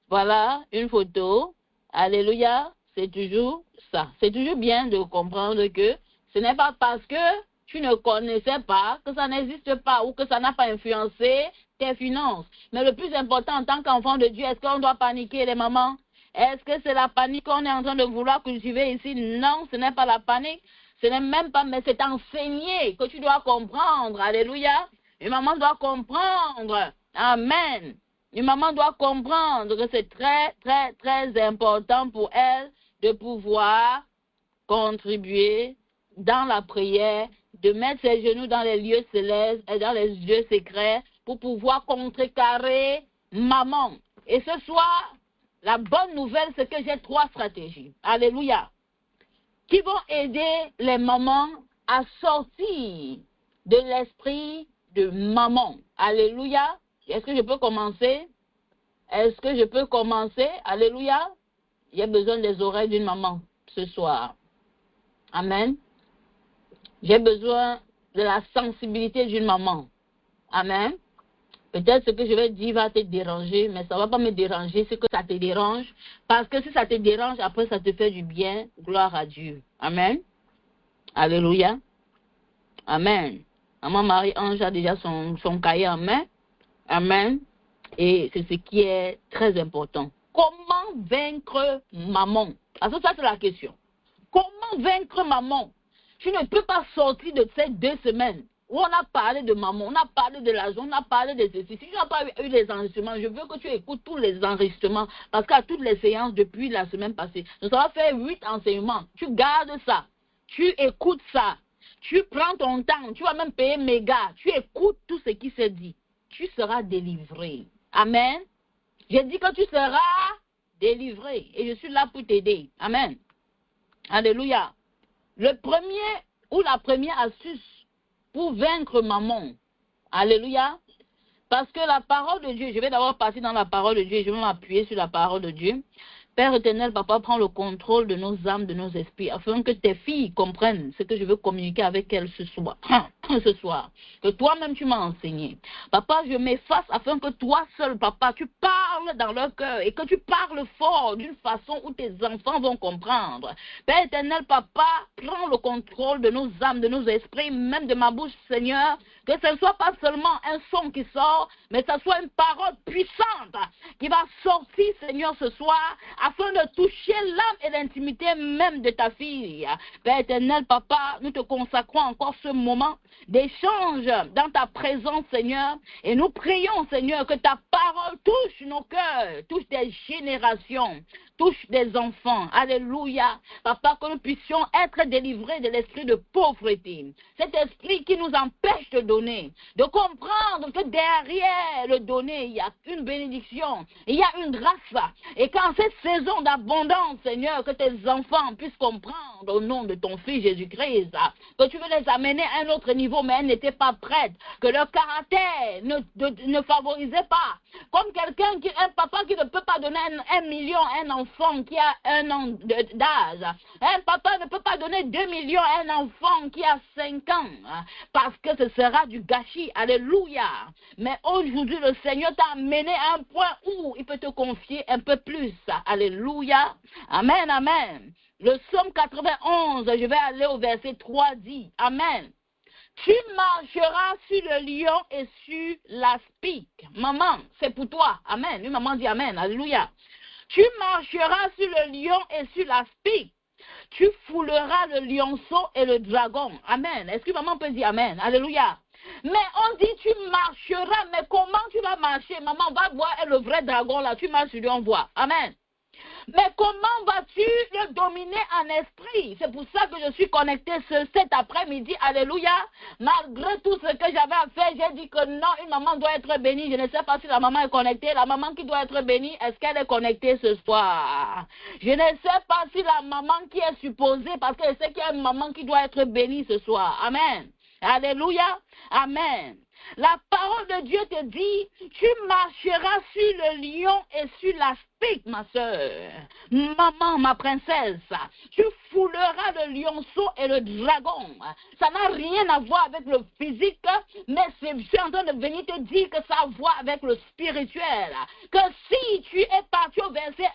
Voilà une photo. Alléluia. C'est toujours ça. C'est toujours bien de comprendre que ce n'est pas parce que tu ne connaissais pas que ça n'existe pas ou que ça n'a pas influencé tes finances. Mais le plus important en tant qu'enfant de Dieu, est-ce qu'on doit paniquer les mamans? Est-ce que c'est la panique qu'on est en train de vouloir cultiver ici? Non, ce n'est pas la panique. Ce n'est même pas, mais c'est enseigné que tu dois comprendre. Alléluia. Une maman doit comprendre. Amen. Une maman doit comprendre que c'est très, très, très important pour elle de pouvoir contribuer dans la prière, de mettre ses genoux dans les lieux célestes et dans les lieux secrets pour pouvoir contrecarrer maman. Et ce soir, la bonne nouvelle, c'est que j'ai 3 stratégies. Alléluia. Qui vont aider les mamans à sortir de l'esprit de maman. Alléluia. Est-ce que je peux commencer? Est-ce que je peux commencer? Alléluia. J'ai besoin des oreilles d'une maman ce soir. Amen. J'ai besoin de la sensibilité d'une maman. Amen. Peut-être ce que je vais dire va te déranger, mais ça ne va pas me déranger, c'est que ça te dérange. Parce que si ça te dérange, après ça te fait du bien. Gloire à Dieu. Amen. Alléluia. Amen. Maman Marie-Ange a déjà son cahier en main. Amen. Et c'est ce qui est très important. Comment vaincre maman? Parce que ça, c'est la question. Comment vaincre maman? Tu ne peux pas sortir de ces 2 semaines où on a parlé de maman, on a parlé de l'argent, on a parlé de ceci. Si tu n'as pas eu les enregistrements, je veux que tu écoutes tous les enregistrements parce qu'à toutes les séances depuis la semaine passée, nous avons fait 8 enseignements. Tu gardes ça, tu écoutes ça, tu prends ton temps, tu vas même payer méga, tu écoutes tout ce qui s'est dit. Tu seras délivré. Amen. J'ai dit que tu seras délivré et je suis là pour t'aider. Amen. Alléluia. Le premier ou la première astuce pour vaincre maman. Alléluia. Parce que la parole de Dieu, je vais d'abord passer dans la parole de Dieu et je vais m'appuyer sur la parole de Dieu. Père éternel, papa, prends le contrôle de nos âmes, de nos esprits, afin que tes filles comprennent ce que je veux communiquer avec elles ce soir. Que toi-même tu m'as enseigné. Papa, je m'efface afin que toi seul, papa, tu parles dans leur cœur et que tu parles fort d'une façon où tes enfants vont comprendre. Père éternel, papa, prends le contrôle de nos âmes, de nos esprits, même de ma bouche, Seigneur. Que ce ne soit pas seulement un son qui sort, mais que ce soit une parole puissante qui va sortir, Seigneur, ce soir, afin de toucher l'âme et l'intimité même de ta fille. Père éternel, papa, nous te consacrons encore ce moment d'échange dans ta présence, Seigneur, et nous prions, Seigneur, que ta parole touche nos cœurs, touche des générations, touche des enfants. Alléluia. Papa, que nous puissions être délivrés de l'esprit de pauvreté. Cet esprit qui nous empêche de donner, de comprendre que derrière le donner, il y a une bénédiction, il y a une grâce. Et qu'en cette saison d'abondance, Seigneur, que tes enfants puissent comprendre au nom de ton Fils Jésus-Christ, que tu veux les amener à un autre niveau, mais elles n'étaient pas prêtes, que leur caractère ne favorisait pas. Comme un papa qui ne peut pas donner 1 million à un enfant qui a 1 an d'âge. Un papa ne peut pas donner 2 millions à un enfant qui a 5 ans, parce que ce sera du gâchis. Alléluia. Mais aujourd'hui, le Seigneur t'a amené à un point où il peut te confier un peu plus. Alléluia. Amen, amen. Le psaume 91, je vais aller au verset 3, dit, amen. Tu marcheras sur le lion et sur l'aspic. Maman, c'est pour toi. Amen. Une maman dit amen. Alléluia. Tu marcheras sur le lion et sur l'aspic. Tu fouleras le lionceau et le dragon. Amen. Est-ce que maman peut dire amen? Alléluia. Mais on dit tu marcheras, mais comment tu vas marcher? Maman, va voir le vrai dragon là. Tu marches sur lui, on voit. Amen. Mais comment vas-tu le dominer en esprit? C'est pour ça que je suis connectée cet après-midi. Alléluia. Malgré tout ce que j'avais à faire, j'ai dit que non, une maman doit être bénie. Je ne sais pas si la maman est connectée. La maman qui doit être bénie, est-ce qu'elle est connectée ce soir? Je ne sais pas si la maman qui est supposée, parce que je sais qu'il y a une maman qui doit être bénie ce soir. Amen. Alléluia. Amen. La parole de Dieu te dit, tu marcheras sur le lion et sur l'aspic, ma soeur. Maman, ma princesse, tu fouleras le lionceau et le dragon. Ça n'a rien à voir avec le physique, mais je suis en train de venir te dire que ça a à voir avec le spirituel. Que si tu es parti au verset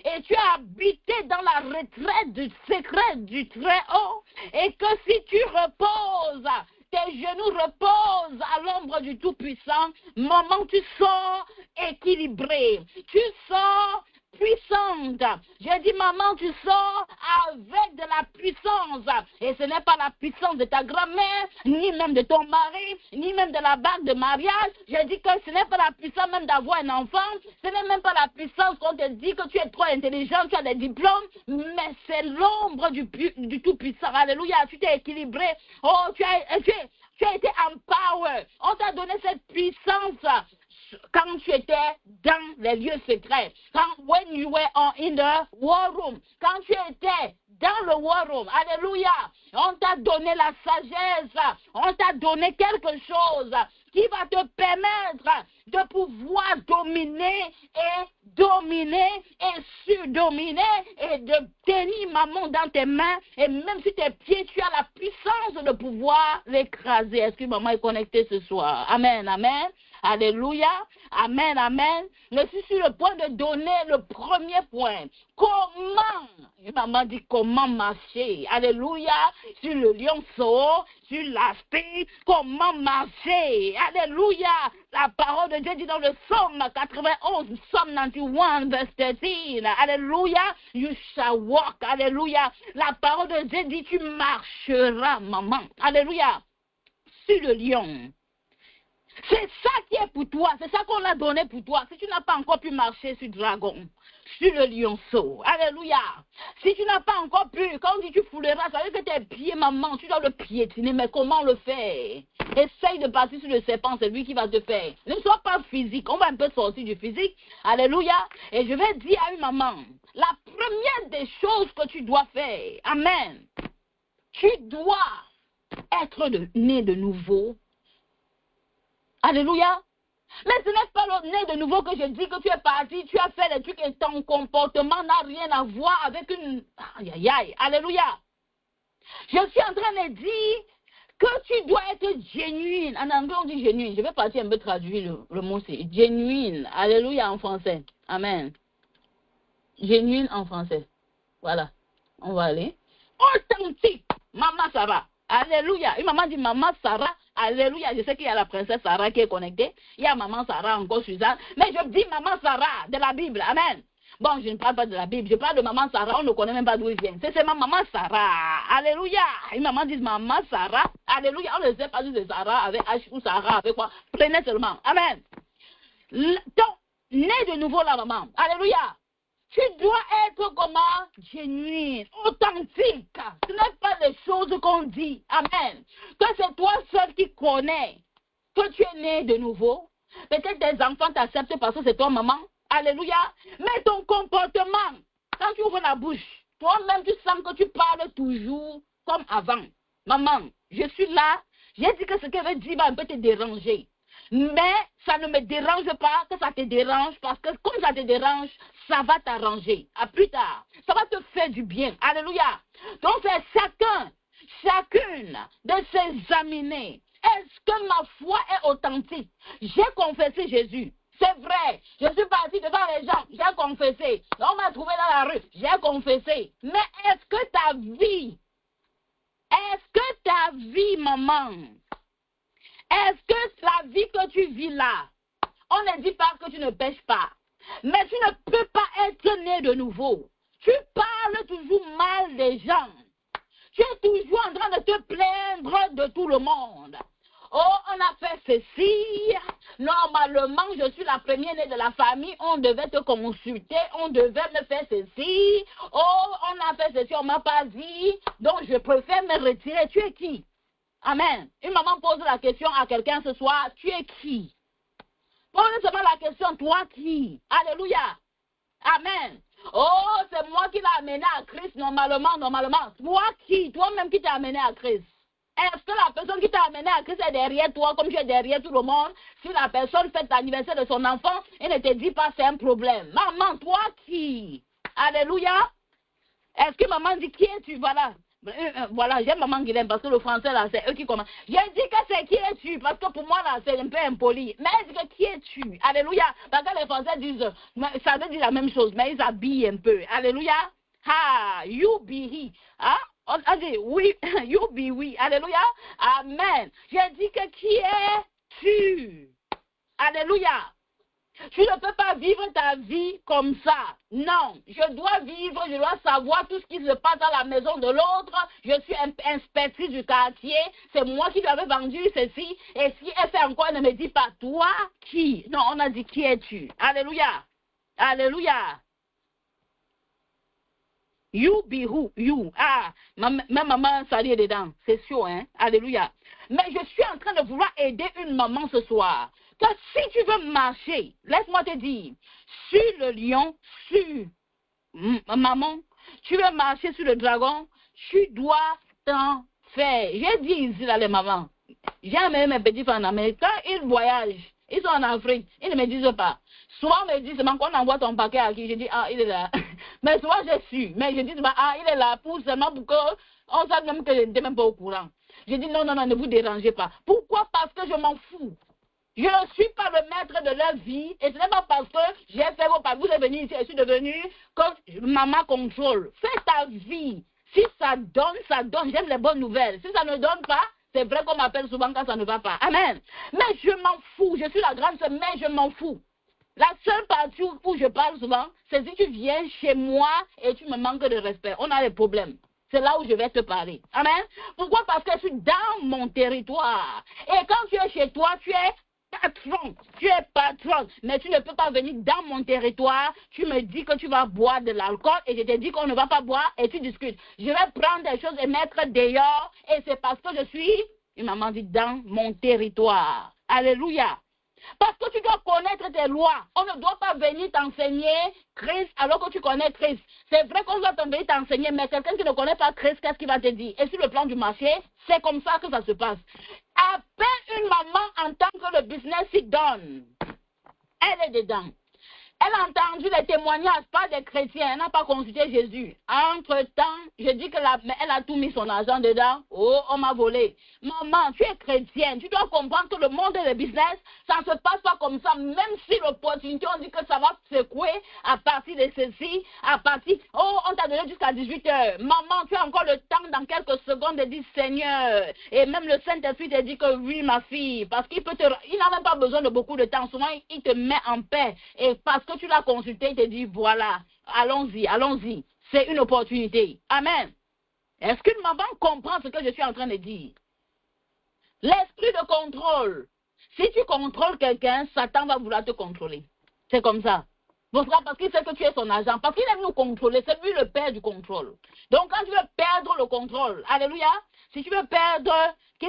1 et tu as habité dans la retraite du secret du Très-Haut, et que si tu reposes, tes genoux reposent à l'ombre du Tout-Puissant, maman, tu sors équilibré, tu sors puissante, puissante. J'ai dit, maman, tu sors avec de la puissance. Et ce n'est pas la puissance de ta grand-mère, ni même de ton mari, ni même de la bague de mariage. J'ai dit que ce n'est pas la puissance même d'avoir un enfant. Ce n'est même pas la puissance qu'on te dit que tu es trop intelligent, tu as des diplômes. Mais c'est l'ombre du Tout-Puissant. Alléluia, tu t'es équilibré. Oh, tu as été empowered. On t'a donné cette puissance quand tu étais dans les lieux secrets, when you were in the war room, quand tu étais dans le war room, alléluia, on t'a donné la sagesse, on t'a donné quelque chose qui va te permettre de pouvoir dominer et surdominer et de tenir maman dans tes mains et même sur tes pieds, tu as la puissance de pouvoir l'écraser. Est-ce que maman est connectée ce soir? Amen, amen. Alléluia. Amen, amen. Je suis sur le point de donner le premier point. Comment? Maman dit comment marcher. Alléluia. Sur le lionceau, sur l'aspect, comment marcher. Alléluia. La parole de Dieu dit dans le psaume 91, psaume 91, verse 13. Alléluia. You shall walk. Alléluia. La parole de Dieu dit tu marcheras, maman. Alléluia. Sur le lion. C'est ça qui est pour toi, c'est ça qu'on a donné pour toi. Si tu n'as pas encore pu marcher sur le dragon, sur le lionceau, alléluia. Si tu n'as pas encore pu, quand on dit tu fouleras, ça veut dire que tes pieds, maman, tu dois le piétiner, mais comment le faire? Essaye de passer sur le serpent, c'est lui qui va te faire. Ne sois pas physique, on va un peu sortir du physique, alléluia. Et je vais dire à une maman, la première des choses que tu dois faire, amen, tu dois être né de nouveau. Alléluia. Mais ce n'est pas le né de nouveau que je dis que tu es parti, tu as fait des trucs et ton comportement n'a rien à voir avec une... Aïe, aïe, aïe. Alléluia. Je suis en train de dire que tu dois être genuine. En anglais, on dit genuine. Je vais partir un peu traduire le mot, c'est genuine. Alléluia en français. Amen. Genuine en français. Voilà. On va aller. Authentique. Maman Sarah. Alléluia. Une maman dit maman Sarah. Alléluia. Je sais qu'il y a la princesse Sarah qui est connectée. Il y a maman Sarah encore Suzanne. Mais je dis maman Sarah de la Bible. Amen. Bon, je ne parle pas de la Bible. Je parle de maman Sarah. On ne connaît même pas d'où il vient. C'est ma maman Sarah. Alléluia. Une maman dit maman Sarah. Alléluia. On ne sait pas si c'est Sarah avec H ou Sarah avec quoi. Prenez seulement. Amen. Donc, né de nouveau la maman. Alléluia. Tu dois être comment? Genuine, authentique. Ce n'est pas les choses qu'on dit. Amen. Que c'est toi seul qui connais que tu es né de nouveau. Peut-être tes enfants t'acceptent parce que c'est toi maman. Alléluia. Mais ton comportement, quand tu ouvres la bouche, toi-même tu sens que tu parles toujours comme avant. Maman, je suis là. J'ai dit que ce qu'elle veut dire va un peu te déranger. Mais ça ne me dérange pas que ça te dérange parce que comme ça te dérange, ça va t'arranger. À plus tard. Ça va te faire du bien. Alléluia. Donc c'est chacune de s'examiner. Est-ce que ma foi est authentique? J'ai confessé Jésus. C'est vrai. Je suis partie devant les gens. J'ai confessé. On m'a trouvé dans la rue. J'ai confessé. Mais est-ce que ta vie, maman, est-ce que la vie que tu vis là, on ne dit pas que tu ne pêches pas, mais tu ne peux pas être né de nouveau. Tu parles toujours mal des gens. Tu es toujours en train de te plaindre de tout le monde. Oh, on a fait ceci. Normalement, je suis la première née de la famille. On devait te consulter. On devait me faire ceci. Oh, on a fait ceci. On ne m'a pas dit. Donc, je préfère me retirer. Tu es qui? Amen. Une maman pose la question à quelqu'un ce soir. Tu es qui? Pose seulement la question. Toi qui? Alléluia. Amen. Oh, c'est moi qui l'ai amené à Christ normalement. Toi qui? Toi-même qui t'as amené à Christ. Est-ce que la personne qui t'a amené à Christ est derrière toi comme tu es derrière tout le monde? Si la personne fête l'anniversaire de son enfant et ne te dit pas c'est un problème. Maman, toi qui? Alléluia. Est-ce que maman dit qui es-tu? Voilà. Voilà, j'aime maman Guilhem parce que le français là, c'est eux qui commencent. J'ai dit que c'est qui es-tu? Parce que pour moi là, c'est un peu impoli. Mais elle dit que qui es-tu? Alléluia. Parce que les français disent, ça veut dire la même chose, mais ils habillent un peu. Alléluia. Ha, you be he. Hein? On dit oui, you be we. Alléluia. Amen. J'ai dit que qui es-tu? Alléluia. Tu ne peux pas vivre ta vie comme ça. Non, je dois vivre, je dois savoir tout ce qui se passe dans la maison de l'autre. Je suis inspectrice du quartier. C'est moi qui lui avais vendu ceci. Et si elle fait encore, elle ne me dit pas, toi, qui? Non, on a dit, qui es-tu? Alléluia. Alléluia. You be who? You. Ah, ma maman salée dedans. C'est sûr, hein? Alléluia. Mais je suis en train de vouloir aider une maman ce soir. Que si tu veux marcher, laisse-moi te dire, sur le lion, sur maman, tu veux marcher sur le dragon, tu dois t'en faire. J'ai dit ici, là, les mamans, j'ai amené mes petits frères en Amérique. Quand ils voyagent, ils sont en Afrique, ils ne me disent pas. Souvent, on me dit, c'est quand on envoie ton paquet à qui, je dis, ah, il est là. Mais souvent, je suis. Mais je dis, ah, il est là pour seulement pour qu'on sache même que je n'étais même pas au courant. Je dis, non, ne vous dérangez pas. Pourquoi? Parce que je m'en fous. Je ne suis pas le maître de leur vie. Et ce n'est pas parce que j'ai fait vos papiers, vous êtes venu ici, je suis devenu que maman contrôle. Fais ta vie. Si ça donne, ça donne. J'aime les bonnes nouvelles. Si ça ne donne pas, c'est vrai qu'on m'appelle souvent quand ça ne va pas. Amen. Mais je m'en fous. Je suis la grande sœur, mais je m'en fous. La seule partie où je parle souvent, c'est si tu viens chez moi et tu me manques de respect. On a des problèmes. C'est là où je vais te parler. Amen. Pourquoi? Parce que je suis dans mon territoire. Et quand tu es chez toi, tu es patron. Tu es patron. Mais tu ne peux pas venir dans mon territoire. Tu me dis que tu vas boire de l'alcool et je te dis qu'on ne va pas boire et tu discutes. Je vais prendre des choses et mettre dehors et c'est parce que je suis, une maman dit, dans mon territoire. Alléluia. Parce que tu dois connaître tes lois. On ne doit pas venir t'enseigner Christ alors que tu connais Christ. C'est vrai qu'on doit venir t'enseigner, mais quelqu'un qui ne connaît pas Christ, qu'est-ce qu'il va te dire? Et sur le plan du marché, c'est comme ça que ça se passe. Appelle une maman en tant que le business s'y donne. Elle est dedans. Elle a entendu les témoignages, pas des chrétiens. Elle n'a pas consulté Jésus. Entre-temps, je dis qu'elle a tout mis son argent dedans. Oh, on m'a volé. Maman, tu es chrétienne. Tu dois comprendre que le monde des business, ça ne se passe pas comme ça. Même si l'opportunité, on dit que ça va secouer à partir de ceci, à partir... Oh, on t'a donné jusqu'à 18h. Maman, tu as encore le temps dans quelques secondes de dire Seigneur. Et même le Saint-Esprit te dit que oui, ma fille. Parce qu'il n'a même pas besoin de beaucoup de temps. Souvent, il te met en paix. Et parce que tu l'as consulté, il te dit, voilà, allons-y, allons-y. C'est une opportunité. Amen. Est-ce qu'une maman comprend ce que je suis en train de dire? L'esprit de contrôle. Si tu contrôles quelqu'un, Satan va vouloir te contrôler. C'est comme ça. Pourquoi? Parce qu'il sait que tu es son agent. Parce qu'il aime nous contrôler. C'est lui le père du contrôle. Donc, quand tu veux perdre le contrôle, alléluia, si tu veux perdre, si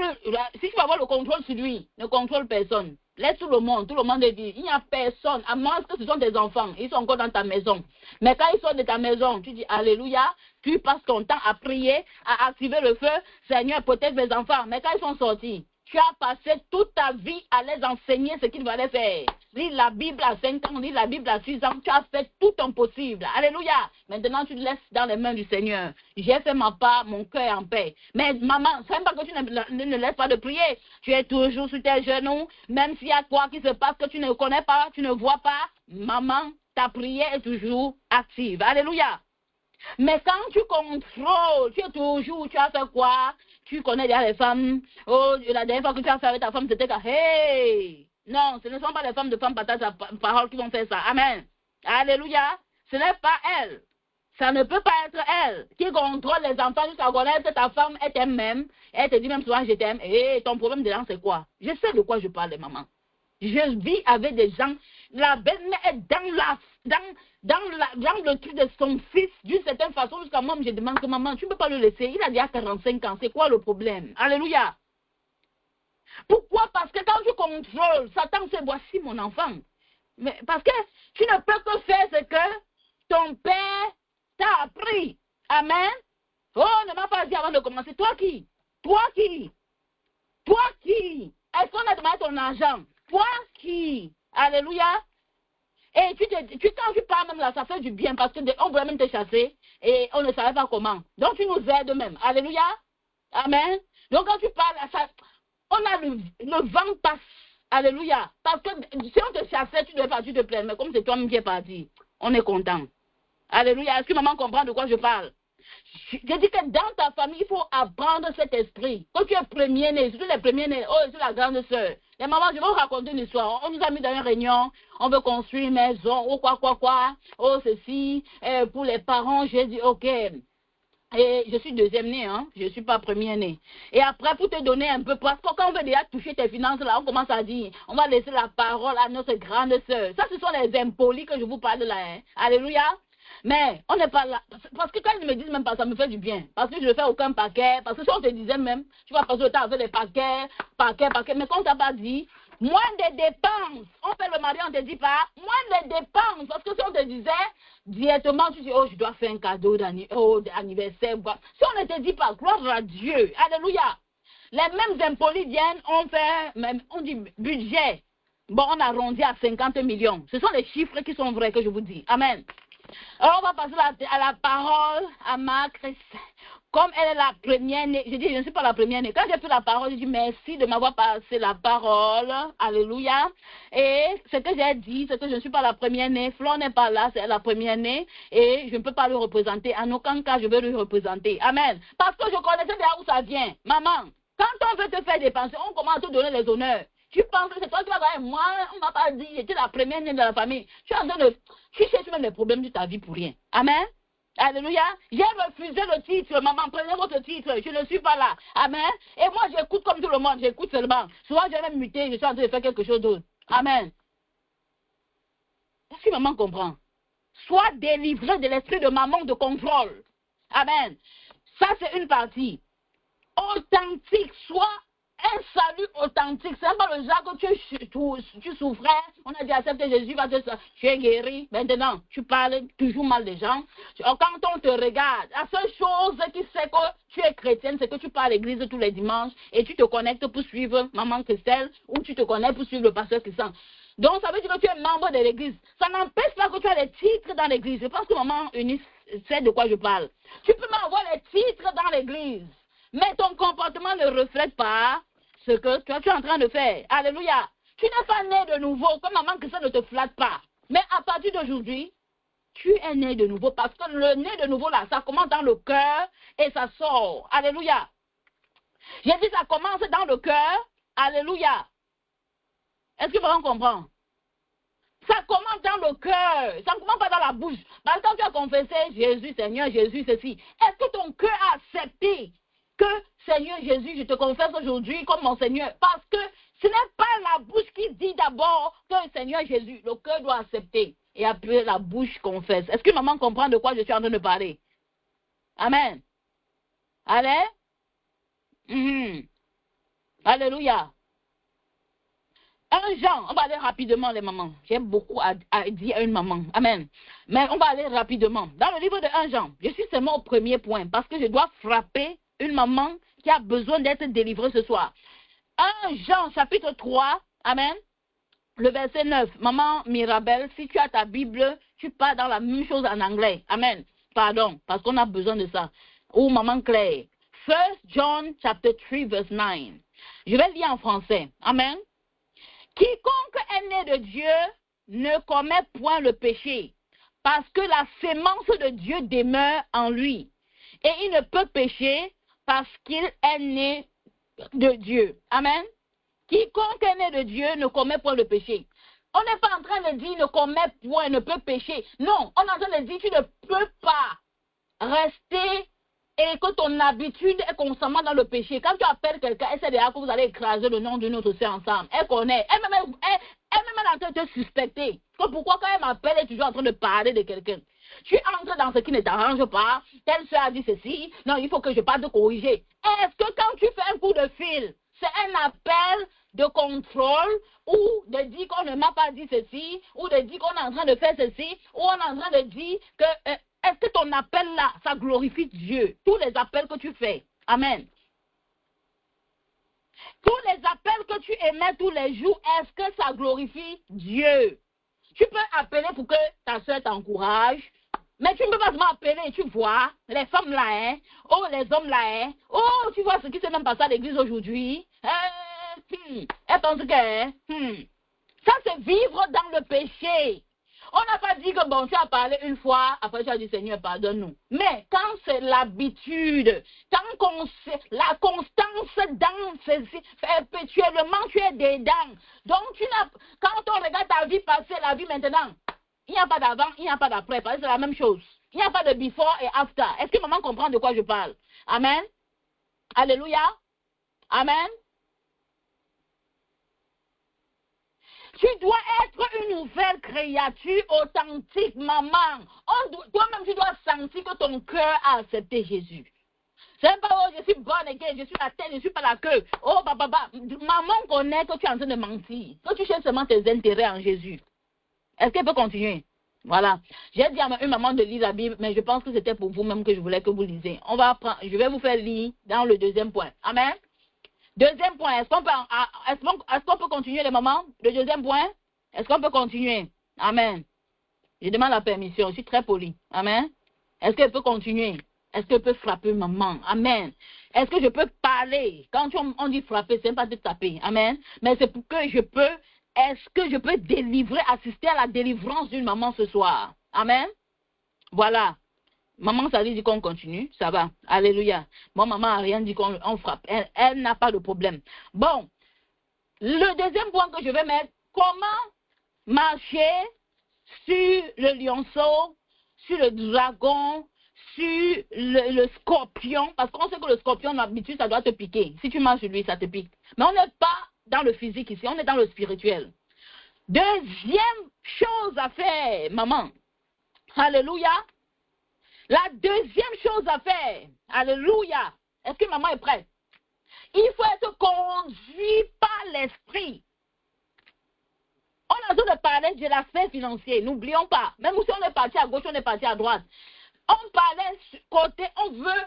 tu veux avoir le contrôle sur lui, ne contrôle personne. Laisse tout le monde dit, il n'y a personne, à moins que ce sont des enfants, ils sont encore dans ta maison. Mais quand ils sortent de ta maison, tu dis, alléluia, tu passes ton temps à prier, à activer le feu, Seigneur, protège mes enfants. Mais quand ils sont sortis, tu as passé toute ta vie à les enseigner ce qu'ils allaient faire. Lis la Bible à 5 ans, lis la Bible à 6 ans, tu as fait tout ton possible. Alléluia. Maintenant, tu te laisses dans les mains du Seigneur. J'ai fait ma part, mon cœur en paix. Mais maman, ce n'est pas que tu ne laisses pas de prier. Tu es toujours sur tes genoux, même s'il y a quoi qui se passe que tu ne connais pas, tu ne vois pas. Maman, ta prière est toujours active. Alléluia. Mais quand tu contrôles, tu es toujours, tu as fait quoi? Tu connais déjà les femmes. Oh, la dernière fois que tu as fait avec ta femme, c'était que, hey! Non, ce ne sont pas les femmes de femmes partage la parole qui vont faire ça. Amen. Alléluia. Ce n'est pas elle. Ça ne peut pas être elle qui contrôle les enfants jusqu'à connaître ta femme, elle t'aime même. Elle te dit même souvent, je t'aime. Et ton problème dedans, c'est quoi? Je sais de quoi je parle, maman. Je vis avec des gens. La belle-mère est dans le truc de son fils d'une certaine façon. Jusqu'à moi, je demande que maman, tu ne peux pas le laisser. Il a déjà 45 ans. C'est quoi le problème? Alléluia. Pourquoi? Parce que quand tu contrôles, Satan sait, voici mon enfant. Mais parce que tu ne peux que faire ce que ton père t'a appris. Amen. Oh, ne m'a pas dit avant de commencer. Toi qui? Toi qui? Toi qui? Est-ce qu'on a demandé ton argent? Toi qui? Alléluia. Et quand tu parles même là, ça fait du bien parce qu'on voulait même te chasser et on ne savait pas comment. Donc tu nous aides même. Alléluia. Amen. Donc quand tu parles, on a le vent passe. Alléluia. Parce que si on te chassait, tu devais pas, tu te plains. Mais comme c'est toi-même qui es parti, on est content. Alléluia. Est-ce que maman comprend de quoi je parle? Je dis que dans ta famille, il faut apprendre cet esprit. Quand tu es premier-né, surtout les premiers-nés, oh, je suis la grande sœur. Les mamans, je vais vous raconter une histoire. On nous a mis dans une réunion, on veut construire une maison, oh quoi, oh ceci, pour les parents, j'ai dit ok. Et je suis deuxième née, hein, je ne suis pas première née. Et après, pour te donner un peu, parce que quand on veut déjà toucher tes finances, là, on commence à dire, on va laisser la parole à notre grande sœur. Ça, ce sont les impolis que je vous parle là, hein. Alléluia. Mais on n'est pas là. Parce que quand ils me disent même pas, ça me fait du bien. Parce que je ne fais aucun paquet. Parce que si on te disait même, tu vas passer le temps à faire des paquets. Mais quand on t'a pas dit, moins de dépenses. On fait le mari, on ne te dit pas, moins de dépenses. Parce que si on te disait, directement, tu dis, oh, je dois faire un cadeau d'anniversaire. Si on ne te dit pas, gloire à Dieu. Alléluia. Les mêmes impolis viennent, on dit budget. Bon, on arrondit à 50 millions. Ce sont les chiffres qui sont vrais que je vous dis. Amen. Alors, on va passer à la parole à ma Christ. Comme elle est la première née, je dis, je ne suis pas la première née. Quand j'ai pris la parole, je dis merci de m'avoir passé la parole. Alléluia. Et ce que j'ai dit, c'est que je ne suis pas la première née. Flore n'est pas là, c'est la première née. Et je ne peux pas le représenter. En aucun cas, je veux le représenter. Amen. Parce que je connaissais bien où ça vient. Maman, quand on veut te faire dépenser, on commence à te donner les honneurs. Tu penses que c'est toi qui vas gagner. Moi, on ne m'a pas dit, j'étais la première née de la famille. Tu cherches même les problèmes de ta vie pour rien. Amen. Alléluia. J'ai refusé le titre. Maman, prenez votre titre. Je ne suis pas là. Amen. Et moi, j'écoute comme tout le monde. J'écoute seulement. Souvent, j'ai même muté. Je suis en train de faire quelque chose d'autre. Amen. Est-ce que maman comprend? Sois délivré de l'esprit de maman de contrôle. Amen. Ça, c'est une partie. Authentique. Sois un salut authentique. C'est pas le genre que tu souffrais. On a dit accepter Jésus, tu es guéri. Maintenant, tu parles toujours mal des gens. Quand on te regarde, la seule chose qui sait que tu es chrétienne, c'est que tu pars à l'église tous les dimanches et tu te connectes pour suivre Maman Christelle ou tu te connectes pour suivre le pasteur Christian. Donc, ça veut dire que tu es membre de l'église. Ça n'empêche pas que tu as les titres dans l'église. Je pense que Maman Eunice sait de quoi je parle. Tu peux même avoir les titres dans l'église. Mais ton comportement ne reflète pas ce que tu es en train de faire. Alléluia. Tu n'es pas né de nouveau, comme maman que ça ne te flatte pas. Mais à partir d'aujourd'hui, tu es né de nouveau parce que le né de nouveau là, ça commence dans le cœur et ça sort. Alléluia. J'ai dit ça commence dans le cœur. Alléluia. Est-ce que vous comprenez? Ça commence dans le cœur. Ça ne commence pas dans la bouche. Parce que quand tu as confessé Jésus, Seigneur, Jésus, ceci, est-ce que ton cœur a accepté que Seigneur Jésus, je te confesse aujourd'hui comme mon Seigneur? Parce que ce n'est pas la bouche qui dit d'abord que Seigneur Jésus, le cœur doit accepter. Et après la bouche confesse. Est-ce que maman comprend de quoi je suis en train de parler? Amen. Allez? Alléluia. 1 Jean, on va aller rapidement les mamans. J'ai beaucoup à dire à une maman. Amen. Mais on va aller rapidement. Dans le livre de 1 Jean, je suis seulement au premier point parce que je dois frapper une maman qui a besoin d'être délivrée ce soir. 1 Jean chapitre 3, amen, le verset 9. Maman Mirabel, si tu as ta Bible, tu parles dans la même chose en anglais. Amen. Pardon, parce qu'on a besoin de ça. Ou maman Claire. 1 John chapter 3 verse 9. Je vais lire en français. Amen. Quiconque est né de Dieu ne commet point le péché, parce que la sémence de Dieu demeure en lui. Et il ne peut pécher parce qu'il est né de Dieu. Amen. Quiconque est né de Dieu ne commet point le péché. On n'est pas en train de dire ne commet point, ne peut pécher. Non, on est en train de dire tu ne peux pas rester et que ton habitude est constamment dans le péché. Quand tu appelles quelqu'un, elle sait déjà que vous allez écraser le nom d'une autre sœur ensemble. Elle connaît. Elle-même est en train de te suspecter. Pourquoi quand elle m'appelle, elle est toujours en train de parler de quelqu'un? Tu entres dans ce qui ne t'arrange pas. Telle sœur a dit ceci. Non, il faut que je parte te corriger. Est-ce que quand tu fais un coup de fil, c'est un appel de contrôle ou de dire qu'on ne m'a pas dit ceci, ou de dire qu'on est en train de faire ceci, ou on est en train de dire que... est-ce que ton appel là, ça glorifie Dieu? Tous les appels que tu fais. Amen. Tous les appels que tu émets tous les jours, est-ce que ça glorifie Dieu? Tu peux appeler pour que ta soeur t'encourage, mais tu ne peux pas seulement appeler, tu vois, les femmes là, hein, oh, les hommes là, hein, oh, tu vois ce qui s'est même passé à l'église aujourd'hui. Elle pense que, ça c'est vivre dans le péché. On n'a pas dit que bon, tu as parlé une fois, après tu as dit Seigneur, pardonne-nous. Mais quand c'est l'habitude, la constance dans ceci, perpétuellement tu es dedans. Donc quand on regarde ta vie passée, la vie maintenant, il n'y a pas d'avant, il n'y a pas d'après, parce que c'est la même chose. Il n'y a pas de before et after. Est-ce que maman comprend de quoi je parle? Amen. Alléluia. Amen. Tu dois être une nouvelle créature authentique, maman. Toi-même, tu dois sentir que ton cœur a accepté Jésus. C'est pas, oh, je suis bonne et je suis la tête, je ne suis pas la queue. Oh, maman connaît que tu es en train de mentir, que tu cherches seulement tes intérêts en Jésus. Est-ce qu'elle peut continuer? Voilà. J'ai dit à une maman de lire la Bible, mais je pense que c'était pour vous-même que je voulais que vous lisiez. Je vais vous faire lire dans le deuxième point. Amen. Deuxième point, est-ce qu'on peut continuer les mamans? Le deuxième point, est-ce qu'on peut continuer? Amen. Je demande la permission, je suis très polie. Amen. Est-ce qu'elle peut continuer? Est-ce qu'elle peut frapper maman? Amen. Est-ce que je peux parler? Quand on dit frapper, c'est pas de taper. Amen. Mais c'est pour que est-ce que je peux délivrer, assister à la délivrance d'une maman ce soir? Amen. Voilà. Maman, ça lui dit qu'on continue, ça va. Alléluia. Bon, maman n'a rien dit qu'on frappe. Elle n'a pas de problème. Bon, le deuxième point que je vais mettre, comment marcher sur le lionceau, sur le dragon, sur le scorpion, parce qu'on sait que le scorpion, d'habitude, ça doit te piquer. Si tu marches sur lui, ça te pique. Mais on n'est pas dans le physique ici, on est dans le spirituel. Deuxième chose à faire, maman. Alléluia. La deuxième chose à faire, alléluia, est-ce que maman est prête? Il faut être conduit par l'esprit. On a besoin de parler de l'aspect financier, n'oublions pas. Même si on est parti à gauche, on est parti à droite. On parlait côté, on veut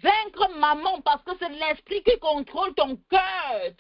vaincre maman parce que c'est l'esprit qui contrôle ton cœur.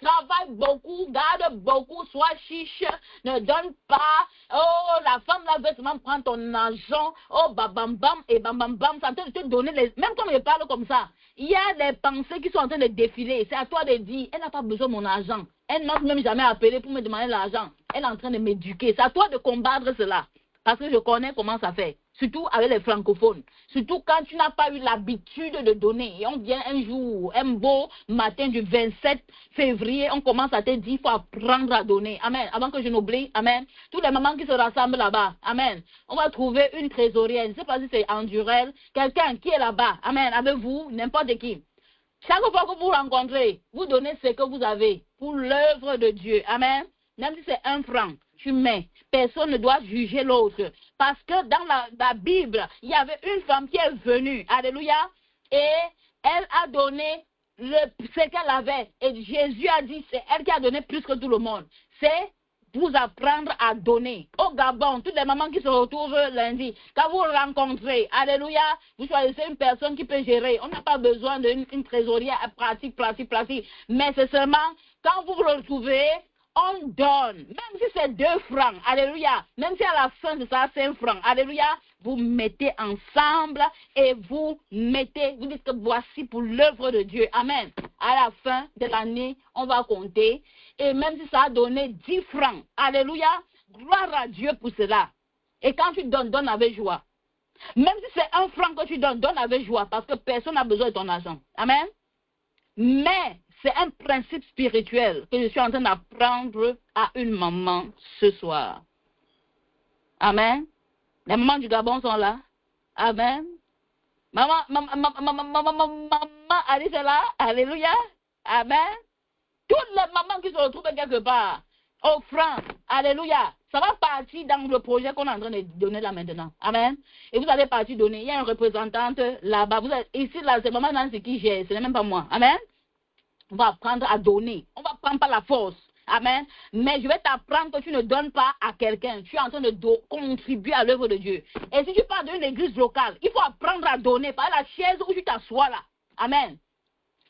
Travaille beaucoup, garde beaucoup, sois chiche, ne donne pas. Oh, la femme là veut seulement prendre ton argent. Oh, bam bam et bam bam bam. Ça te donner les. Même quand je parle comme ça, il y a des pensées qui sont en train de défiler. C'est à toi de dire, elle n'a pas besoin de mon argent. Elle ne m'a même jamais appelé pour me demander l'argent. Elle est en train de m'éduquer. C'est à toi de combattre cela. Parce que je connais comment ça fait. Surtout avec les francophones. Surtout quand tu n'as pas eu l'habitude de donner. Et on vient un jour, un beau matin du 27 février, on commence à te dire, il faut apprendre à donner. Amen. Avant que je n'oublie, amen. Toutes les mamans qui se rassemblent là-bas, amen. On va trouver une trésorière. Je ne sais pas si c'est Endurel, quelqu'un qui est là-bas, amen, avec vous, n'importe qui. Chaque fois que vous rencontrez, vous donnez ce que vous avez pour l'œuvre de Dieu. Amen. Même si c'est 1 franc, tu mets. Personne ne doit juger l'autre. Parce que dans la Bible, il y avait une femme qui est venue. Alléluia. Et elle a donné ce qu'elle avait. Et Jésus a dit, c'est elle qui a donné plus que tout le monde. C'est vous apprendre à donner. Au Gabon, toutes les mamans qui se retrouvent lundi, quand vous rencontrez, alléluia, vous choisissez une personne qui peut gérer. On n'a pas besoin d'une trésorière pratique. Mais c'est seulement, quand vous vous retrouvez, on donne, même si c'est 2 francs, alléluia, même si à la fin de ça, 5 francs, alléluia, vous mettez ensemble et vous dites que voici pour l'œuvre de Dieu, amen. À la fin de l'année, on va compter, et même si ça a donné 10 francs, alléluia, gloire à Dieu pour cela. Et quand tu donnes, donne avec joie. Même si c'est 1 franc que tu donnes, donne avec joie, parce que personne n'a besoin de ton argent, amen. Mais c'est un principe spirituel que je suis en train d'apprendre à une maman ce soir. Amen. Les mamans du Gabon sont là. Amen. Maman Alice est là. Alléluia. Amen. Toutes les mamans qui se retrouvent quelque part, offrant. Alléluia. Ça va partir dans le projet qu'on est en train de donner là maintenant. Amen. Et vous allez partir donner. Il y a une représentante là-bas. Ici, là, c'est maman Nancy qui gère. Ce n'est même pas moi. Amen. On va apprendre à donner. On va prendre par la force. Amen. Mais je vais t'apprendre que tu ne donnes pas à quelqu'un. Tu es en train de contribuer à l'œuvre de Dieu. Et si tu pars d'une église locale, il faut apprendre à donner par la chaise où tu t'assois là. Amen.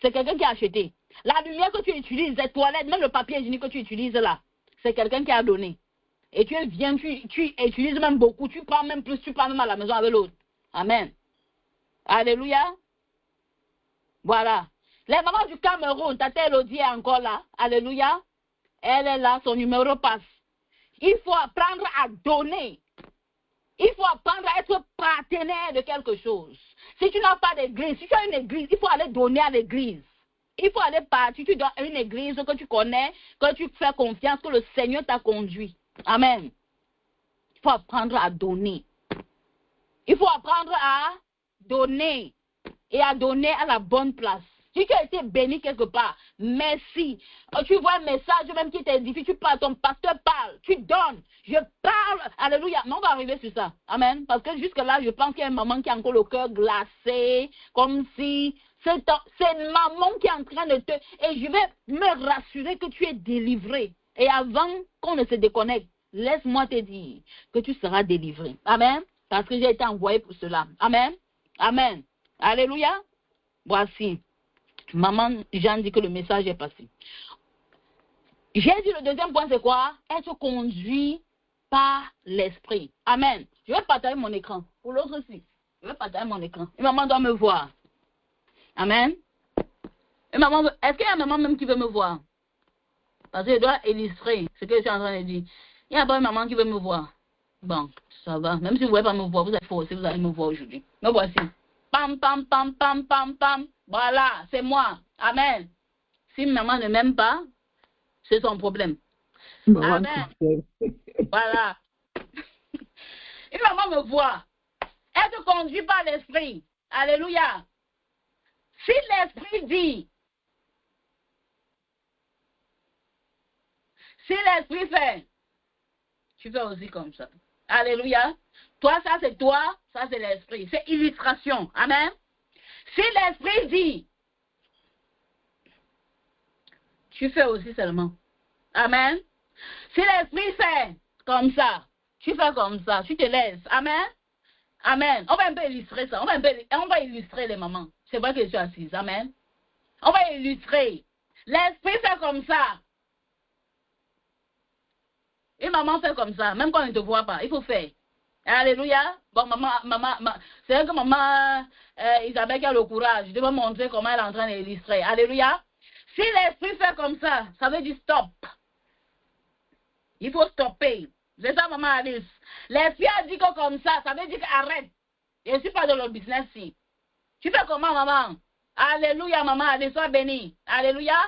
C'est quelqu'un qui a acheté. La lumière que tu utilises, les toilettes, même le papier hygiénique que tu utilises là, c'est quelqu'un qui a donné. Et tu viens, tu utilises même beaucoup. Tu prends même plus, tu prends même à la maison avec l'autre. Amen. Alléluia. Voilà. Les mamans du Cameroun, Tata Elodie est encore là. Alléluia. Elle est là, son numéro passe. Il faut apprendre à donner. Il faut apprendre à être partenaire de quelque chose. Si tu n'as pas d'église, si tu as une église, il faut aller donner à l'église. Il faut aller partir, tu dois une église que tu connais, que tu fais confiance, que le Seigneur t'a conduit. Amen. Il faut apprendre à donner. Il faut apprendre à donner et à donner à la bonne place. Si tu as été béni quelque part, merci. Tu vois un message même qui t'édifie, tu parles, ton pasteur parle, tu donnes, je parle, alléluia. Mais on va arriver sur ça, amen. Parce que jusque-là, je pense qu'il y a une maman qui a encore le cœur glacé, comme si c'est une maman qui est en train de te... Et je vais me rassurer que tu es délivré. Et avant qu'on ne se déconnecte, laisse-moi te dire que tu seras délivré. Amen. Parce que j'ai été envoyé pour cela. Amen. Amen. Alléluia. Voici. Maman Jeanne dit que le message est passé. J'ai dit le deuxième point, c'est quoi? Être conduit par l'esprit. Amen. Je vais partager mon écran. Pour l'autre aussi. Je vais partager mon écran. Et maman doit me voir. Amen. Et maman, est-ce qu'il y a une maman même qui veut me voir? Parce que je dois illustrer ce que je suis en train de dire. Il n'y a pas une maman qui veut me voir. Bon, ça va. Même si vous ne voulez pas me voir, vous êtes forcé, vous allez me voir aujourd'hui. Me voici. Pam, pam, pam, pam, pam, pam. Voilà, c'est moi. Amen. Si maman ne m'aime pas, c'est son problème. Amen. Voilà. Une maman me voit. Elle te conduit par l'esprit. Alléluia. Si l'esprit dit, si l'esprit fait, tu fais aussi comme ça. Alléluia. Toi, ça c'est toi, ça c'est l'esprit. C'est illustration. Amen. Si l'esprit dit, tu fais aussi seulement. Amen. Si l'esprit fait comme ça, tu fais comme ça, tu te laisses. Amen. Amen. On va un peu illustrer ça. On va illustrer les mamans. C'est vrai que je suis assise. Amen. On va illustrer. L'esprit fait comme ça. Et maman fait comme ça. Même quand on ne te voit pas, il faut faire. Alléluia. Bon, c'est vrai que maman Isabelle qui a le courage de me montrer comment elle est en train d'illustrer. Alléluia. Si l'esprit fait comme ça, ça veut dire stop. Il faut stopper. C'est ça, maman Alice. L'esprit a dit que comme ça veut dire arrête. Je ne suis pas dans le business-ci. Tu fais comment, maman? Alléluia, maman Alice, sois bénie. Alléluia.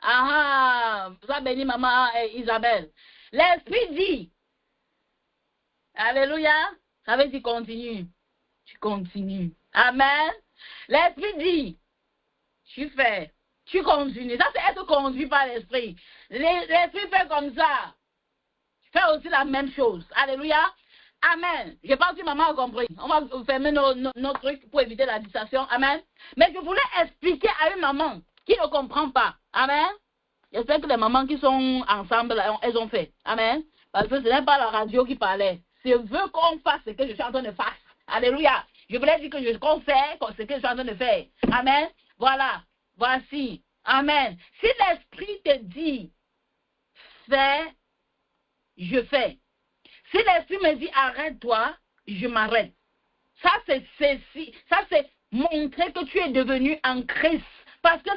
Ah, sois bénie, maman Isabelle. L'esprit dit. Alléluia. Ça veut dire continue. Tu continues. Amen. L'esprit dit. Tu fais. Tu continues. Ça, c'est être conduit par l'esprit. L'esprit fait comme ça. Tu fais aussi la même chose. Alléluia. Amen. Je pense que maman a compris. On va fermer nos trucs pour éviter la distraction. Amen. Mais je voulais expliquer à une maman qui ne comprend pas. Amen. J'espère que les mamans qui sont ensemble, elles ont fait. Amen. Parce que ce n'est pas la radio qui parlait. Je veux qu'on fasse ce que je suis en train de faire. Alléluia. Je voulais dire que qu'on fait ce que je suis en train de faire. Amen. Voilà. Voici. Amen. Si l'esprit te dit, fais, je fais. Si l'esprit me dit, arrête-toi, je m'arrête. Ça, c'est montrer que tu es devenu en Christ. Parce que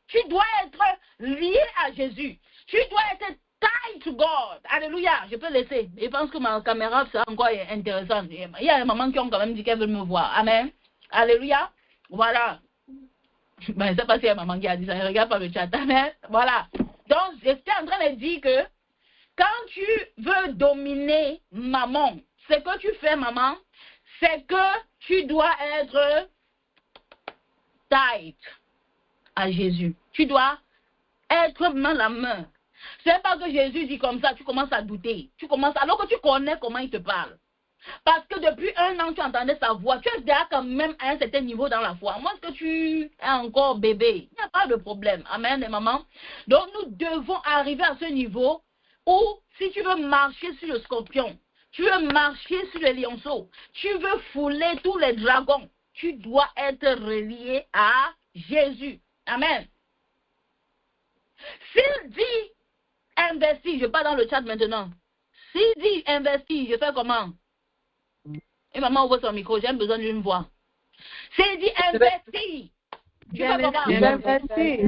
tu dois être lié à Jésus. Tu dois être tied to God. Alléluia. Je peux laisser. Je pense que ma caméra, c'est encore intéressant. Il y a des mamans qui ont quand même dit qu'elles veulent me voir. Amen. Alléluia. Voilà. Ben, je ne sais pas s'il y a une maman qui a dit ça. Je regarde pas le chat. Amen. Voilà. Donc, j'étais en train de dire que quand tu veux dominer maman, ce que tu fais, maman, c'est que tu dois être tight à Jésus. Tu dois être main la main. C'est pas que Jésus dit comme ça, tu commences à douter. Alors que tu connais comment il te parle. Parce que depuis 1 an, tu entendais sa voix. Tu es déjà quand même à un certain niveau dans la foi. Moi, est-ce que tu es encore bébé? Il n'y a pas de problème. Amen, les mamans. Donc, nous devons arriver à ce niveau où, si tu veux marcher sur le scorpion, tu veux marcher sur le lionceau, tu veux fouler tous les dragons, tu dois être relié à Jésus. Amen. S'il dit investis, je pars dans le chat maintenant. S'il dit investis, je fais comment? Et maman ouvre son micro, j'ai besoin d'une voix. S'il dit investis, tu fais comment? J'investis.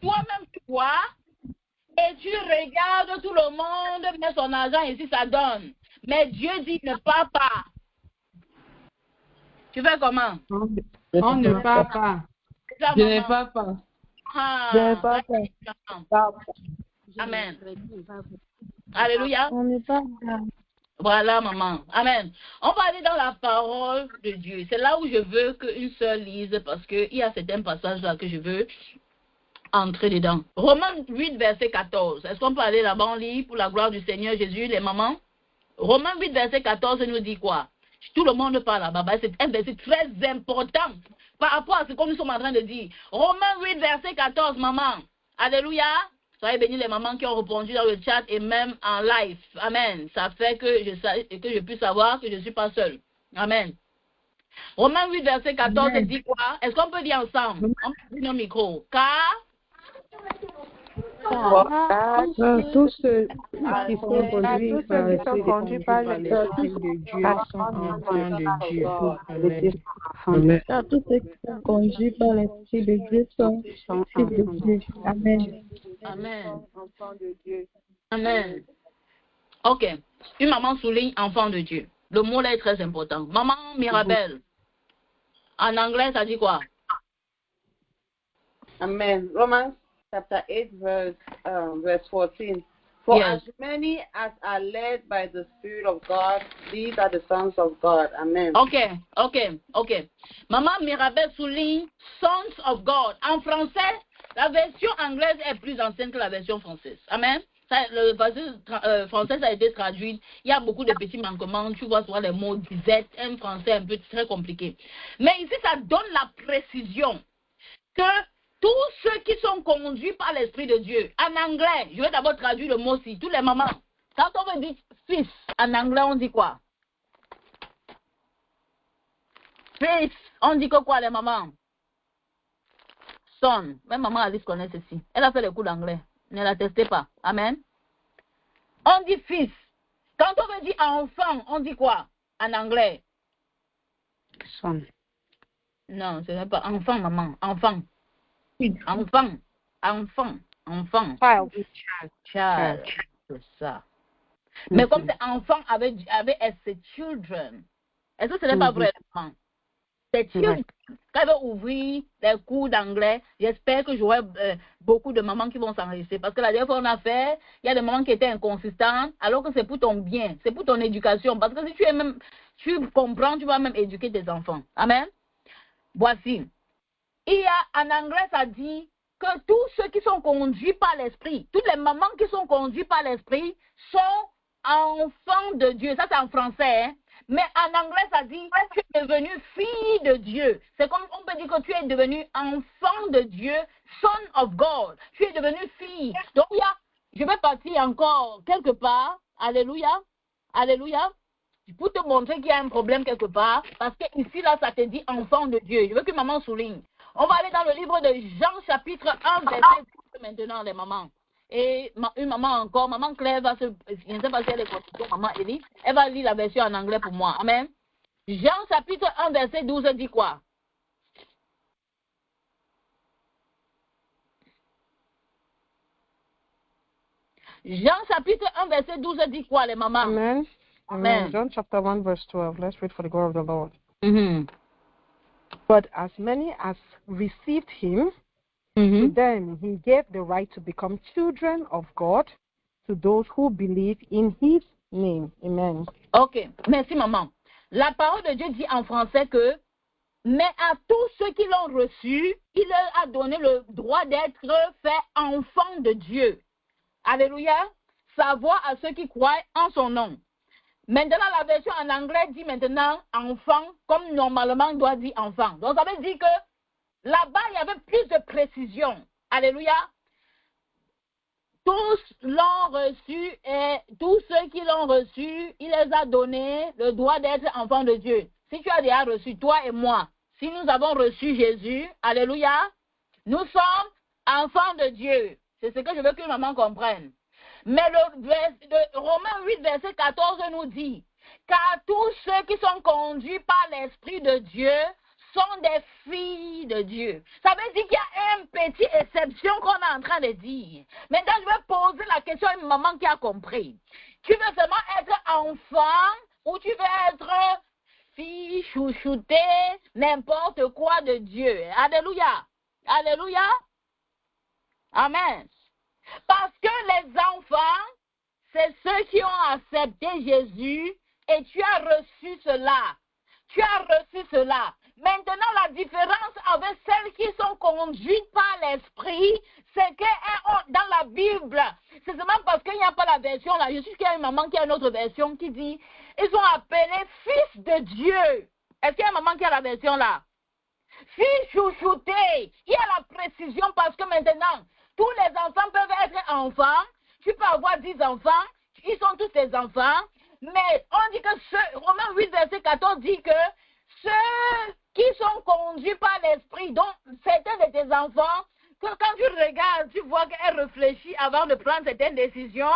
Toi-même tu vois, Et tu regardes tout le monde, met son argent ici, ça donne. Mais Dieu dit ne pars pas. Tu fais comment? On ne part pas. Je ne pars pas. Je ne pars pas. Amen. Alléluia. On ne part pas. Voilà, maman. Amen. On va aller dans la parole de Dieu. C'est là où je veux qu'une sœur lise parce qu'il y a certains passages là que je veux entrer dedans. Romains 8, verset 14. Est-ce qu'on peut aller là-bas, on lit pour la gloire du Seigneur Jésus, les mamans? Romains 8, verset 14 nous dit quoi? Tout le monde parle là-bas. C'est un verset très important par rapport à ce que nous sommes en train de dire. Romains 8, verset 14, maman. Alléluia. Soyez bénis les mamans qui ont répondu dans le chat et même en live. Amen. Ça fait que je puisse savoir que je ne suis pas seule. Amen. Romains 8, verset 14 dit quoi? Est-ce qu'on peut dire ensemble? On peut dire nos micros. Car tous ceux qui sont conduits par l'Esprit de Dieu sont enfants de Dieu. Amen. Tous ceux qui sont conduits par l'Esprit de Dieu sont fils de Dieu. Amen. Amen. Amen. Ok. Une maman souligne enfant de Dieu. Le mot là est très important. Maman Mirabelle. En anglais, ça dit quoi? Amen. Romans chapter 8, verse 14. For Yes. as many as are led by the Spirit of God, these are the sons of God. Amen. Ok. Maman Mirabelle souligne Sons of God. En français, la version anglaise est plus ancienne que la version française. Amen. Ça, le version français a été traduit. Il y a beaucoup de petits manquements. Tu vois souvent les mots disette, un français un peu très compliqué. Mais ici, ça donne la précision que tous ceux qui sont conduits par l'Esprit de Dieu, en anglais, je vais d'abord traduire le mot-ci, tous les mamans. Quand on veut dire fils, en anglais, on dit quoi? Fils, on dit que quoi les mamans? Son. Même maman Alice connaît ceci. Elle a fait les cours d'anglais. Ne la testez pas. Amen. On dit fils. Quand on veut dire enfant, on dit quoi en anglais? Son. Non, ce n'est pas enfant, maman. Enfant. Enfant. Child. C'est ça. Mais comme c'est enfant avec S, c'est children. Est-ce que ce n'est pas vrai, maman? C'est children. Quand je vais ouvrir les cours d'anglais, j'espère que j'aurai beaucoup de mamans qui vont s'enregistrer. Parce que la dernière fois, on a fait, il y a des mamans qui étaient inconsistantes, alors que c'est pour ton bien, c'est pour ton éducation. Parce que si tu comprends, tu vas même éduquer tes enfants. Amen. Voici. Il y a, en anglais, ça dit que tous ceux qui sont conduits par l'Esprit, toutes les mamans qui sont conduites par l'Esprit sont enfants de Dieu. Ça, c'est en français, hein? Mais en anglais, ça dit que tu es devenu fille de Dieu. C'est comme on peut dire que tu es devenu enfant de Dieu, son of God. Tu es devenu fille. Donc, je vais partir encore quelque part. Alléluia. Alléluia. Pour te montrer qu'il y a un problème quelque part. Parce que ici, là, ça te dit enfant de Dieu. Je veux que maman souligne. On va aller dans le livre de Jean, chapitre 1, verset 10 maintenant, les mamans. Et une maman encore, maman Claire va je ne sais pas si elle est constituée, maman Elie, elle va lire la version en anglais pour moi. Amen. Jean chapitre 1, verset 12 dit quoi? Jean chapitre 1, verset 12 dit quoi, les mamans? Amen. Amen. John chapter 1, verse 12. Let's read for the glory of the Lord. Mm-hmm. But as many as received him, to them he gave the right to become children of God, to those who believe in his name. Amen. Ok, merci maman. La parole de Dieu dit en français que, mais à tous ceux qui l'ont reçu, il leur a donné le droit d'être fait enfants de Dieu. Alléluia. Savoir à ceux qui croient en son nom. Maintenant, la version en anglais dit maintenant enfant, comme normalement on doit dire enfant. Donc ça veut dire que là-bas, il y avait plus de précision. Alléluia. Tous l'ont reçu et tous ceux qui l'ont reçu, il les a donné le droit d'être enfants de Dieu. Si tu as déjà reçu, toi et moi, si nous avons reçu Jésus, alléluia, nous sommes enfants de Dieu. C'est ce que je veux que maman comprenne. Mais le Romains 8, verset 14 nous dit, car tous ceux qui sont conduits par l'Esprit de Dieu sont des filles de Dieu. Ça veut dire qu'il y a une petite exception qu'on est en train de dire. Maintenant, je vais poser la question à une maman qui a compris. Tu veux seulement être enfant ou tu veux être fille chouchoutée, n'importe quoi de Dieu? Alléluia. Alléluia. Amen. Parce que les enfants, c'est ceux qui ont accepté Jésus et tu as reçu cela. Tu as reçu cela. Maintenant, la différence avec celles qui sont conduites par l'Esprit, c'est que dans la Bible, c'est seulement parce qu'il n'y a pas la version là. Je suis qu'il y a une maman qui a une autre version qui dit, ils sont appelés fils de Dieu. Est-ce qu'il y a une maman qui a la version là? Fils chouchoutés. Il y a la précision parce que maintenant, tous les enfants peuvent être enfants. Tu peux avoir 10 enfants. Ils sont tous tes enfants. Mais on dit que Romains 8, verset 14 dit que ceux qui sont conduits par l'Esprit, donc certains de tes enfants, que quand tu regardes, tu vois qu'elles réfléchissent avant de prendre certaines décisions.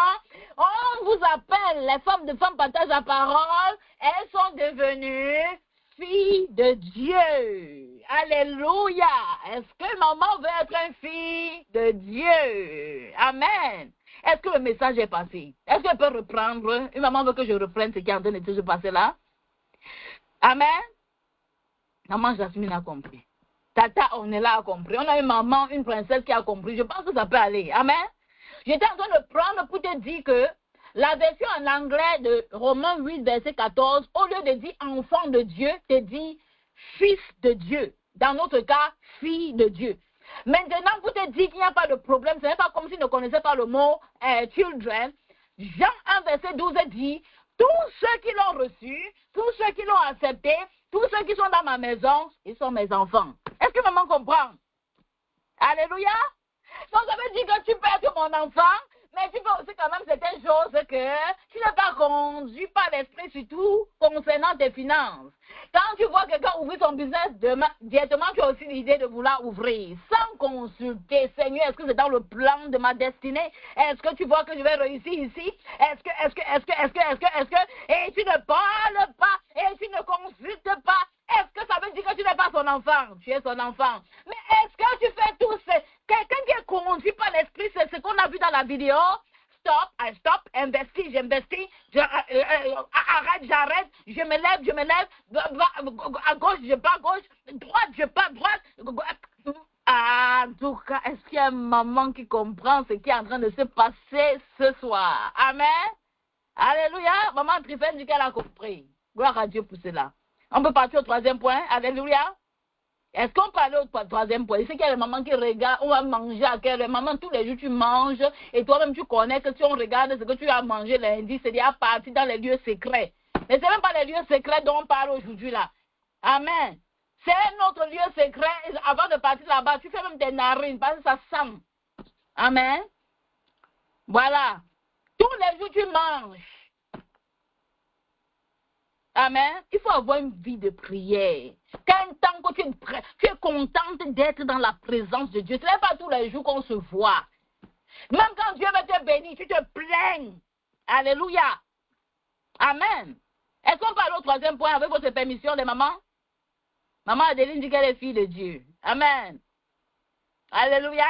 On vous appelle, les femmes de femmes partagent la parole. Elles sont devenues filles de Dieu. Alléluia. Est-ce que maman veut être une fille de Dieu? Amen. Est-ce que le message est passé? Est-ce qu'elle peut reprendre? Une maman veut que je reprenne ce qui est en train de se passer là? Amen. Maman Jasmine a compris. Tata, on est là, a compris. On a une maman, une princesse qui a compris. Je pense que ça peut aller. Amen. J'étais en train de prendre pour te dire que la version en anglais de Romains 8, verset 14, au lieu de dire enfant de Dieu, te dit fils de Dieu. Dans notre cas, fille de Dieu. Maintenant, pour te dire qu'il n'y a pas de problème, ce n'est pas comme si ne connaissait pas le mot children. Jean 1, verset 12 dit, tous ceux qui l'ont reçu, tous ceux qui l'ont accepté, tous ceux qui sont dans ma maison, ils sont mes enfants. Est-ce que maman comprend? Alléluia. Donc ça veut dire que tu peux être mon enfant, mais tu peux aussi quand même certaines choses que tu n'es pas conduit par l'esprit, surtout concernant tes finances. Quand tu vois quelqu'un ouvrir son business, directement tu as aussi l'idée de vouloir ouvrir, sans consulter. Seigneur, est-ce que c'est dans le plan de ma destinée? Est-ce que tu vois que je vais réussir ici? Est-ce que, et tu ne parles pas, et tu ne consultes pas. Est-ce que ça veut dire que tu n'es pas son enfant? Tu es son enfant. Mais est-ce que tu fais tout ça? Quelqu'un qui est conduit par l'esprit, c'est ce qu'on a vu dans la vidéo. Stop, investis, j'investis, arrête, j'arrête, je me lève, à gauche, je pars à gauche, droite, je pars à droite. Ah, en tout cas, est-ce qu'il y a une maman qui comprend ce qui est en train de se passer ce soir? Amen. Alléluia. Maman Trifène dit qu'elle a compris. Gloire à Dieu pour cela. On peut partir au troisième point. Alléluia. Est-ce qu'on peut aller au troisième point? C'est qu'il y a les mamans qui regardent, on va manger à quelle maman, tous les jours tu manges, et toi-même tu connais que si on regarde ce que tu as mangé lundi, c'est déjà parti dans les lieux secrets. Mais ce n'est même pas les lieux secrets dont on parle aujourd'hui là. Amen. C'est un autre lieu secret. Avant de partir là-bas, tu fais même tes narines parce que ça sent. Amen. Voilà. Tous les jours tu manges. Amen. Il faut avoir une vie de prière. Quand tant que tu es contente d'être dans la présence de Dieu. Ce n'est pas tous les jours qu'on se voit. Même quand Dieu va te bénir, tu te plains. Alléluia. Amen. Est-ce qu'on parle au troisième point avec votre permission les mamans? Maman Adeline dit qu'elle est fille de Dieu. Amen. Alléluia.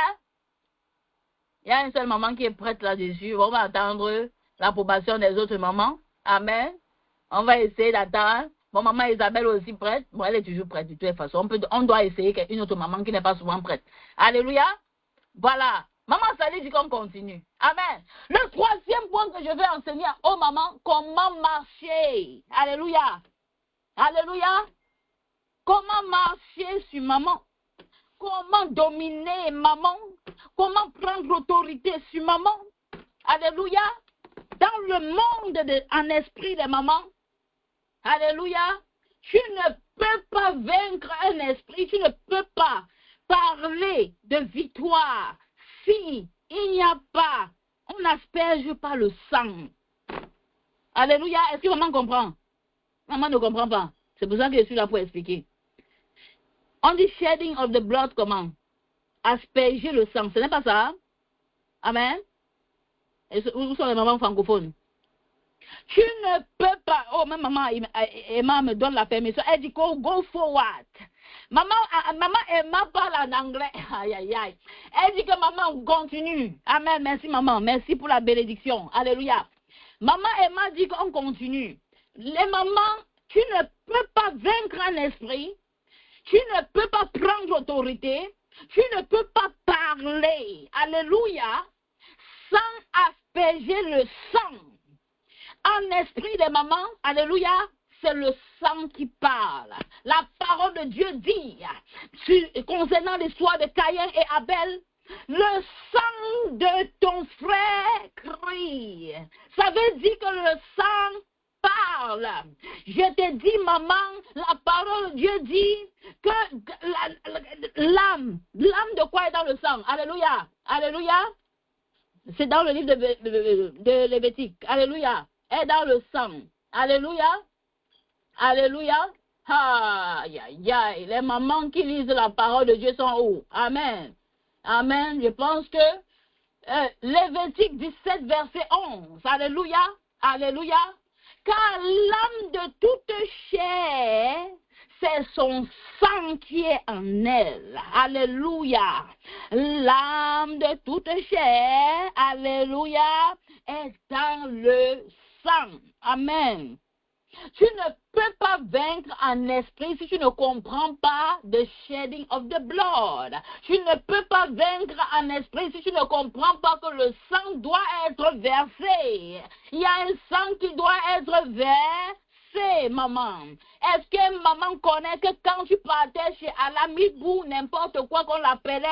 Il y a une seule maman qui est prête là-dessus. On va attendre l'approbation des autres mamans. Amen. On va essayer d'attendre. Bon, maman Isabelle est aussi prête. Bon, elle est toujours prête de toute façon. On doit essayer une autre maman qui n'est pas souvent prête. Alléluia. Voilà. Maman Sally dit qu'on continue. Amen. Le troisième point que je vais enseigner aux mamans, comment marcher. Alléluia. Alléluia. Comment marcher sur maman. Comment dominer maman. Comment prendre autorité sur maman. Alléluia. Dans le monde en esprit des mamans. Alléluia. Tu ne peux pas vaincre un esprit. Tu ne peux pas parler de victoire si il n'y a pas, on n'asperge pas le sang. Alléluia. Est-ce que maman comprend? Maman ne comprend pas. C'est pour ça que je suis là pour expliquer. On dit shedding of the blood comment? Asperger le sang. Ce n'est pas ça? Amen. Où sont les mamans francophones? Tu ne peux pas. Oh, ma maman Emma me donne la permission. Elle dit go forward. Maman Emma parle en anglais. Aïe, aïe, aïe. Elle dit que maman continue. Amen. Merci maman. Merci pour la bénédiction. Alléluia. Maman Emma dit qu'on continue. Les mamans, tu ne peux pas vaincre un esprit. Tu ne peux pas prendre l'autorité. Tu ne peux pas parler. Alléluia. Sans asperger le sang. En esprit des mamans, alléluia, c'est le sang qui parle. La parole de Dieu dit, concernant l'histoire de Caïn et Abel, le sang de ton frère crie. Ça veut dire que le sang parle. Je te dis, maman, la parole de Dieu dit que l'âme de quoi est dans le sang? Alléluia. Alléluia. C'est dans le livre de Lévitique. Alléluia. Est dans le sang. Alléluia. Alléluia. Aïe, aïe, aïe. Les mamans qui lisent la parole de Dieu sont où? Amen. Amen. Je pense que Lévitique 17, verset 11. Alléluia. Alléluia. Car l'âme de toute chair, c'est son sang qui est en elle. Alléluia. L'âme de toute chair, alléluia, est dans le sang. Amen. Tu ne peux pas vaincre un esprit si tu ne comprends pas the shedding of the blood. Tu ne peux pas vaincre un esprit si tu ne comprends pas que le sang doit être versé. Il y a un sang qui doit être versé, maman. Est-ce que maman connaît que quand tu partais chez Alamibou, n'importe quoi qu'on l'appelait,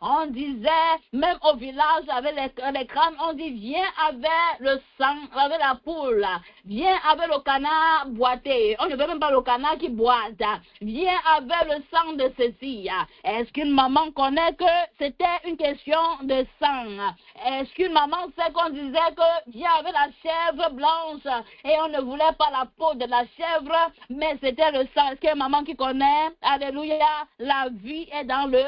on disait, même au village avec les crânes, on dit, viens avec le sang, avec la poule, viens avec le canard boité. On ne veut même pas le canard qui boite. Viens avec le sang de ceci. Est-ce qu'une maman connaît que c'était une question de sang? Est-ce qu'une maman sait qu'on disait que viens avec la chèvre blanche et on ne voulait pas la peau de la chèvre, mais c'était le sang? Est-ce qu'il y a une maman qui connaît? Alléluia. La vie est dans le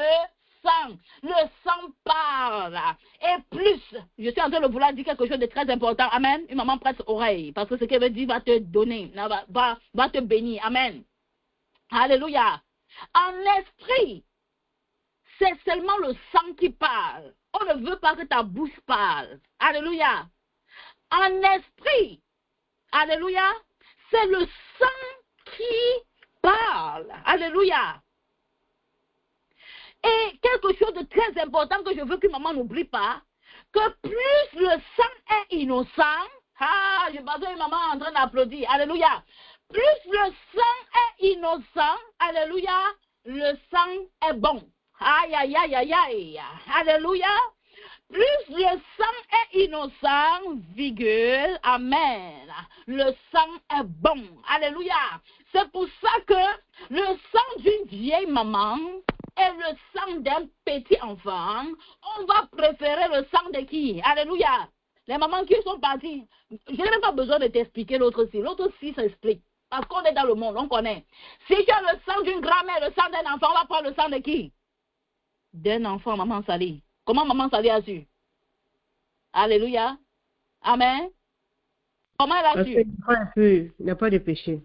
sang. Le sang parle. Et plus, je suis en train de vouloir dire quelque chose de très important. Amen. Une maman prête oreille. Parce que ce qu'elle veut dire va te donner, va te bénir. Amen. Alléluia. En esprit, c'est seulement le sang qui parle. On ne veut pas que ta bouche parle. Alléluia. En esprit, alléluia, c'est le sang qui parle. Alléluia. Et quelque chose de très important que je veux que maman n'oublie pas, que plus le sang est innocent, j'ai besoin d'une maman en train d'applaudir, alléluia. Plus le sang est innocent, alléluia, le sang est bon. Aïe, aïe, aïe, aïe, aïe, alléluia. Plus le sang est innocent, virgule, amen. Le sang est bon. Alléluia. C'est pour ça que le sang d'une vieille maman et le sang d'un petit enfant, on va préférer le sang de qui? Alléluia. Les mamans qui sont parties, je n'ai même pas besoin de t'expliquer l'autre si. L'autre si s'explique. Parce qu'on est dans le monde, on connaît. Si tu as le sang d'une grand-mère, le sang d'un enfant, on va prendre le sang de qui? D'un enfant, maman Sali. Comment maman Sali a su? Alléluia. Amen. Comment elle a su? Il n'y a pas de péché.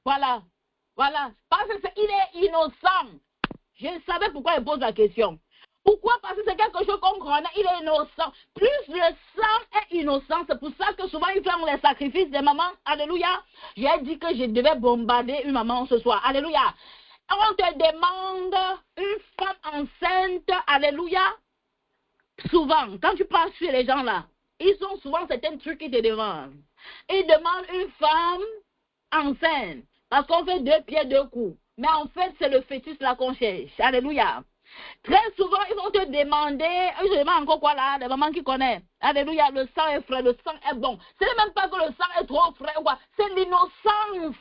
Voilà. Voilà. Parce qu'il est innocent. Je savais pourquoi il pose la question. Pourquoi? Parce que c'est quelque chose qu'on connaît. Il est innocent. Plus le sang est innocent, c'est pour ça que souvent ils font les sacrifices des mamans. Alléluia. J'ai dit que je devais bombarder une maman ce soir. Alléluia. On te demande une femme enceinte. Alléluia. Souvent, quand tu passes sur les gens là, ils ont souvent certains trucs qui te demandent. Ils demandent une femme enceinte. Parce qu'on fait 2 pieds, 2 coups. Mais en fait, c'est le fœtus là qu'on cherche. Alléluia. Très souvent, ils vont te demander, ils te demandent encore quoi là, les mamans qui connaissent. Alléluia, le sang est frais, le sang est bon. Ce n'est même pas que le sang est trop frais ou quoi. C'est l'innocence.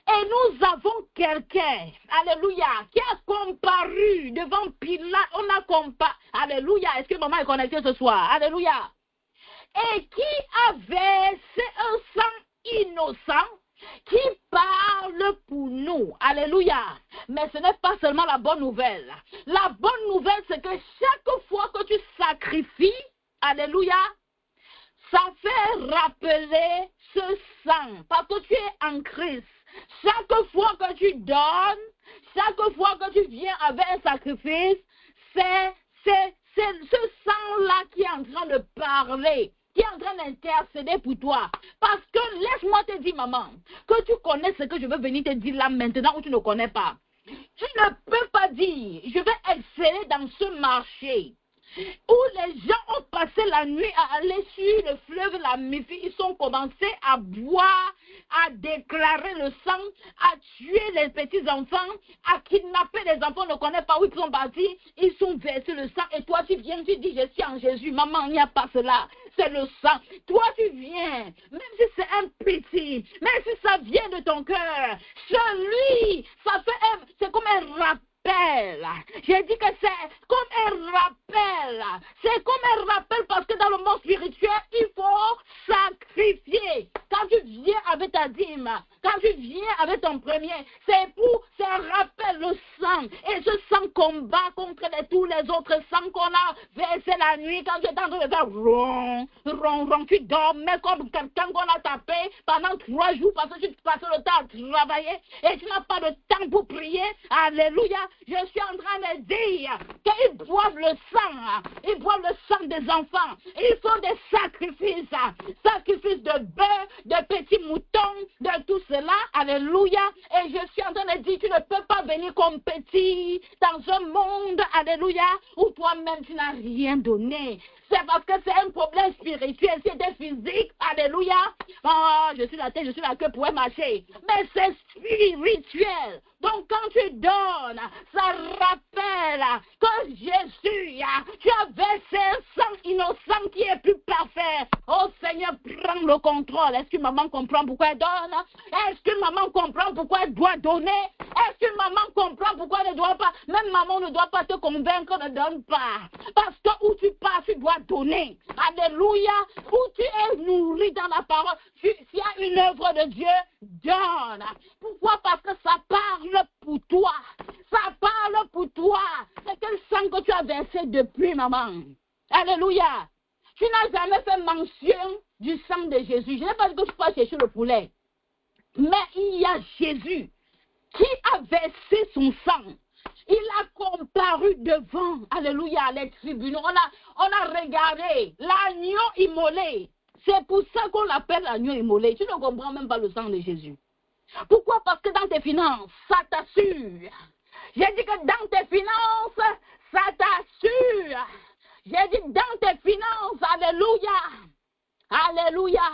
Et nous avons quelqu'un, alléluia, qui a comparu devant Pilate. On a comparé, alléluia. Est-ce que maman est connectée ce soir? Alléluia. Et qui a versé un sang innocent qui parle pour nous. Alléluia. Mais ce n'est pas seulement la bonne nouvelle. La bonne nouvelle, c'est que chaque fois que tu sacrifies, alléluia, ça fait rappeler ce sang. Parce que tu es en Christ. Chaque fois que tu donnes, chaque fois que tu viens avec un sacrifice, c'est ce sang-là qui est en train de parler, qui est en train d'intercéder pour toi. Parce que laisse-moi te dire, maman, que tu connais ce que je veux venir te dire là maintenant ou tu ne connais pas. Tu ne peux pas dire, je vais exceller dans ce marché où les gens ont passé la nuit à aller sur le fleuve la Méphie. Ils ont commencé à boire, à déclarer le sang, à tuer les petits-enfants, à kidnapper les enfants. On ne connaît pas où ils sont partis. Ils sont versés le sang. Et toi, tu viens, tu dis, je suis en Jésus. Maman, il n'y a pas cela. C'est le sang. Toi, tu viens, même si c'est un petit, même si ça vient de ton cœur, celui, c'est comme un rappel. J'ai dit que c'est comme un rappel. C'est comme un rappel parce que dans le monde spirituel, il faut sacrifier. Quand tu viens avec ta dîme, quand tu viens avec ton premier, c'est un rappel, le sang. Et ce sang combat contre tous les autres sangs qu'on a versé la nuit. Quand tu es en train de faire ron, tu dormais comme quelqu'un qu'on a tapé pendant 3 jours parce que tu passais le temps à travailler et tu n'as pas de temps pour prier. Alléluia. Je suis en train de dire qu'ils boivent le sang des enfants. Ils font des sacrifices de bœufs, de petits moutons, de tout cela. Alléluia. Et je suis en train de dire, tu ne peux pas venir compétir dans un monde, alléluia, où toi-même tu n'as rien donné. C'est parce que c'est un problème spirituel, c'était physique, alléluia. Oh, je suis la tête, je suis la queue pour marcher. Mais c'est spirituel. Donc quand tu donnes, ça rappelle que Jésus, tu as versé un sang innocent qui est plus parfait. Oh Seigneur, prends le contrôle. Est-ce que maman comprend pourquoi elle donne? Est-ce que maman comprend pourquoi elle doit donner? Est-ce que maman comprend pourquoi elle ne doit pas? Même maman ne doit pas te convaincre, ne donne pas. Parce que où tu pars, tu dois donner. Alléluia. Où tu es nourri dans la parole, s'il y a une œuvre de Dieu, donne. Pourquoi? Parce que ça parle pour toi. Ça parle pour toi. C'est quel sang que tu as versé depuis, maman. Alléluia. Tu n'as jamais fait mention du sang de Jésus. Je n'ai pas dit que tu peux chercher le poulet. Mais il y a Jésus qui a versé son sang. Il a comparu devant, alléluia, les tribunaux. On a regardé l'agneau immolé. C'est pour ça qu'on l'appelle l'agneau immolé. Tu ne comprends même pas le sang de Jésus. Pourquoi? Parce que dans tes finances, ça t'assure. J'ai dit que dans tes finances, ça t'assure. J'ai dit dans tes finances, alléluia. Alléluia.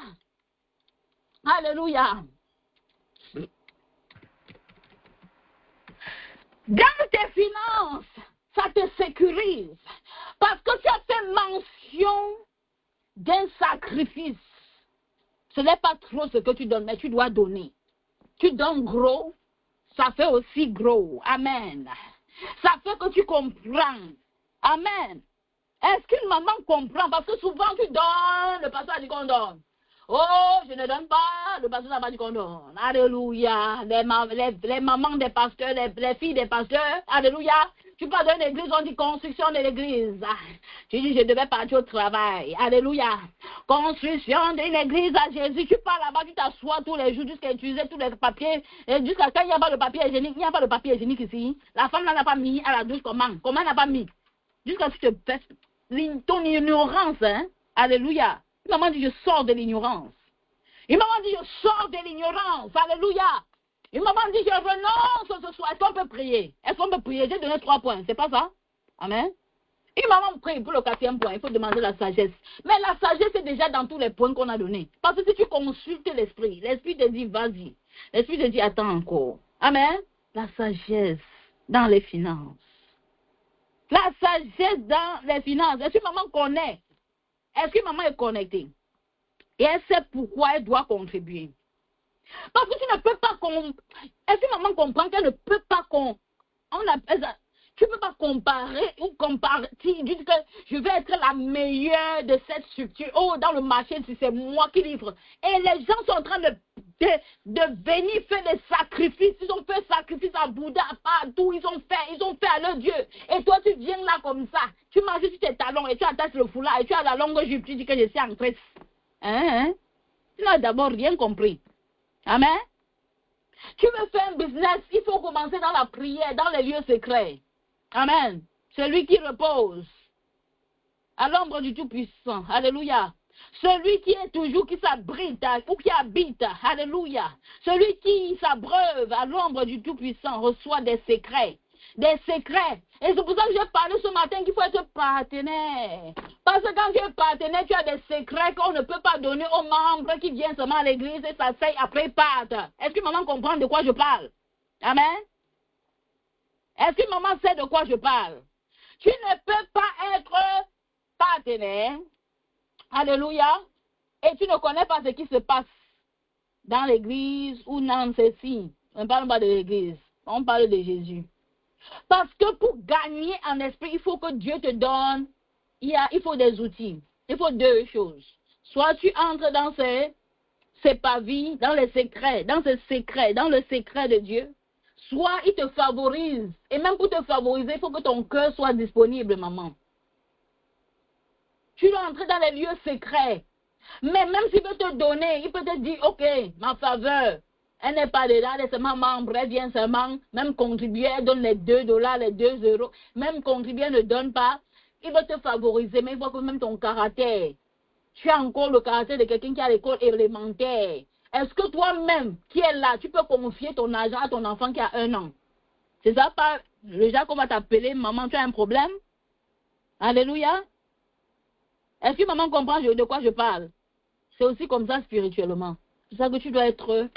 Alléluia. Dans tes finances, ça te sécurise. Parce que tu as fait mention d'un sacrifice. Ce n'est pas trop ce que tu donnes, mais tu dois donner. Tu donnes gros, ça fait aussi gros. Amen. Ça fait que tu comprends. Amen. Est-ce qu'une maman comprend? Parce que souvent tu donnes, le pasteur a dit qu'on donne. Oh, je ne donne pas, le pasteur n'a pas dit qu'on donne. Alléluia. Les mamans des pasteurs, les filles des pasteurs, alléluia. Tu parles d'une église, on dit construction de l'église. Tu dis, je devais partir au travail. Alléluia. Construction d'une église à Jésus. Tu pars là-bas, tu t'assois tous les jours jusqu'à utiliser tous les papiers. Et jusqu'à quand il n'y a pas de papier hygiénique, il n'y a pas de papier hygiénique ici. La femme n'a pas mis à la douche comment? Comment elle n'a pas mis? Jusqu'à ce que tu te fasses ton ignorance. Hein? Alléluia. Maman dit, je sors de l'ignorance. Une maman dit, je sors de l'ignorance. Alléluia. Une maman dit, je renonce ce soir. Est-ce qu'on peut prier? Est-ce qu'on peut prier? J'ai donné 3 points. C'est pas ça? Amen. Une maman prie pour le 4e point. Il faut demander la sagesse. Mais la sagesse est déjà dans tous les points qu'on a donnés. Parce que si tu consultes l'esprit, l'esprit te dit, vas-y. L'esprit te dit, attends encore. Amen. La sagesse dans les finances. La sagesse dans les finances. Est-ce que maman connaît? Est-ce que maman est connectée? Et elle sait pourquoi elle doit contribuer. Parce que tu ne peux pas... Est-ce que maman comprend qu'elle ne peut pas... Tu ne peux pas comparer ou comparer. Tu dis que je vais être la meilleure de cette structure. Oh, dans le marché, si c'est moi qui livre. Et les gens sont en train de venir faire des sacrifices. Ils ont fait sacrifice à Bouddha, partout. Ils ont fait à leur Dieu. Et toi, tu viens là comme ça. Tu marches sur tes talons et tu attaches le foulard et tu as la longue jupe. Tu dis que je suis actrice. Tu n'as d'abord rien compris. Amen. Tu veux faire un business, il faut commencer dans la prière, dans les lieux secrets. Amen. Celui qui repose à l'ombre du Tout-Puissant. Alléluia. Celui qui est toujours, qui s'abrite ou qui habite. Alléluia. Celui qui s'abreuve à l'ombre du Tout-Puissant reçoit des secrets. Des secrets. Et c'est pour ça que j'ai parlé ce matin qu'il faut être partenaire. Parce que quand tu es partenaire, tu as des secrets qu'on ne peut pas donner aux membres qui viennent seulement à l'église et s'asseyent après ils partent. Est-ce que maman comprend de quoi je parle? Amen. Est-ce que maman sait de quoi je parle? Tu ne peux pas être partenaire. Alléluia. Et tu ne connais pas ce qui se passe dans l'église ou dans ceci. On ne parle pas de l'église. On parle de Jésus. Parce que pour gagner en esprit, il faut que Dieu te donne, il faut des outils. Il faut deux choses. Soit tu entres dans ces pavis, dans les secrets, dans le secret de Dieu. Soit il te favorise. Et même pour te favoriser, il faut que ton cœur soit disponible, maman. Tu dois entrer dans les lieux secrets. Mais même s'il veut te donner, il peut te dire, ok, ma faveur, elle n'est pas là, elle est seulement membre, elle vient seulement, même contribuer, elle donne les $2, les 2 euros, même contribuer, elle ne donne pas. Il veut te favoriser, mais il voit que même ton caractère. Tu as encore le caractère de quelqu'un qui a l'école élémentaire. Est-ce que toi-même, qui est là, tu peux confier ton argent à ton enfant qui a 1 an? C'est ça pas le genre qu'on va t'appeler, maman, tu as un problème? Alléluia. Est-ce que maman comprend de quoi je parle? C'est aussi comme ça spirituellement. C'est ça que tu dois être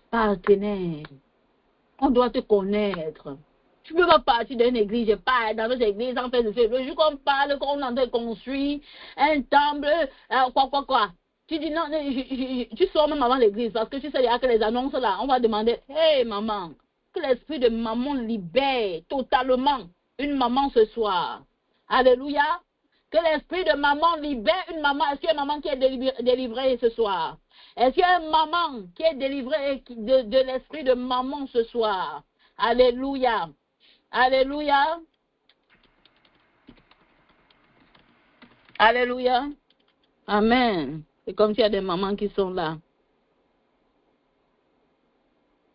partenaire. On doit te connaître. Tu ne peux pas partir d'une église, je pars dans notre église, on fait ceci. Le jour qu'on parle, qu'on est en train de construire un temple, quoi. Tu dis non, tu sors même avant l'église parce que tu sais, il y a que les annonces là. On va demander, hey maman, que l'esprit de maman libère totalement une maman ce soir. Alléluia. Que l'esprit de maman libère une maman. Est-ce qu'il y a une maman qui est délivrée ce soir? Est-ce qu'il y a une maman qui est délivrée de l'esprit de maman ce soir? Alléluia. Alléluia. Alléluia. Amen. C'est comme s'il y a des mamans qui sont là.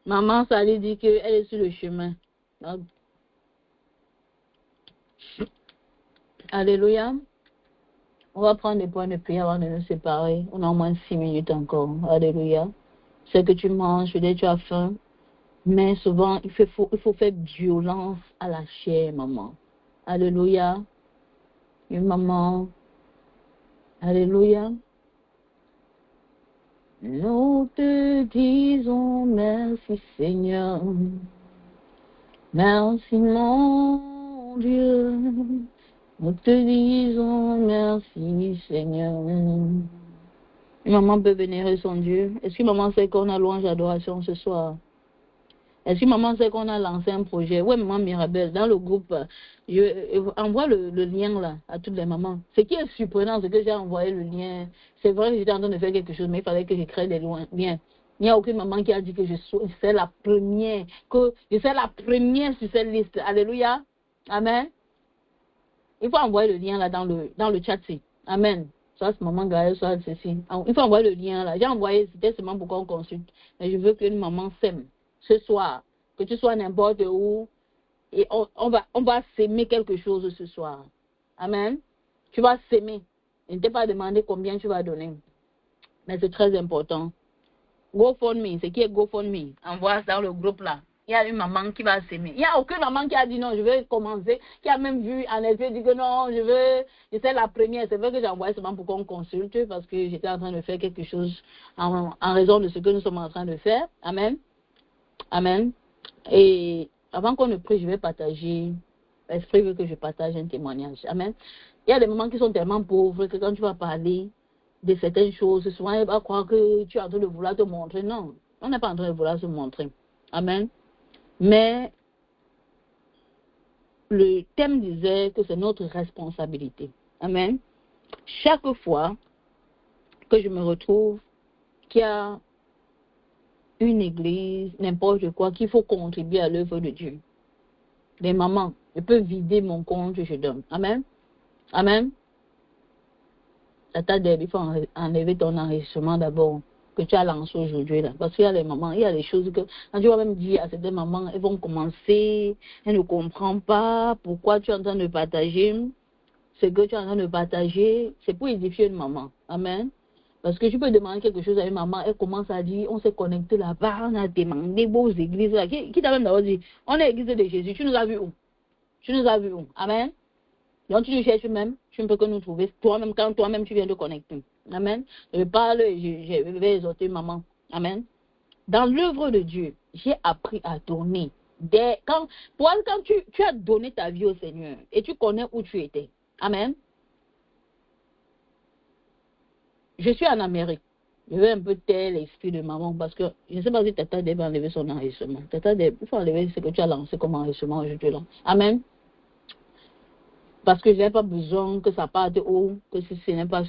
Maman, ça lui dit qu'elle est sur le chemin. Donc, alléluia. On va prendre des points de prière avant de nous séparer. On a au moins 6 minutes encore. Alléluia. C'est que tu manges, peut-être tu as faim. Mais souvent, il faut faire violence à la chair, maman. Alléluia. Une maman. Alléluia. Nous te disons merci, Seigneur. Merci, mon Dieu. Nous te disons merci, Seigneur. Une maman peut vénérer son Dieu. Est-ce que maman sait qu'on a louange d'adoration ce soir? Est-ce que maman sait qu'on a lancé un projet? Oui, maman Mirabelle, dans le groupe, je envoie le lien là à toutes les mamans. Ce qui est surprenant, c'est que j'ai envoyé le lien. C'est vrai que j'étais en train de faire quelque chose, mais il fallait que je crée des liens. Il n'y a aucune maman qui a dit que je suis la première, que je suis la première sur cette liste. Alléluia. Amen. Il faut envoyer le lien là dans le chat. Amen. Soit ce maman Gaël, soit ceci. Il faut envoyer le lien là. J'ai envoyé, c'était seulement pour qu'on consulte. Mais je veux qu'une maman s'aime ce soir. Que tu sois n'importe où. Et on va s'aimer quelque chose ce soir. Amen. Tu vas s'aimer. Je ne t'ai pas demandé combien tu vas donner. Mais c'est très important. GoFundMe, c'est qui est GoFundMe? Envoie ça dans le groupe là. Il y a une maman qui va s'aimer. Il n'y a aucune maman qui a dit non, je veux commencer, qui a même vu en effet dit que non, je sais la première. C'est vrai que j'ai envoyé seulement pour qu'on consulte parce que j'étais en train de faire quelque chose en raison de ce que nous sommes en train de faire. Amen. Amen. Et avant qu'on ne prie, je vais partager. L'Esprit veut que je partage un témoignage. Amen. Il y a des mamans qui sont tellement pauvres que quand tu vas parler de certaines choses, souvent elle va croire que tu es en train de vouloir te montrer. Non, on n'est pas en train de vouloir se montrer. Amen. Mais le thème disait que c'est notre responsabilité. Amen. Chaque fois que je me retrouve qu'il y a une église, n'importe quoi, qu'il faut contribuer à l'œuvre de Dieu. Les mamans, je peux vider mon compte, je donne. Amen. Amen. Tata Deb, il faut enlever ton enregistrement d'abord. que tu as lancé aujourd'hui là. Parce qu'il y a les mamans, il y a des choses que quand tu vas même dire à certaines mamans, elles vont commencer, elles ne comprennent pas pourquoi tu es en train de partager ce que tu es en train de partager, c'est pour édifier une maman. Amen. Parce que tu peux demander quelque chose à une maman, elle commence à dire, on s'est connecté là-bas, on a demandé aux églises là. Qui t'a même d'abord dit, on est l'église de Jésus, tu nous as vu où? Tu nous as vu où? Amen. Donc tu nous cherches même, tu ne peux que nous trouver toi-même quand toi-même tu viens de connecter. Amen. Je parle, je vais exhorter maman. Amen. Dans l'œuvre de Dieu, j'ai appris à donner. Quand tu as donné ta vie au Seigneur et tu connais où tu étais. Amen. Je suis en Amérique. Je vais un peu taire l'esprit de maman parce que je ne sais pas si Tata Deb va enlever son enregistrement. Tata Deb, il faut enlever ce que tu as lancé comme enregistrement aujourd'hui là. Amen. Parce que je n'ai pas besoin que ça parte haut, que ce n'est pas